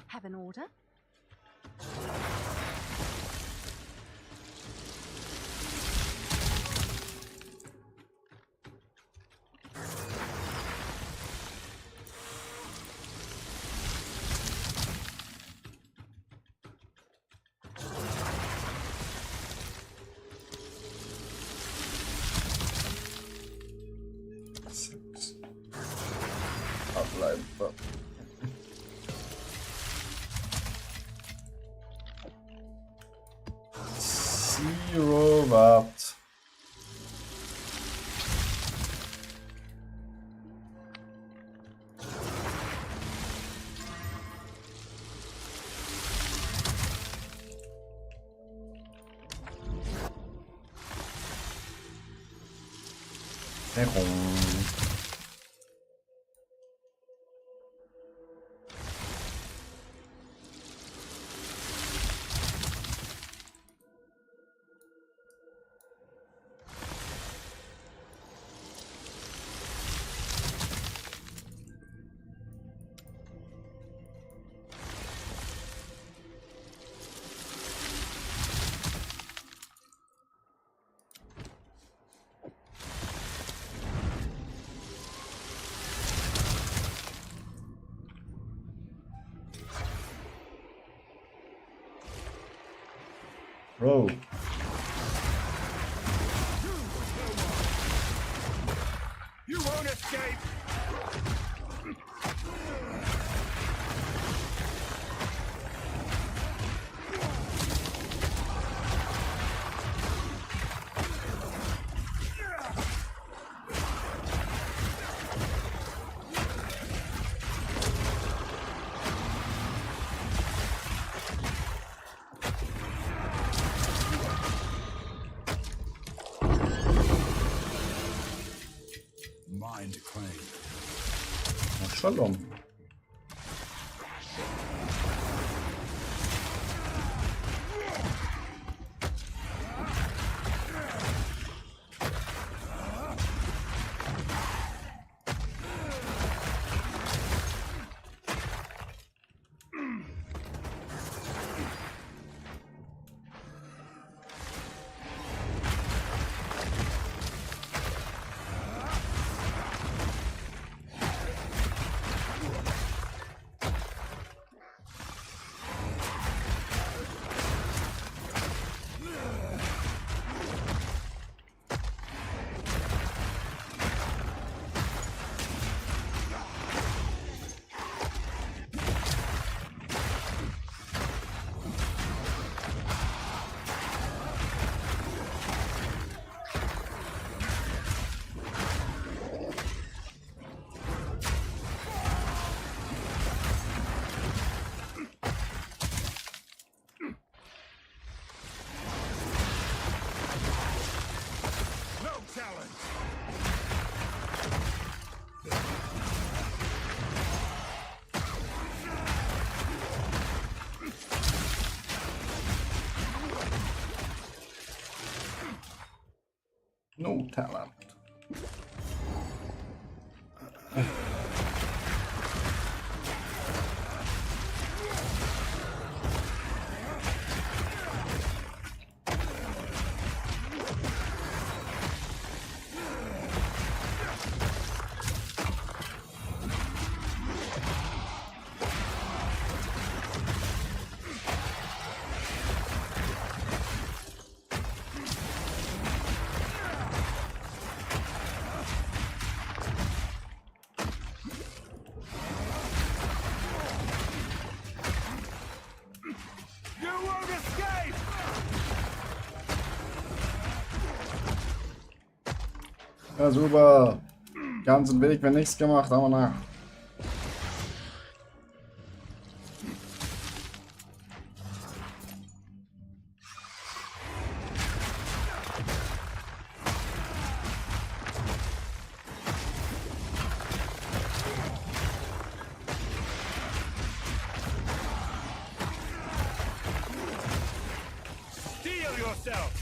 Have an order? Ableiben. Zero Watt. Bro. You won't escape! Mind claim. Shalom. No talent. You won't escape! Ja, super. Ganzen Weg, wenn nichts gemacht, aber nach. Steel yourself!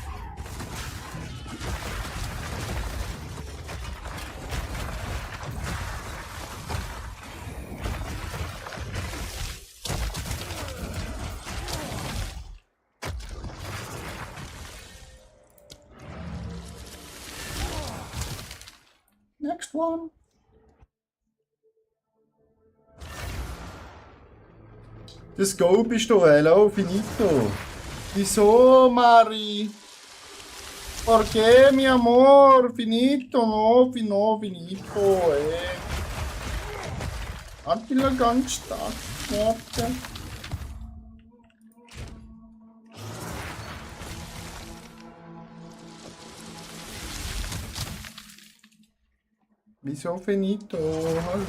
Next one. Der Scope ist da, hello, finito. Wieso, Mari? Perché, mi amor? Finito, no, finito, Attila ganz stark, warte. Wieso finito? Hallo.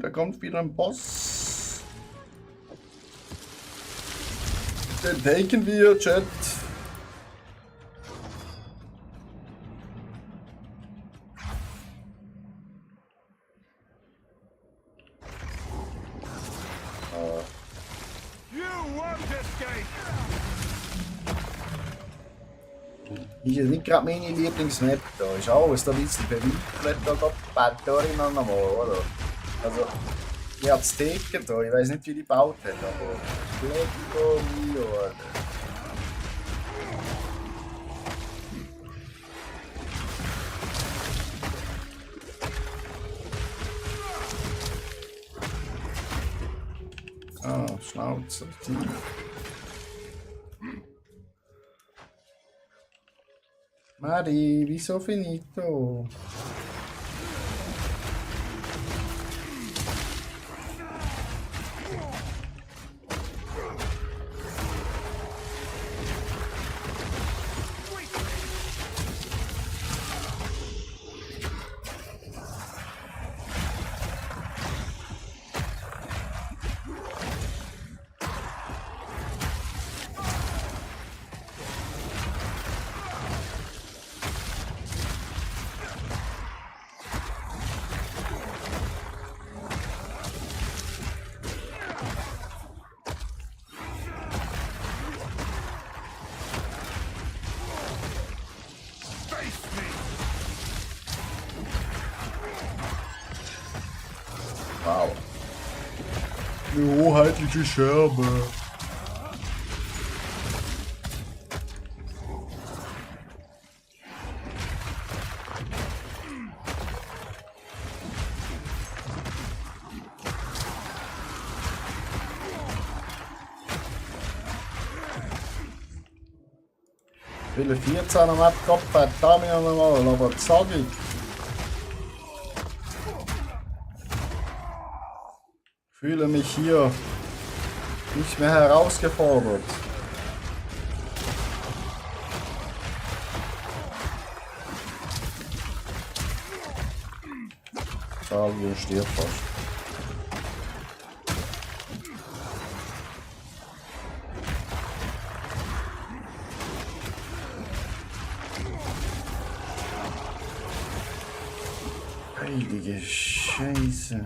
Da kommt wieder ein Boss. Den taken wir, Chat. You won't escape! Hier ist nicht gerade meine Lieblingsmap. Da ist alles da ein bisschen verwickelt. Da geht die Batterie noch mal, oder? Also, ich habe das Taken da. Ich weiß nicht, wie die gebaut hat, aber Lecco mio, Alter. Ah, Schnauze, tief. Mari, wieso finito? Wow. Eine hoheitliche Scherbe. Spiele 14 am Map, Gott verdammt nochmal, aber zackig. Fühle mich hier nicht mehr herausgefordert. Salvio stirbt fast. Heilige Scheiße.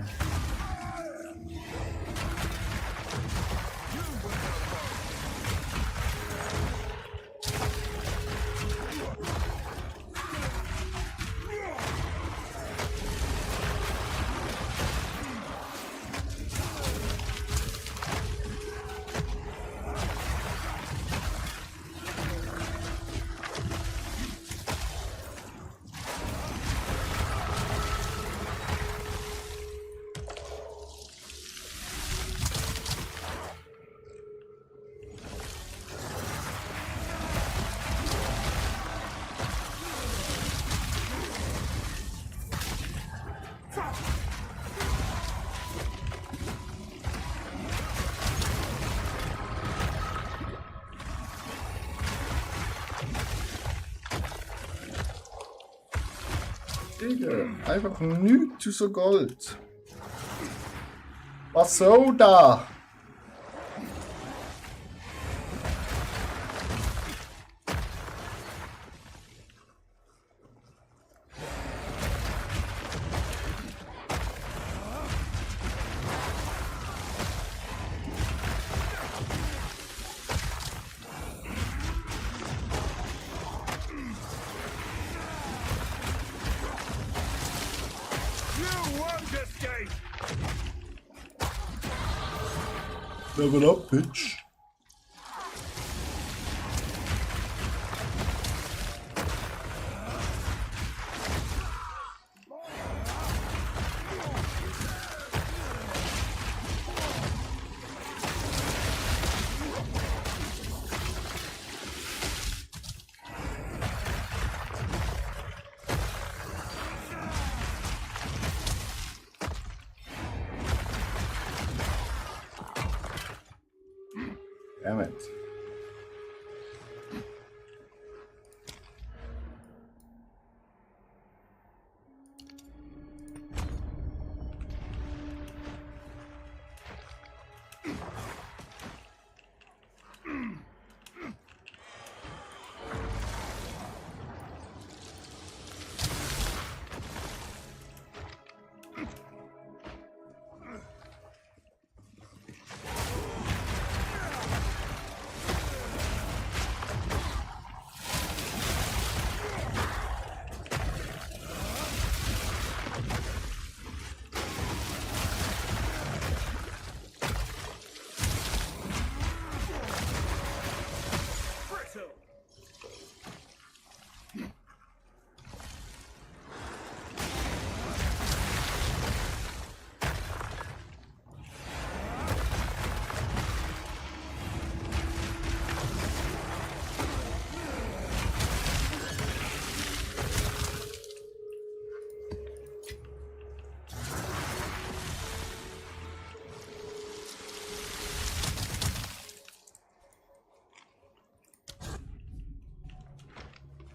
Digga, einfach nichts zu so Gold. Was soll da? You won't escape! Level up, bitch. Damn it.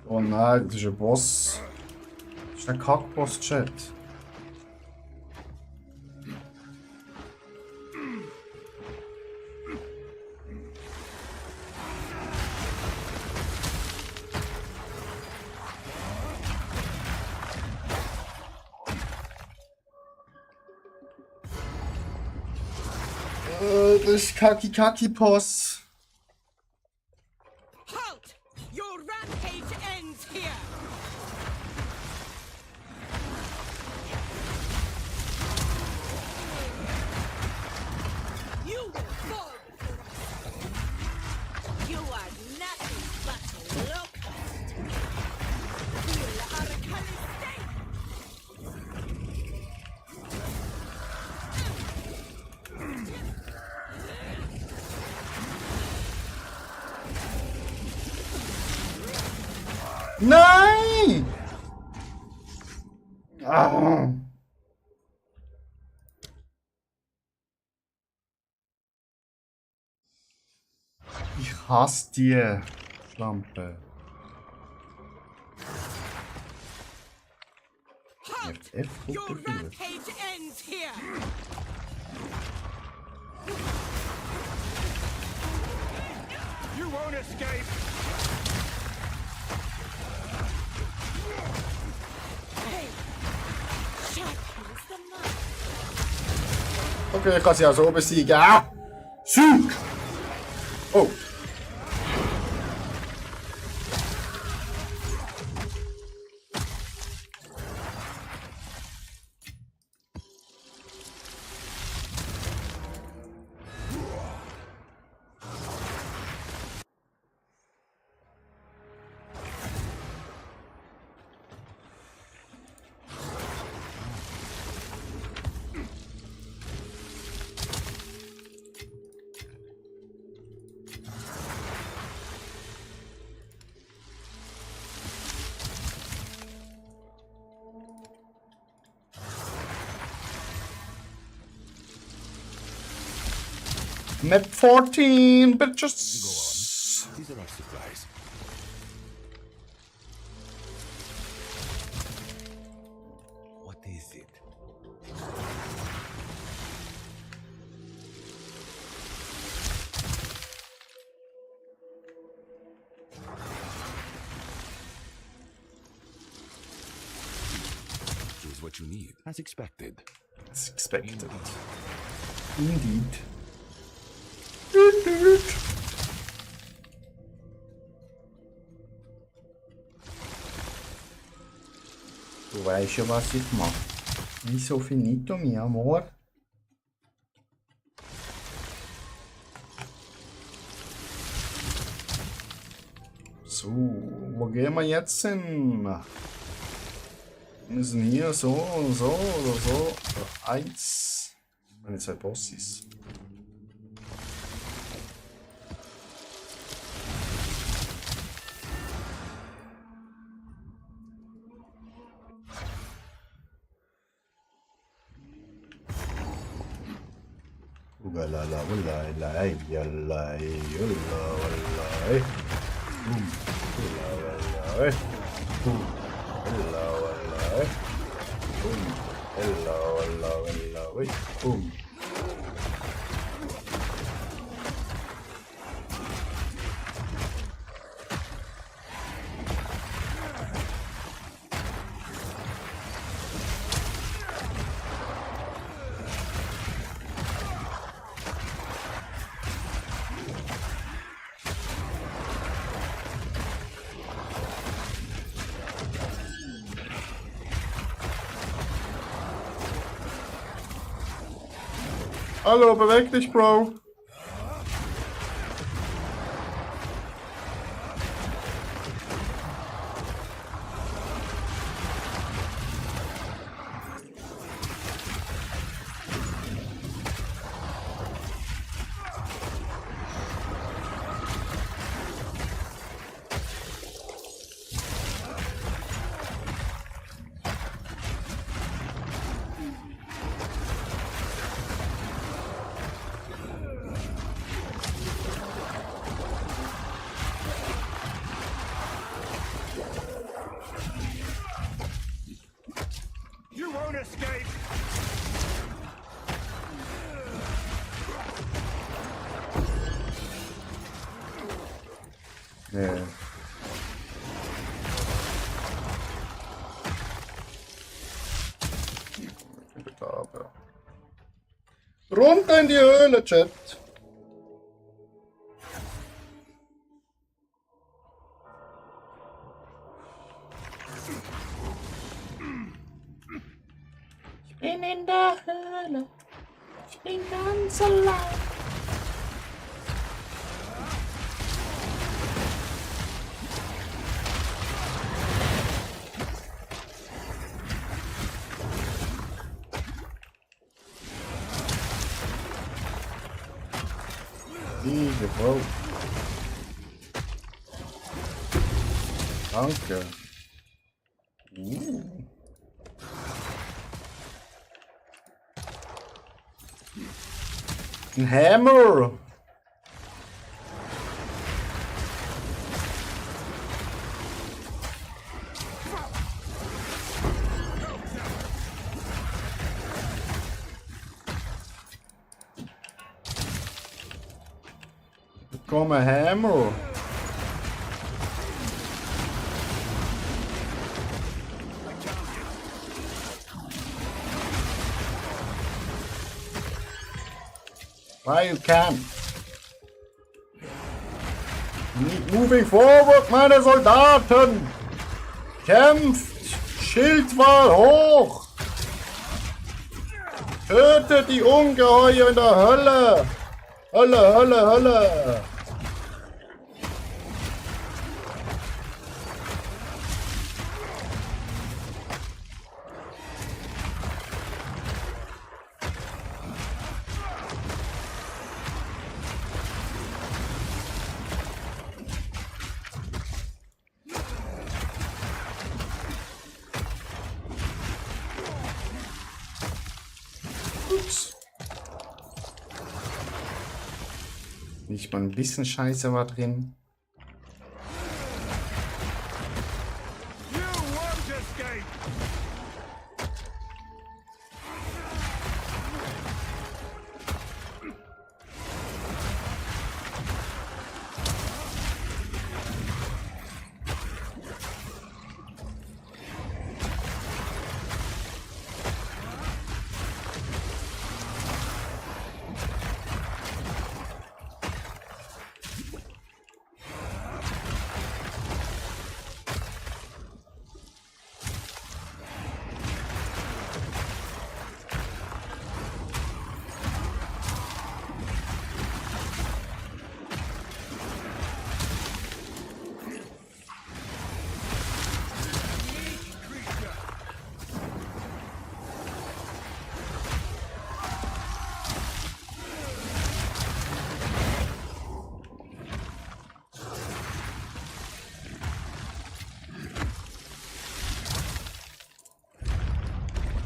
Oh nein, das ist ein Boss. Das ist ein Kackboss-Chat. Das ist Kaki-Kaki-Boss. Halt! Your rampage ends here! You will fall! You are nothing but a locust! Feel Arcane state! Nein! Ah. Ich hasse die Schlampe. Halt! F Your gut dafür. rampage ends here! You won't escape! Hey! Sharpens the mark! Okay, ich kann sie auch so besiegen. Ah! Sieg! Oh. Map 14, bitches. These are our supplies. What is it? Here's what you need, as expected. As expected. Indeed. Indeed. Du weißt ja, was ich mache. Wieso finito, mi amor? So, wo gehen wir jetzt hin? Wir müssen hier so oder so oder so. Eins. Meine zwei Bossis. Ugalala, ulala, yalla, yulla, walla, boom, ulla, walla, boom, ulla, walla, boom, ulla, walla, walla, boom. Hallo, beweg dich, Bro. You won't escape! Nee. Runter in die Höhle, Chat. Ich bin in der Höhle. Ich bin ganz allein. Bro. Danke. Ein Hammer! Komm, ein Hammer! Why you can't? Moving forward, meine Soldaten! Kämpft! Schildwall hoch! Tötet die Ungeheuer in der Hölle! Hölle, Hölle, Hölle! Ups. Nicht mal ein bisschen Scheiße war drin. You won't escape!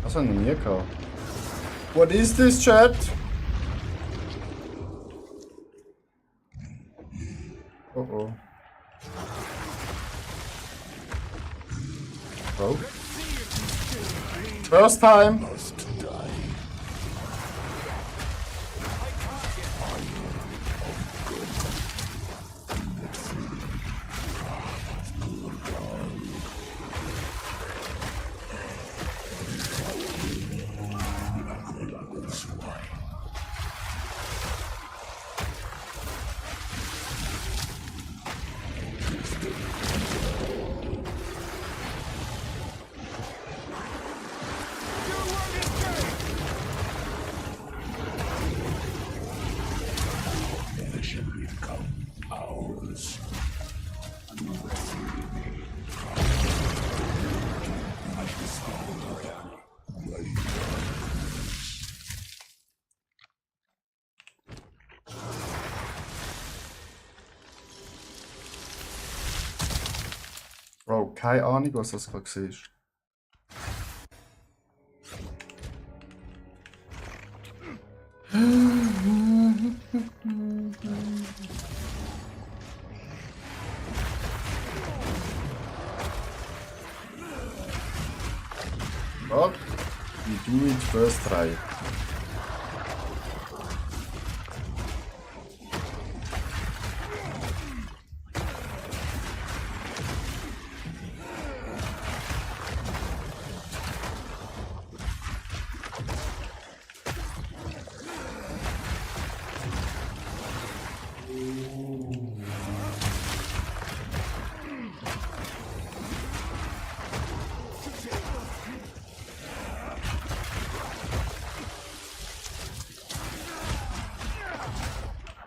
Was hat denn hier gekauft? What is this, chat? Oh oh. Oh. First time. Bro, keine Ahnung, was das gerade ist. But we do it first try.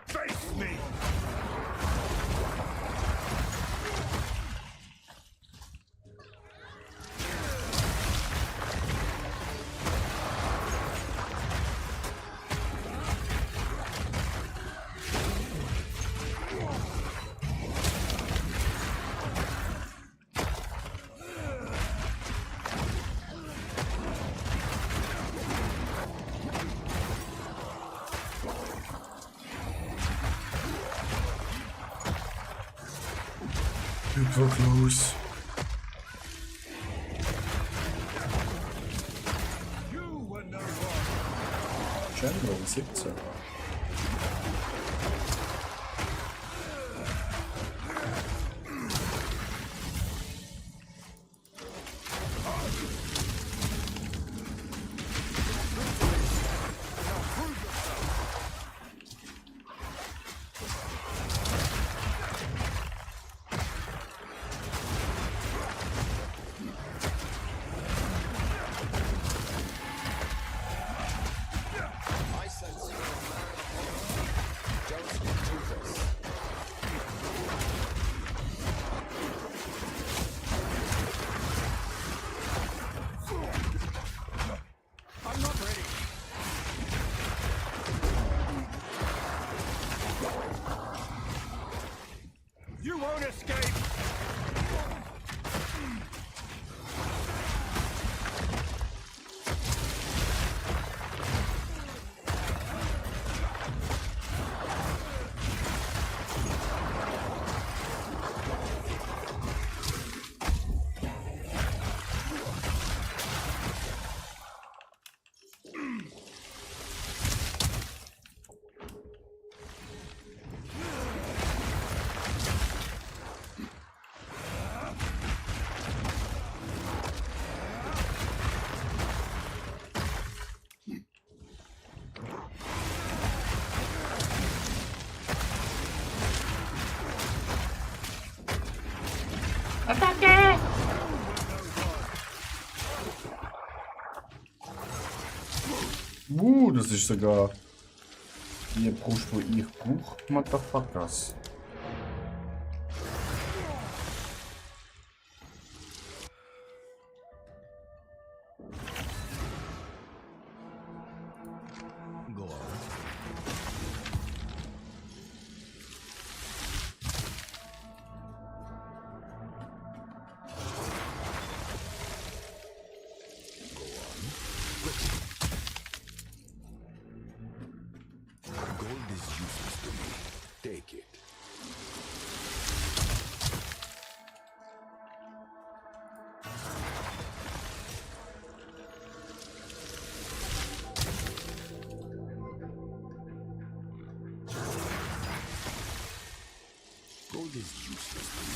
Face me! Hyperclose. You were no longer. General 17. I'm not ready. You won't escape. Das ist sogar die Brust, die ich brauche, Motherfuckers. Go on. Gold is useless to me. Take it. Gold is useless to me.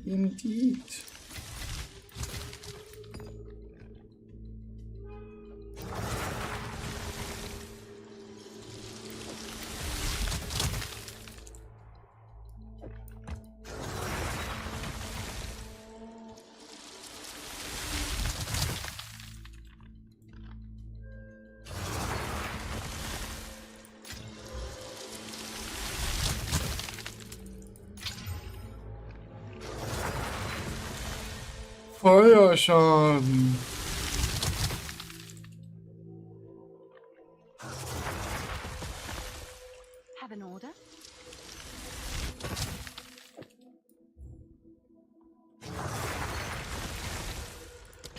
Indeed. Feuerschaden. Have an order?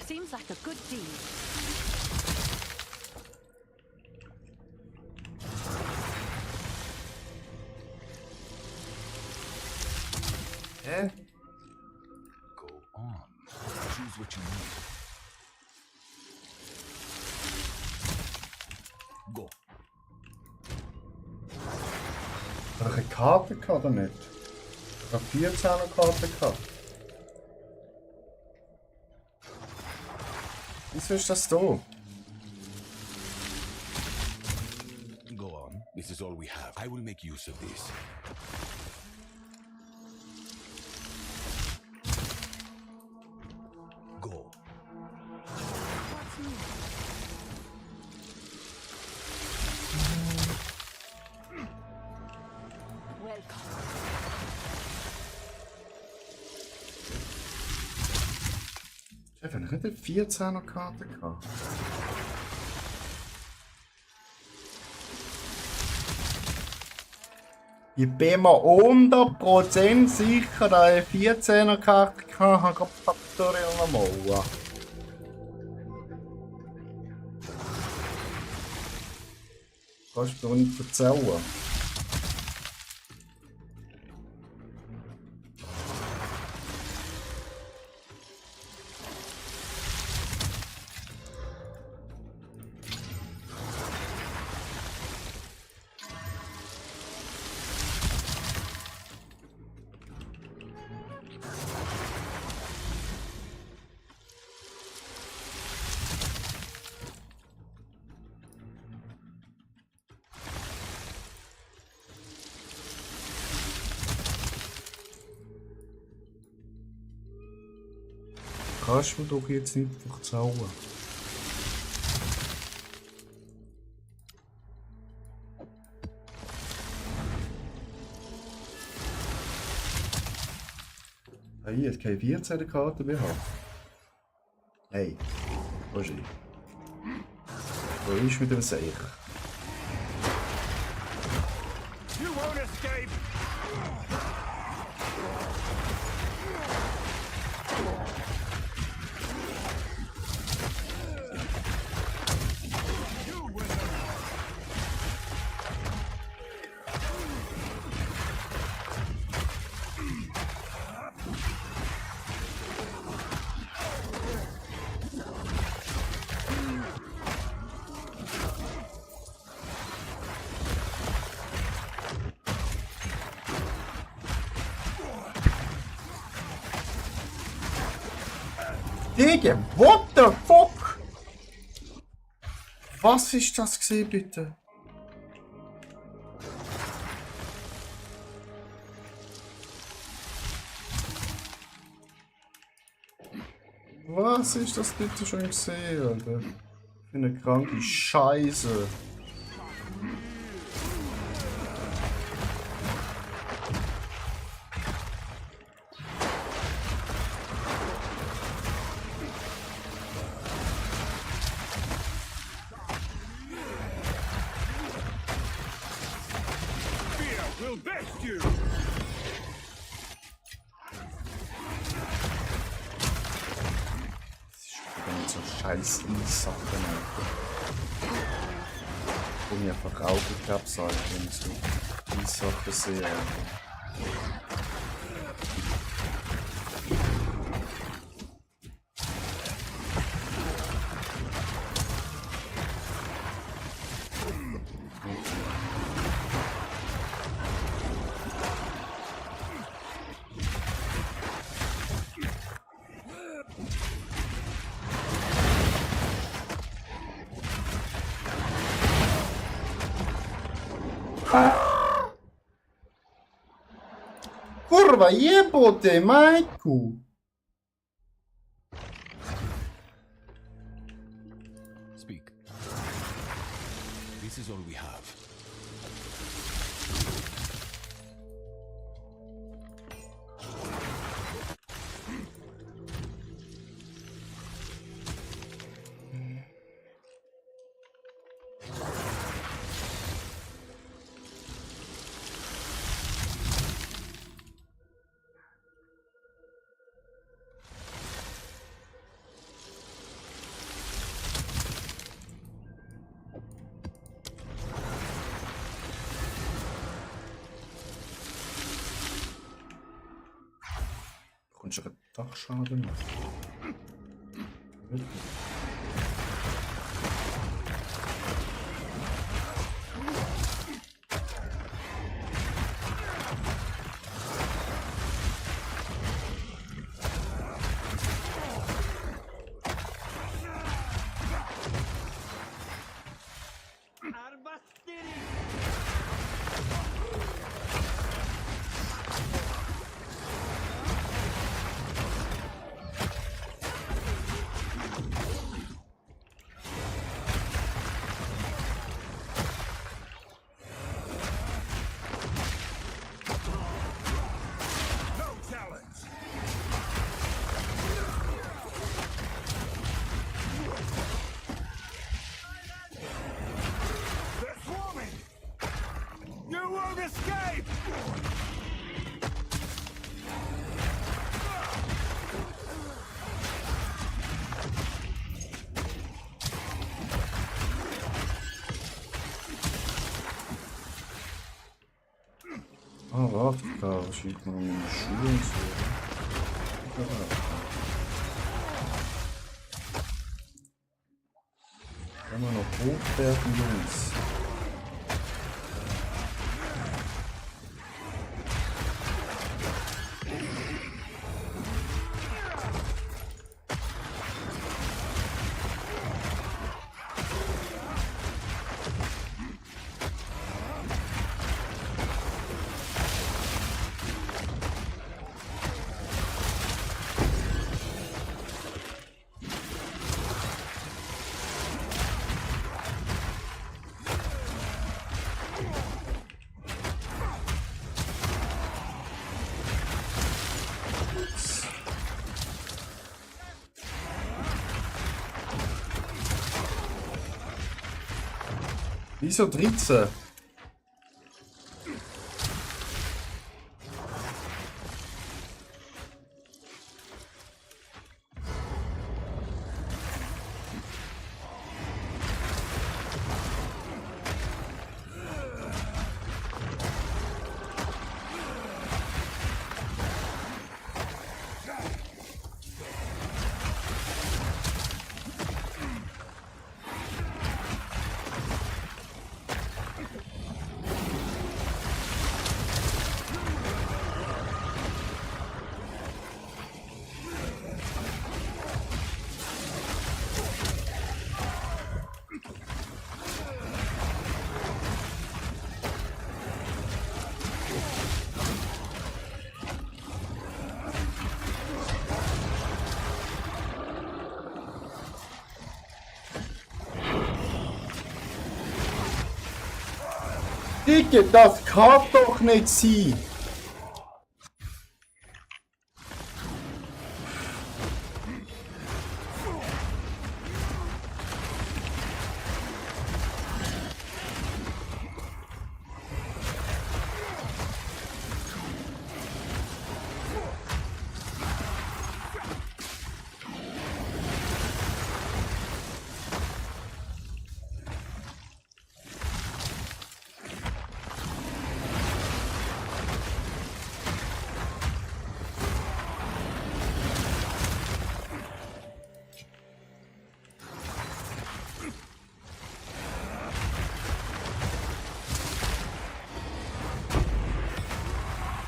Seems like a good deed. Go on. Choose what you need. Go. Hat er eine Karte gehabt oder nicht? Hat er 14er Karte gehabt? Wieso ist das da? Go on. This is all we have. I will make use of this. Go. What's new? Welcome. Wenn ich nicht eine 14er Karte gehabt. Ich bin mir 100% sicher, dass ich eine 14er Karte hatte, gerade Faktoren und Mauer. Kannst du mir nicht erzählen. Kannst du mir doch jetzt nicht erzählen. Hey, jetzt keine 14 Karten mehr haben. Hey, wo ist ich? Wo ist mit dem Seich? You won't escape! Digga, what the fuck? Was ist das gewesen, bitte? Was ist das bitte schon gesehen, Alter? Für eine kranke Scheiße. Fear will best you! So scheiß Sachen, Alter. Wo mir einfach Augenkrebs sagt, wenn ich so Sachen sehe. Kurwa, jebote, majku! Speak. This is all we have. Kommst du einen Dachschaden machen? Wirklich? Karateka, schiebt man in die Schuhe und so. Karateka. Kann man noch hochwerfen, Jungs. Wieso 13? Digga, das kann doch nicht sein!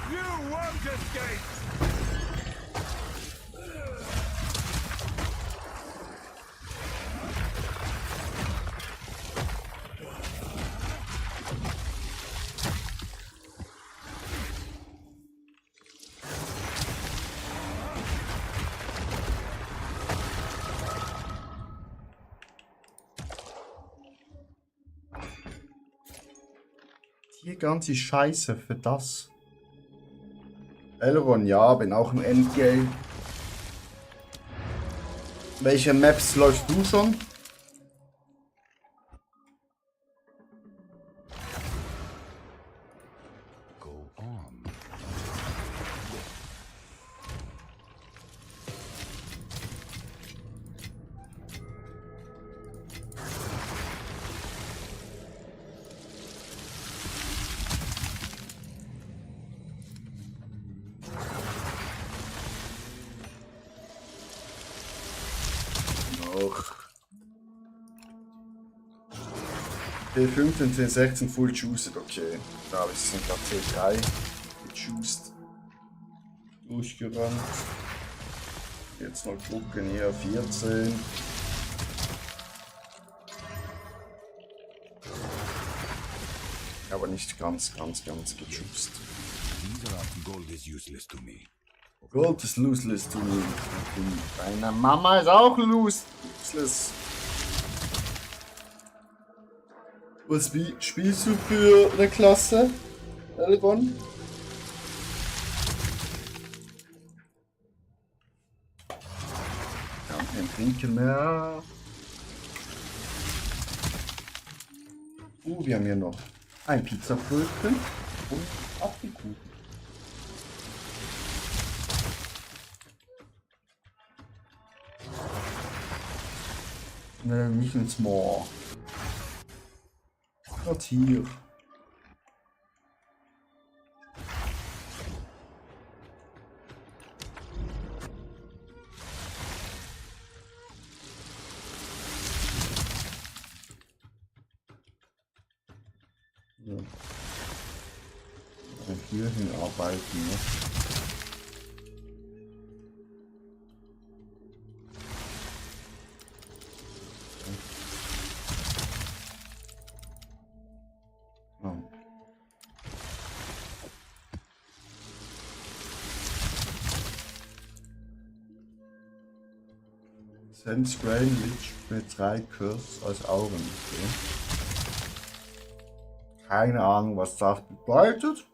You won't escape! Die ganze Scheiße für das. Elrond, ja, bin auch im Endgame. Welche Maps läufst du schon? Go on. Auch. T15, T16 full juiced, okay. Da habe ich es gerade T3 gejuiced. Durchgerannt. Jetzt noch gucken hier, 14. Aber nicht ganz gejuiced. These are gold is useless to me. Gold ist useless to me. Deine Mama ist auch useless. Was spielst du für eine Klasse, Elrond? Ja, kein Trinken mehr. Wir haben hier noch ein Pizzabrötchen und Apfelkuchen. Nicht ins Moor. Quartier. Hierhin arbeiten, ne? Oh. Sense Grain Lich mit 3 Curse als Augen. Okay. Keine Ahnung, was das bedeutet.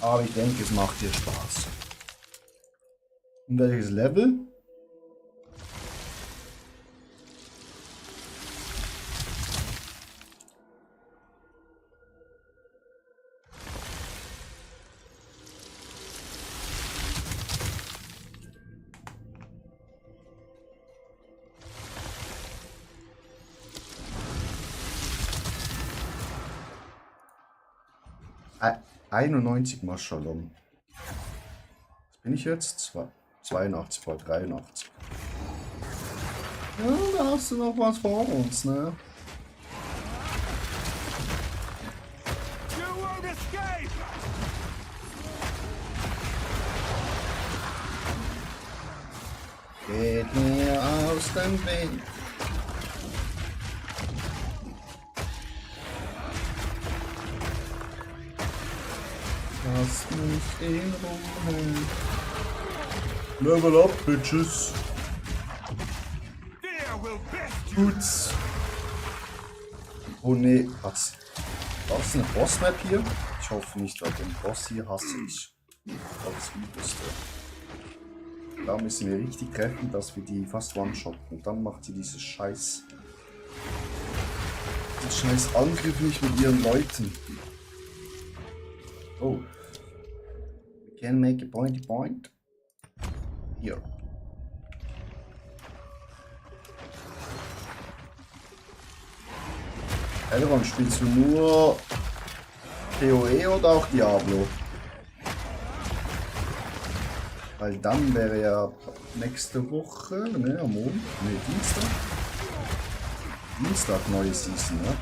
Aber ich denke, es macht dir Spaß. Und welches Level? Ä- 91 mal Shalom. Was bin ich jetzt? 82 vor 83. Ja, da hast du noch was vor uns, ne? You won't escape! Geht mir aus dem Weg. Lass mich in Ruhe. Level up, Bitches. Fear will best you! Gut. Oh ne, was? War das eine Boss-Map hier? Ich hoffe nicht, weil den Boss hier hasse ich. Das Übelste. Da müssen wir richtig rechnen, dass wir die fast one-shotten. Und dann macht sie dieses Scheiß Angriff nicht mit ihren Leuten. Oh. We can make a pointy point. Hier. Elron, spielst du nur PoE oder auch Diablo? Weil dann wäre ja nächste Woche, ne, am Montag, ne, Dienstag. Dienstag neue Season, ne?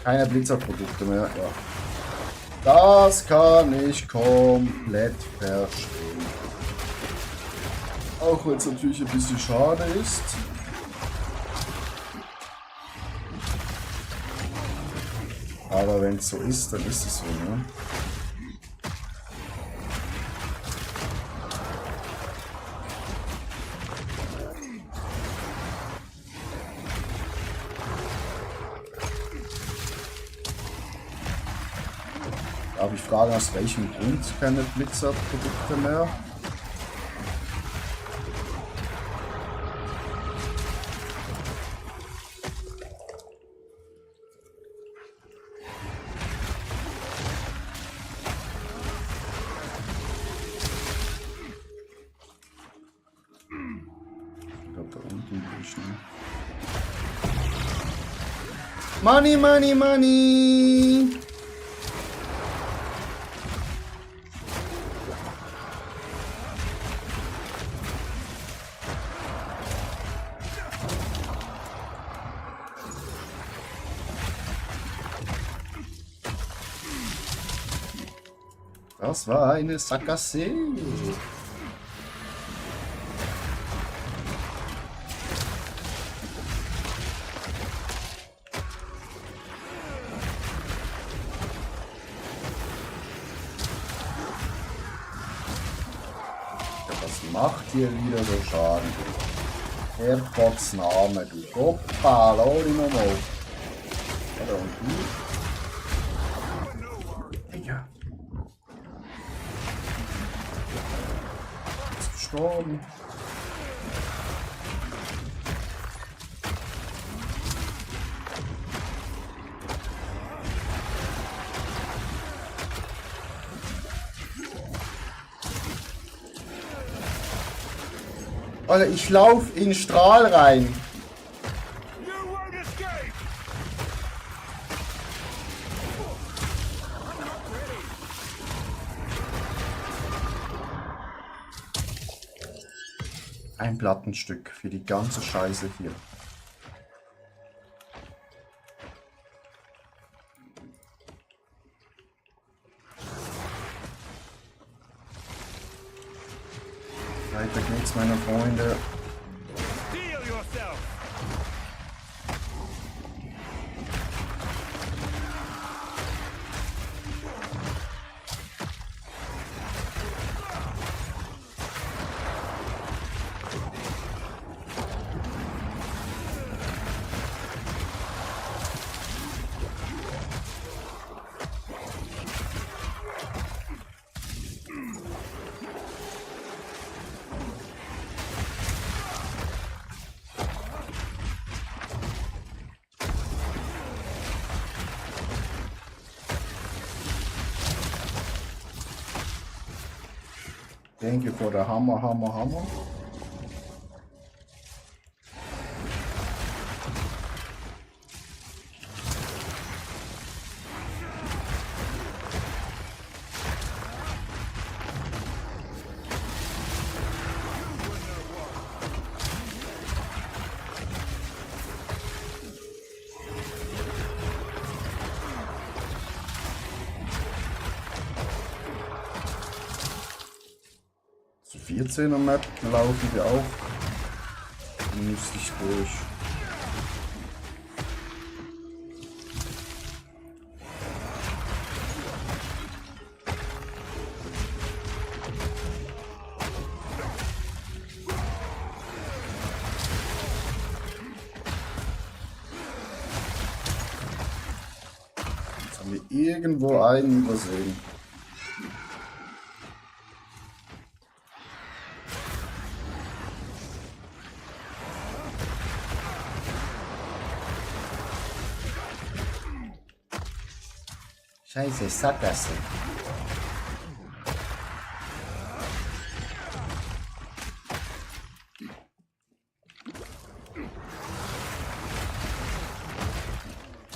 Keine Blizzard-Produkte mehr, ja. Das kann ich komplett verstehen. Auch wenn es natürlich ein bisschen schade ist. Aber wenn es so ist, dann ist es so, ne? Darf ich fragen, aus welchem Grund keine Blizzard-Produkte mehr? Ich glaube, da unten will ich nicht. Money, money, money! Das war eine Sackgasse. Was macht hier wieder so Schaden? Herrgottsname, du Koppa, lol nochmal. Oder und du? Digga. Ist gestorben. Alter, ich lauf in den Strahl rein. You won't escape! Ein Plattenstück für die ganze Scheiße hier. Weiter geht's, meine Freunde. Steel yourself! Thank you for the hammer, hammer, hammer. Zu 14er Map laufen wir auch genüsslich durch. Jetzt haben wir irgendwo einen übersehen. Scheiße, Sackgasse.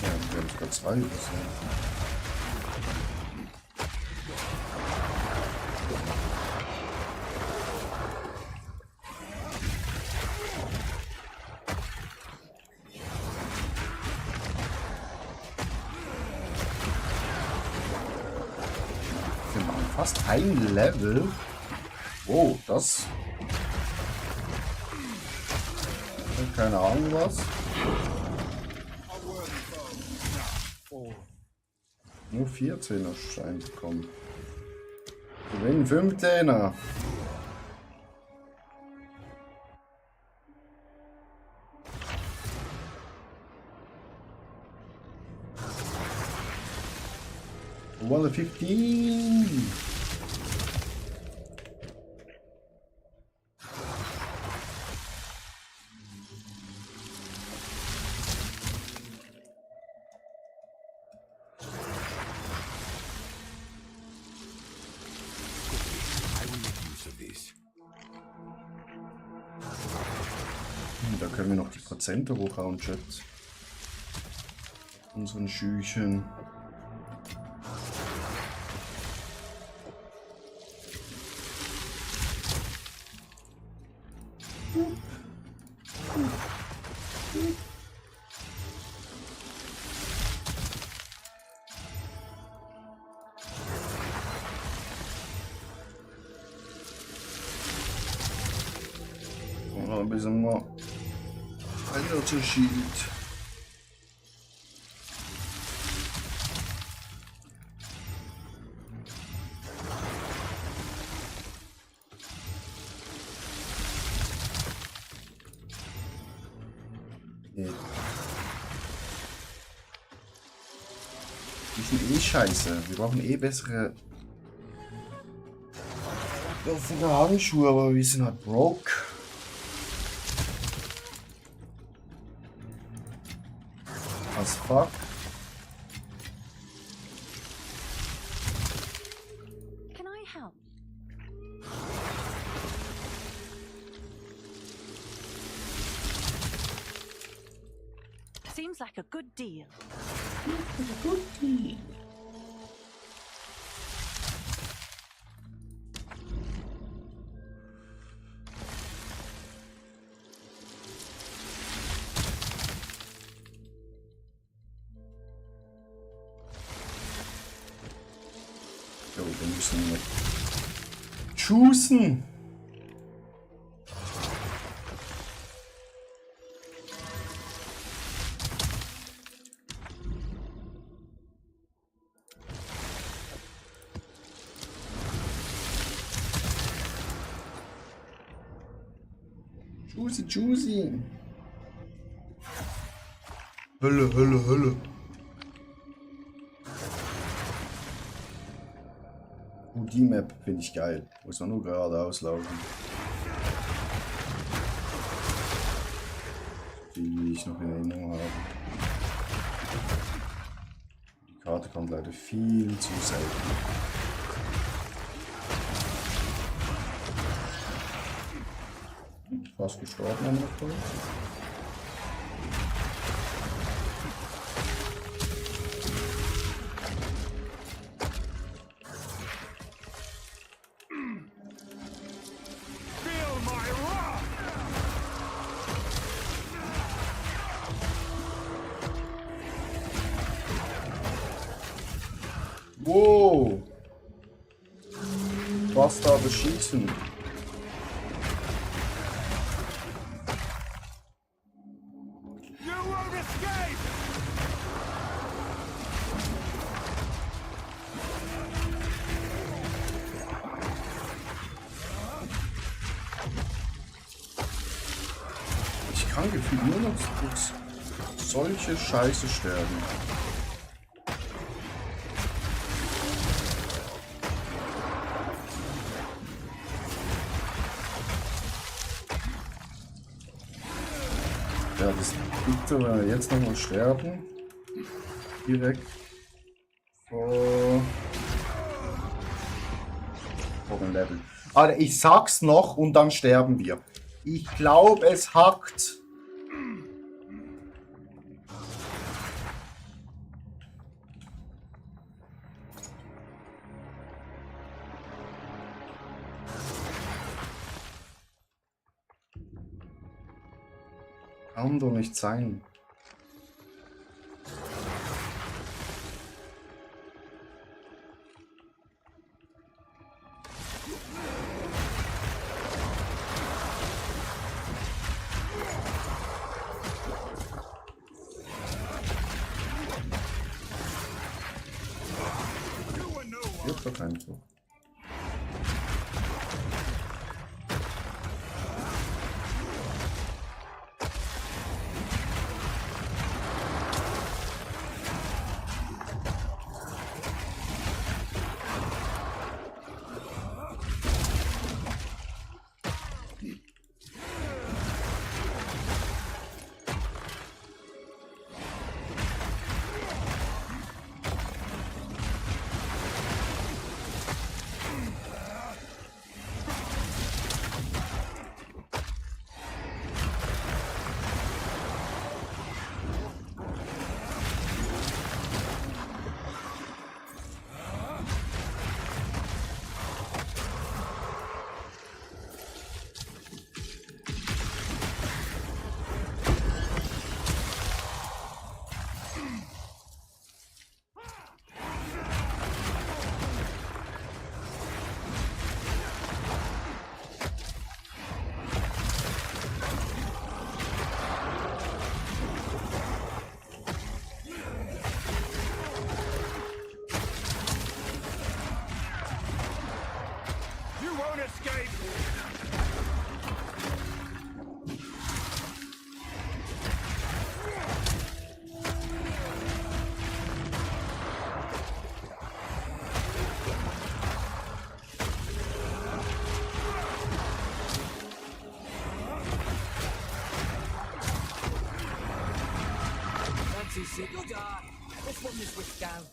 Ja, wir haben sogar zwei übersehen. Wir machen fast ein Level. Oh, das. Keine Ahnung was. Nur 14er Schein bekommen. Gewinnen 15er. One 15. I will make use of this. Da können wir noch die Prozente hochhauen, Chat. Unseren Schüchen. Noch ein bisschen mehr Energy Shield. Nee. Die sind eh scheiße. Wir brauchen eh bessere offene Handschuhe, aber wir sind halt broke. As fuck. Can I help? Seems like a good deal. Jo, wir müssen noch choosen. Juicy. Hölle. Oh, die Map finde ich geil. Muss man nur geradeaus laufen. So viel, wie ich noch in Erinnerung habe. Die Karte kommt leider viel zu selten. Fast gestorben am Rekord. Feel my wrath! Wow! Was da beschießen? You won't escape! Ich kann gefühlt nur noch durch solche Scheiße sterben. Ja, das bitte, wenn wir jetzt nochmal sterben. Direkt vor dem Level. Alter, ich sag's noch und dann sterben wir. Ich glaube, es hackt. Kann doch nicht sein. Wird doch einfach. You won't escape! Not too sick. You'll die. Let's run this witch down.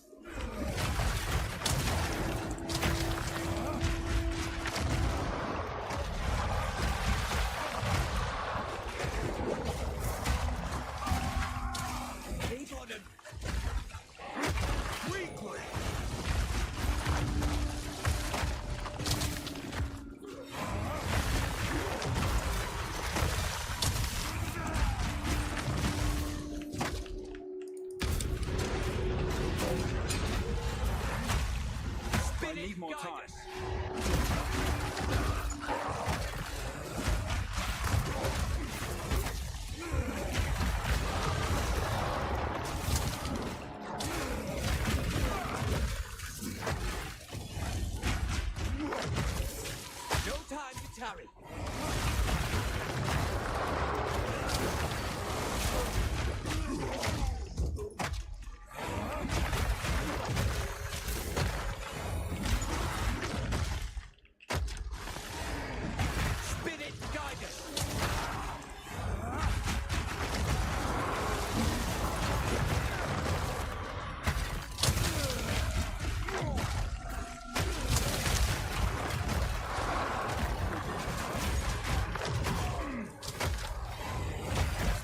more time. No time to tarry. Spirit guidance.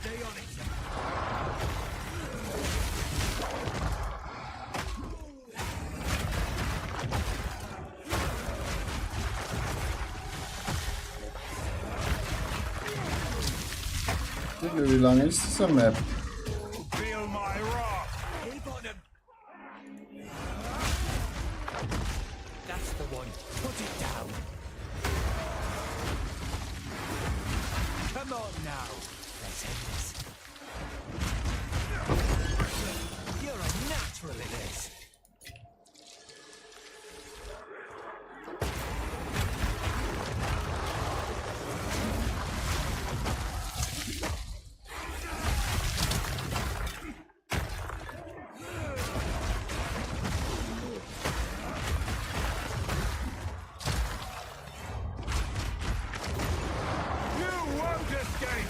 Stay on it. Wie lange ist diese Map? Feel my wrath. Keep on him. That's the one. Put it down. Come on now. Let's end this. You're a natural in this. You won't escape.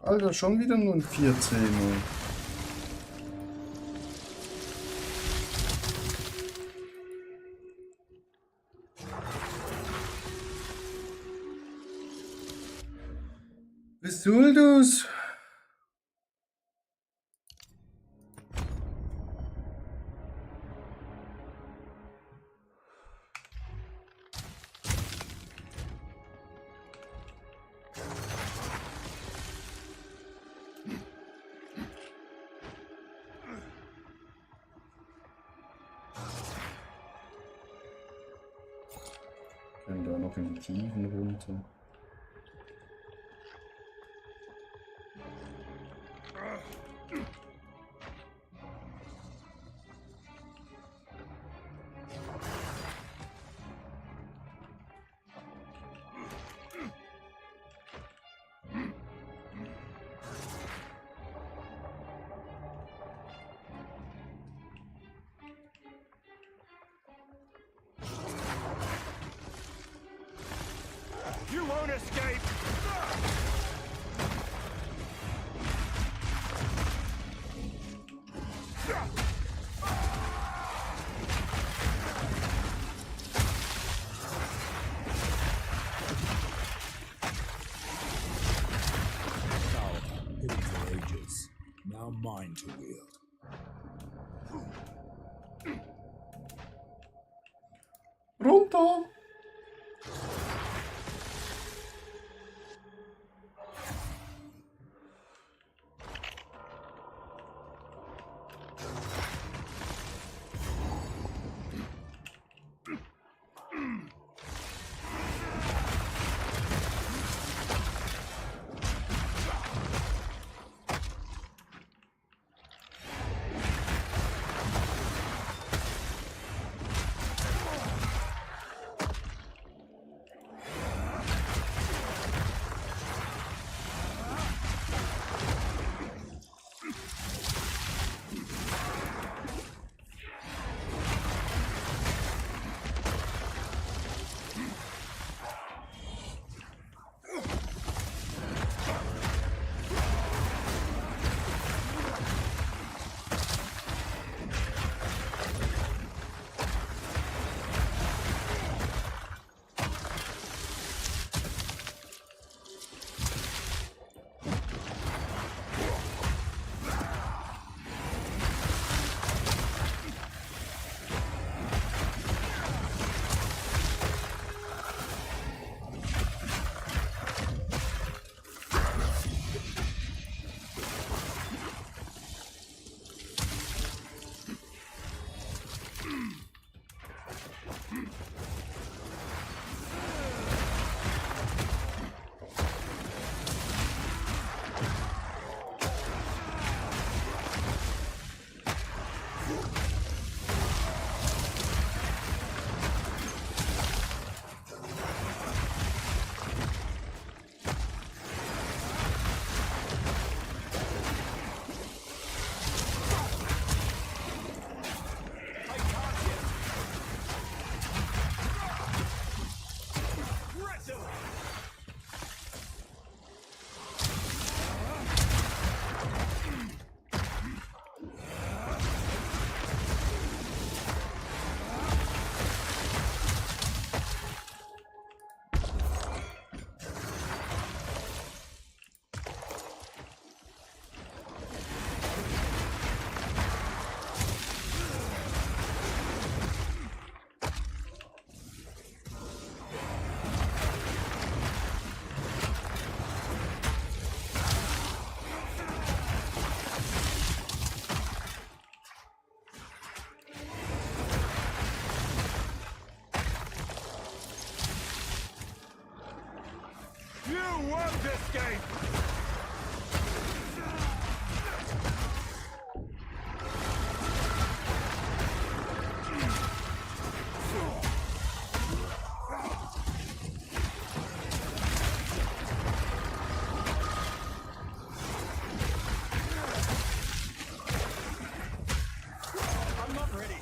Alter, schon wieder nur ein 14. Was soll das? Können da noch in die Tiefen runter. You won't escape. Hidden for ages. Now mine to wield. Runter! You won't escape! I'm not ready.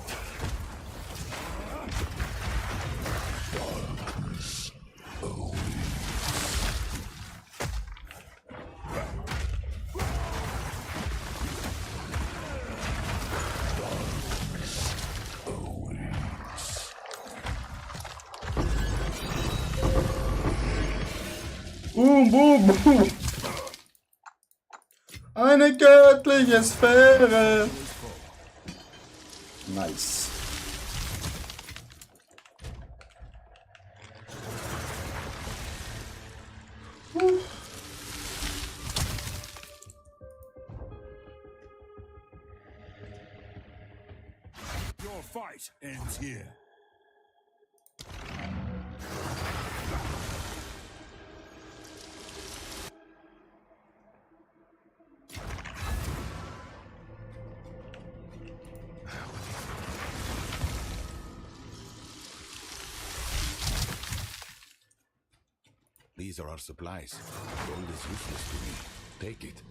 Boom, boom, boom. Eine göttliche Sphäre. Nice. Your fight ends here. These are our supplies. Gold is useless to me. Take it.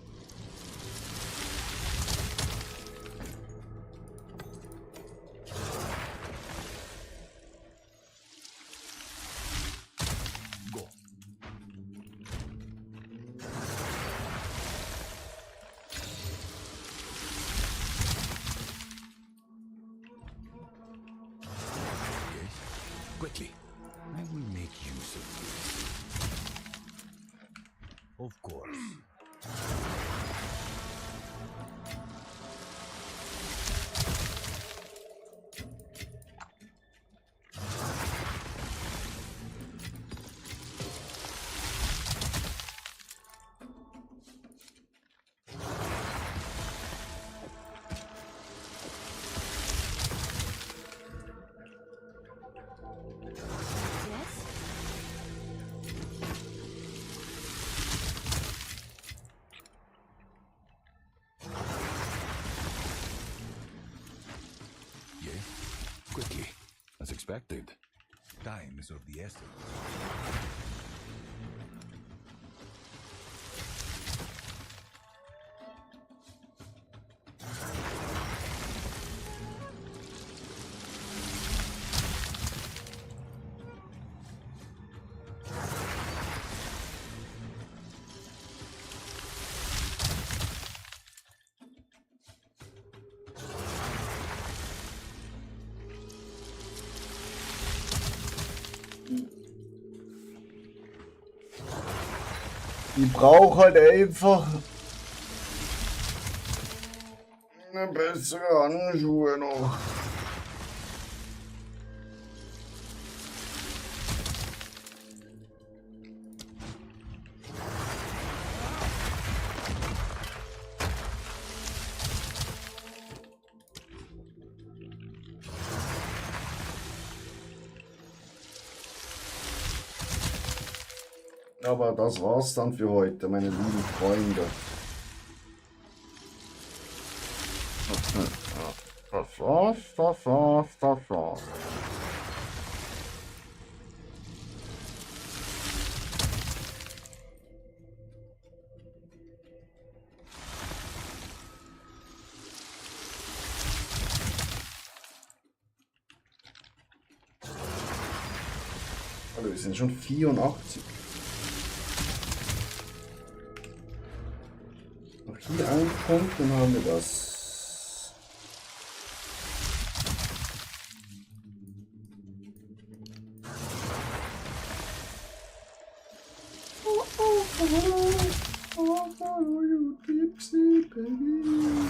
Go. Yes? Quickly. I will make use of this. Of course. Yes? Yes? Quickly. As expected. Time is of the essence. Die braucht halt einfach eine bessere Handschuhe noch. Aber das war's dann für heute, meine lieben Freunde. Das war's. Also wir sind schon 84. Noch hier ankommt, dann haben wir das. You tipsy baby.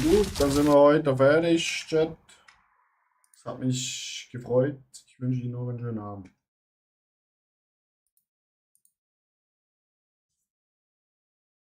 Gut, dann sind wir heute fertig, Chat. Es hat mich gefreut. Ich wünsche Ihnen noch einen schönen Abend.